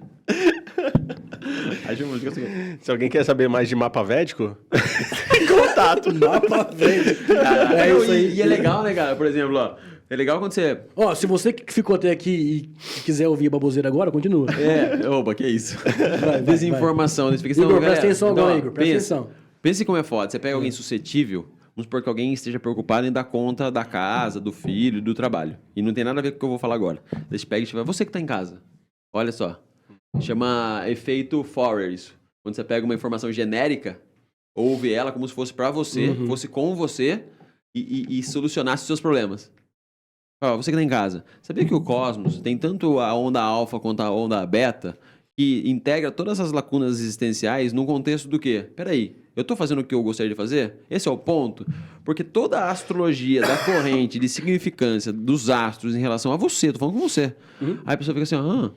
Se alguém quer saber mais de mapa védico, contato. Mapa védico. É isso aí. E é legal, né, cara? Por exemplo, ó. É legal quando você... Ó, se você que ficou até aqui e quiser ouvir a baboseira agora, continua. Opa, que isso? Vai, desinformação. Igor, presta atenção agora, Igor. Presta atenção. Pense como é foda. Você pega alguém suscetível, vamos supor que alguém esteja preocupado em dar conta da casa, do filho, do trabalho. E não tem nada a ver com o que eu vou falar agora. Daí você pega e fala, você que tá em casa. Olha só. Chama efeito Forer isso. Quando você pega uma informação genérica, ouve ela como se fosse pra você, fosse com você e solucionasse os seus problemas. Ó, você que tá em casa, sabia que o cosmos tem tanto a onda alfa quanto a onda beta que integra todas as lacunas existenciais num contexto do quê? Peraí, eu tô fazendo o que eu gostaria de fazer? Esse é o ponto? Porque toda a astrologia da corrente de significância dos astros em relação a você, tô falando com você. Aí a pessoa fica assim,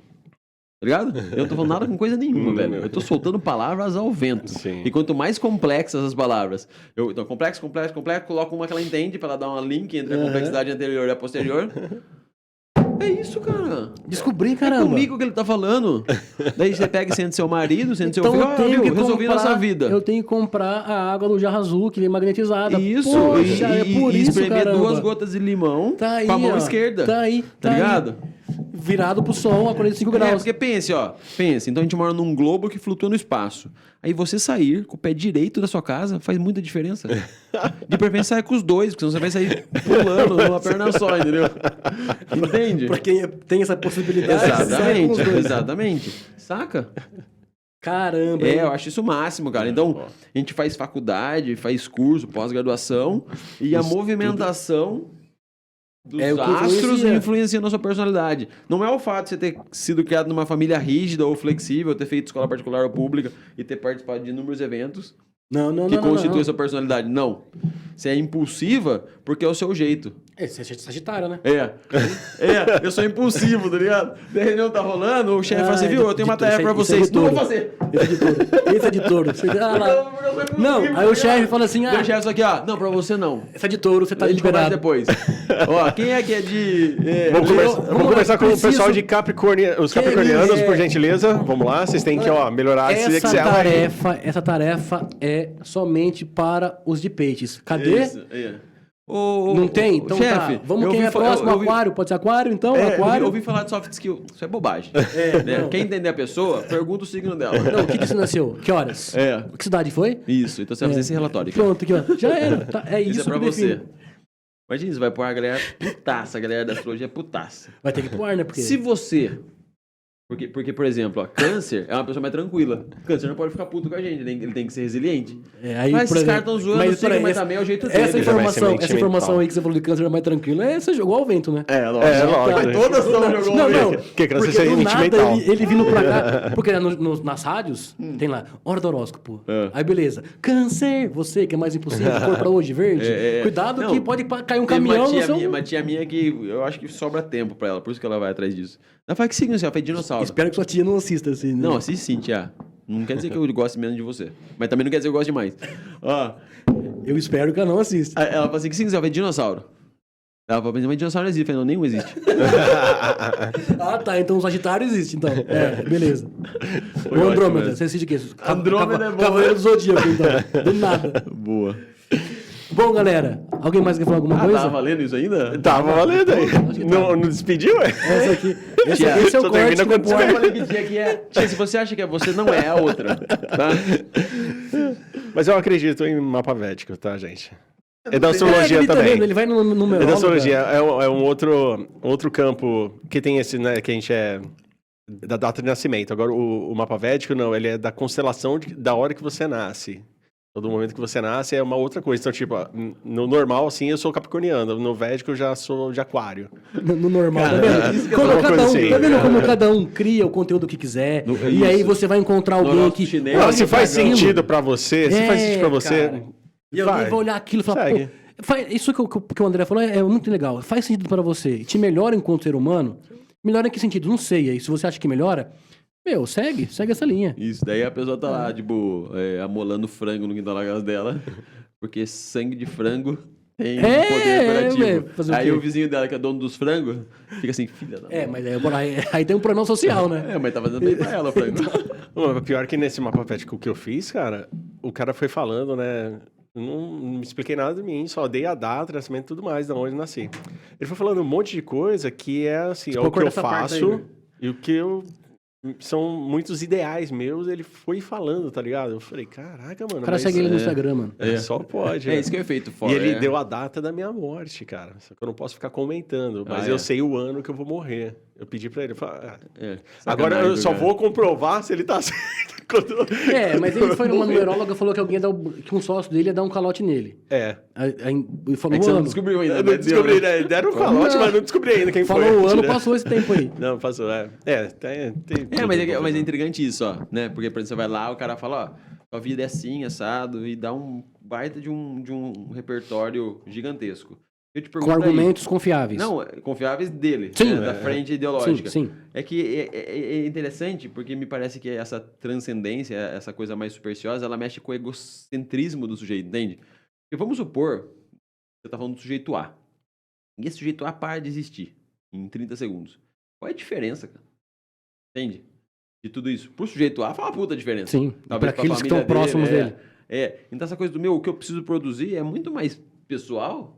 tá ligado? Eu não tô falando nada com coisa nenhuma, velho. Eu tô soltando palavras ao vento. Sim. E quanto mais complexas as palavras, então, complexo, coloco uma que ela entende pra ela dar uma link entre a complexidade anterior e a posterior. É isso, cara. Descobri, É caramba. comigo que ele tá falando. Daí você pega e sente seu marido, sente seu Então filho. eu tenho que resolvi comprar, nossa vida. Eu tenho que comprar a água do Jarra Azul, que vem magnetizada. Isso, Poxa, é por e isso, espremer caramba. 2 gotas de limão Tá aí, com a mão ó. esquerda. Tá aí, Tá ligado? Virado pro sol a 45 graus. Porque pense, então a gente mora num globo que flutua no espaço. Aí você sair com o pé direito da sua casa faz muita diferença. De preferência sair com os dois, porque senão você vai sair pulando numa perna só, entendeu? Entende? Pra quem tem essa possibilidade. sai com os dois. Exatamente. Saca? Caramba. Eu acho isso o máximo, cara. Então, a gente faz faculdade, faz curso, pós-graduação, e a movimentação dos É o que astros influencia na sua personalidade. Não é o fato de você ter sido criado numa família rígida ou flexível, ter feito escola particular ou pública e ter participado de inúmeros eventos Não, que constituem a sua personalidade. Não. Você é impulsiva porque é o seu jeito. Você é sagitário, né? Eu sou impulsivo, tá ligado? A reunião tá rolando, o chefe fala assim, viu, eu tenho uma tarefa pra isso é vocês, de não vou touro. fazer. Esse é de touro. Você, lá. Não, aí o chefe fala assim, O chefe só aqui, ó, não, pra você não. esse é de touro, você tá A gente conversa liberado. depois. Ó, quem é que é de... Vamos conversar com o preciso- pessoal de os capricornianos, é? por gentileza. Vamos lá, vocês têm que melhorar esse Excel aí. Essa tarefa é somente para os de peixes. Cadê? Isso, Não tem? Então chefe, tá. Vamos eu quem ouvi é fa- próximo? eu ouvi- Aquário? Pode ser aquário, então? Eu Aquário. ouvi falar de soft skill. Isso é bobagem. Né? Quem entender a pessoa, pergunta o signo dela. Não, que dia você nasceu? Que horas? Que cidade foi? Isso, então você vai fazer esse relatório aqui. Pronto, aqui, ó. Já era. Tá, é isso Isso é pra que você. define. Imagina, você vai pôr a galera putaça, a galera da astrologia é putaça. Vai ter que pôr, né? Porque... Se você... Porque, por exemplo, ó, câncer é uma pessoa mais tranquila. Câncer não pode ficar puto com a gente, ele tem que ser resiliente. Aí, Mas por esses caras exemplo, estão zoando o signo, peraí, mas também é o jeito dele. essa já vai ser informação, meio essa informação sentimental. aí que você falou de câncer é mais tranquilo, essa jogou ao vento, né? Lógico. Mas todas são jogou Não, não. Porque câncer Porque seria do nada sentimental. ele vindo pra cá. Porque nas rádios tem lá, hora do horóscopo. Aí beleza. Câncer, você que é mais impossível, cor pra hoje, verde. Cuidado Não, que pode cair um Teve caminhão no seu... uma tia minha que eu acho que sobra tempo pra ela, por isso que ela vai atrás disso. Ela fala que signo você é? Ela fez dinossauro. Espero que sua tia não assista assim. né? Não, assiste sim, tia. Não quer dizer que eu goste menos de você. Mas também não quer dizer que eu gosto demais. Ó, Eu espero que ela não assista. ela fala assim, que signo você é? Eu falei, dinossauro. Ela falou, mas dinossauro não existe. Eu falei, não, nenhum existe. Ah, tá. Então o Sagitário existe, então. Beleza. O Andrômeda, você assiste o quê? Andrômeda é bom, Cavaleiro né? do Zodíaco, então. Do nada. Boa. Bom, galera, alguém mais quer falar alguma coisa? Tá valendo isso ainda? Tava valendo aí. Não despediu, ué? Essa aqui. Esse Tia, é o só corte termina que quando põe. Eu falei que tia que é... Tia, se você acha que é você, não é a outra. Tá? Mas eu acredito em mapa védico, tá, gente? É da astrologia Ele também. Ele vai no numerólogo. É da astrologia. É um outro campo que tem esse, né, que a gente é da data de nascimento. Agora, o mapa védico, não, ele é da constelação da hora que você nasce. Todo momento que você nasce é uma outra coisa. Então, tipo, no normal, assim, eu sou capricorniano. No védico, eu já sou de aquário. No normal, tá Cara, vendo? isso que é Como uma cada coisa um, assim, tá vendo cara. como cada um cria o conteúdo que quiser. E aí você vai encontrar alguém horóscopo que... chinês. Não, se olha faz pra aquilo. sentido pra você, se faz sentido pra você... cara. E alguém vai olhar aquilo e falar, Segue. pô, isso que o André falou é muito legal. Faz sentido pra você. Te melhora enquanto ser humano. Melhora em que sentido? Não sei. Aí se você acha que melhora, segue essa linha. Isso, daí a pessoa tá lá, tipo, amolando frango no quintal da casa dela, porque sangue de frango tem poder curativo. fazer o Aí quê? o vizinho dela, que é dono dos frangos, fica assim, filha da... Mas aí tem um problema social, né? mas tá fazendo bem pra ela o frango. Não, pior que nesse mapa védico que eu fiz, cara, o cara foi falando, né? Eu não me expliquei nada de mim, só dei a data, nascimento e tudo mais, de onde nasci. Ele foi falando um monte de coisa que é assim, é o que eu faço e o que eu... São muitos ideais meus, ele foi falando, tá ligado? Eu falei, caraca, mano. O cara segue ele no Instagram, mano. Só pode. É né? isso que é feito E fora. ele deu a data da minha morte, cara. Só que eu não posso ficar comentando. Mas eu sei o ano que eu vou morrer. Eu pedi pra ele. Agora eu só vou comprovar se ele tá certo. Mas ele foi numa numeróloga e falou que alguém que um sócio dele ia dar um calote nele. Ele falou você o não ano. descobriu ainda. Eu não descobri, né? Deram um calote, mas não descobri ainda quem foi. Falou o ano, passou esse tempo aí. Não, passou, Mas é intrigante isso, ó, né? Porque, por exemplo, você vai lá, o cara fala, ó, sua vida é assim, assado, e dá um baita de um repertório gigantesco. Eu te Com pergunto argumentos confiáveis. Não, confiáveis dele, Sim. né, da frente ideológica. Sim. É que é interessante, porque me parece que essa transcendência, essa coisa mais supersticiosa, ela mexe com o egocentrismo do sujeito, entende? Porque vamos supor, você tá falando do sujeito A. E esse sujeito A para de existir em 30 segundos. Qual é a diferença, cara? Entende? De tudo isso. Pro sujeito A, faz uma puta diferença. Sim, Talvez para aqueles que família estão próximos dele. Então essa coisa do o que eu preciso produzir é muito mais pessoal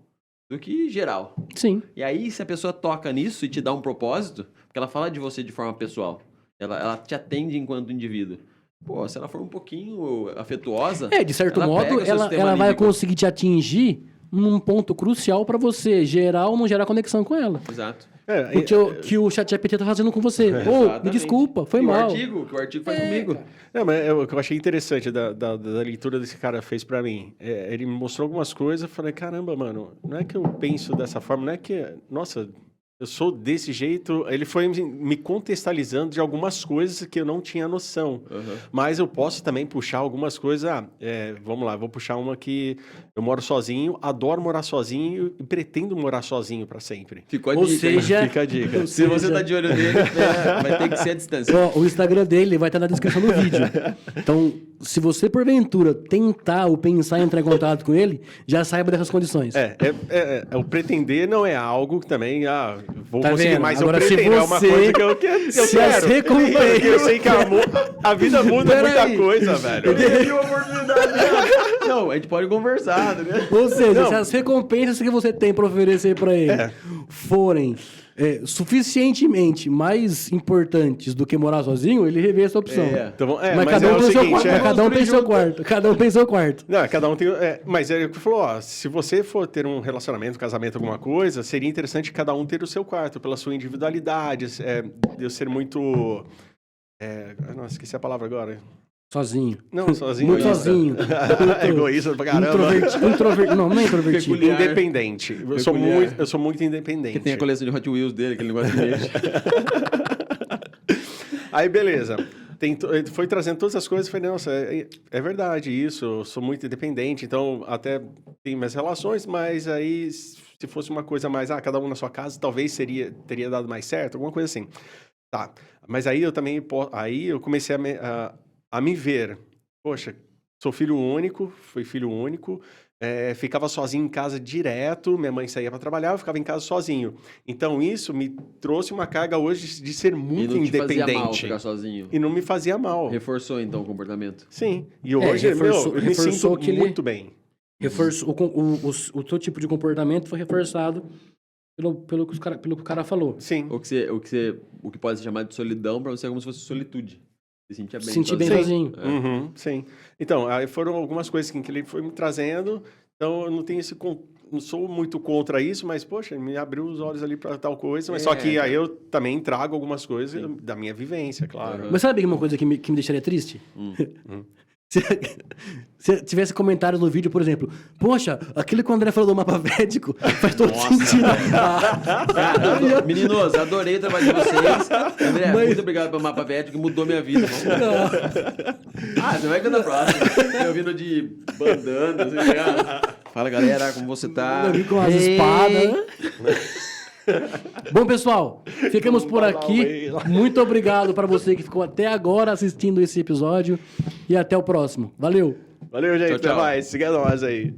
do que geral. Sim. E aí, se a pessoa toca nisso e te dá um propósito, porque ela fala de você de forma pessoal, ela te atende enquanto indivíduo. Pô, se ela for um pouquinho afetuosa... De certo ela modo, pega o seu ela sistema vai límbico. conseguir te atingir num ponto crucial pra você gerar ou não gerar conexão com ela. Exato. O que o ChatGPT tá fazendo com você. Me Exatamente. desculpa, foi E mal. que o artigo faz comigo. Cara. Não, mas o que eu achei interessante da leitura desse cara fez pra mim, ele me mostrou algumas coisas, eu falei, caramba, mano, não é que eu penso dessa forma, não é que, nossa, eu sou desse jeito. Ele foi me contextualizando de algumas coisas que eu não tinha noção. Mas eu posso também puxar algumas coisas. Vamos lá, vou puxar uma que eu moro sozinho, adoro morar sozinho e pretendo morar sozinho para sempre. Ficou a Ou dica. seja, Fica a dica. Se você tá de olho nele, vai ter que ser a distância. Ó, o Instagram dele vai estar na descrição do vídeo. Então, se você porventura tentar ou pensar em entrar em contato com ele, já saiba dessas condições. O pretender não é algo que também, vou Tá conseguir, vendo? mas Agora, eu se pretendo, é uma você- coisa que eu quero. se as recompensas- Porque eu sei que a vida muda muita Peraí. coisa, velho. Teve uma oportunidade. Não, a gente pode conversar, né? Ou seja, Não. se as recompensas que você tem para oferecer para ele forem suficientemente mais importantes do que morar sozinho, ele revê essa opção. Então, Mas cada um é o tem seu seguinte, quarto. Cada um tem seu quarto. Cada um tem seu quarto. Não, cada um tem. Mas ele falou: se você for ter um relacionamento, casamento, alguma coisa, seria interessante cada um ter o seu quarto, pela sua individualidade, de eu ser muito. Nossa, esqueci a palavra agora. Sozinho. Não, sozinho. Muito sozinho. Egoísta pra caramba. Não é introvertido. Peculiar. Independente. Eu sou muito independente. Que tem a coleção de Hot Wheels dele, aquele negócio de mexe. Aí, beleza. Ele foi trazendo todas as coisas e falei, nossa, é verdade isso, eu sou muito independente, então até tem minhas relações, mas aí se fosse uma coisa mais, cada um na sua casa, talvez teria dado mais certo, alguma coisa assim. Tá, mas aí eu também, aí eu comecei a me ver, poxa, sou filho único, fui filho único, ficava sozinho em casa direto, minha mãe saía para trabalhar, eu ficava em casa sozinho. Então isso me trouxe uma carga hoje de ser muito E não te independente. fazia mal ficar sozinho. E não me fazia mal. Reforçou, então, o comportamento. Sim. E hoje, eu me reforçou sinto que ele- muito bem. Reforçou, o teu tipo de comportamento foi reforçado pelo que o cara falou. Sim. O que pode ser chamado de solidão, pra você é como se fosse solitude. Se sentia bem Sentir bem sozinho. sozinho. Uhum, sim. Então, aí foram algumas coisas que ele foi me trazendo. Então, eu não tenho não sou muito contra isso, mas, poxa, me abriu os olhos ali para tal coisa. Mas só que aí eu também trago algumas coisas da minha vivência, claro. Mas sabe uma coisa que me deixaria triste? Se tivesse comentários no vídeo, por exemplo, poxa, aquilo que o André falou do mapa védico faz todo sentido. Caramba, meninos, adorei o trabalho de vocês. André, muito obrigado pelo mapa védico, que mudou minha vida. Você vai cantar próximo. Eu vindo de bandana, assim, ligado? Fala, galera, como você tá? Com as espadas. Bom, pessoal, ficamos por aqui. Muito obrigado para você que ficou até agora assistindo esse episódio. E até o próximo. Valeu! Valeu, gente. Tchau, tchau. Até mais. Siga nós aí.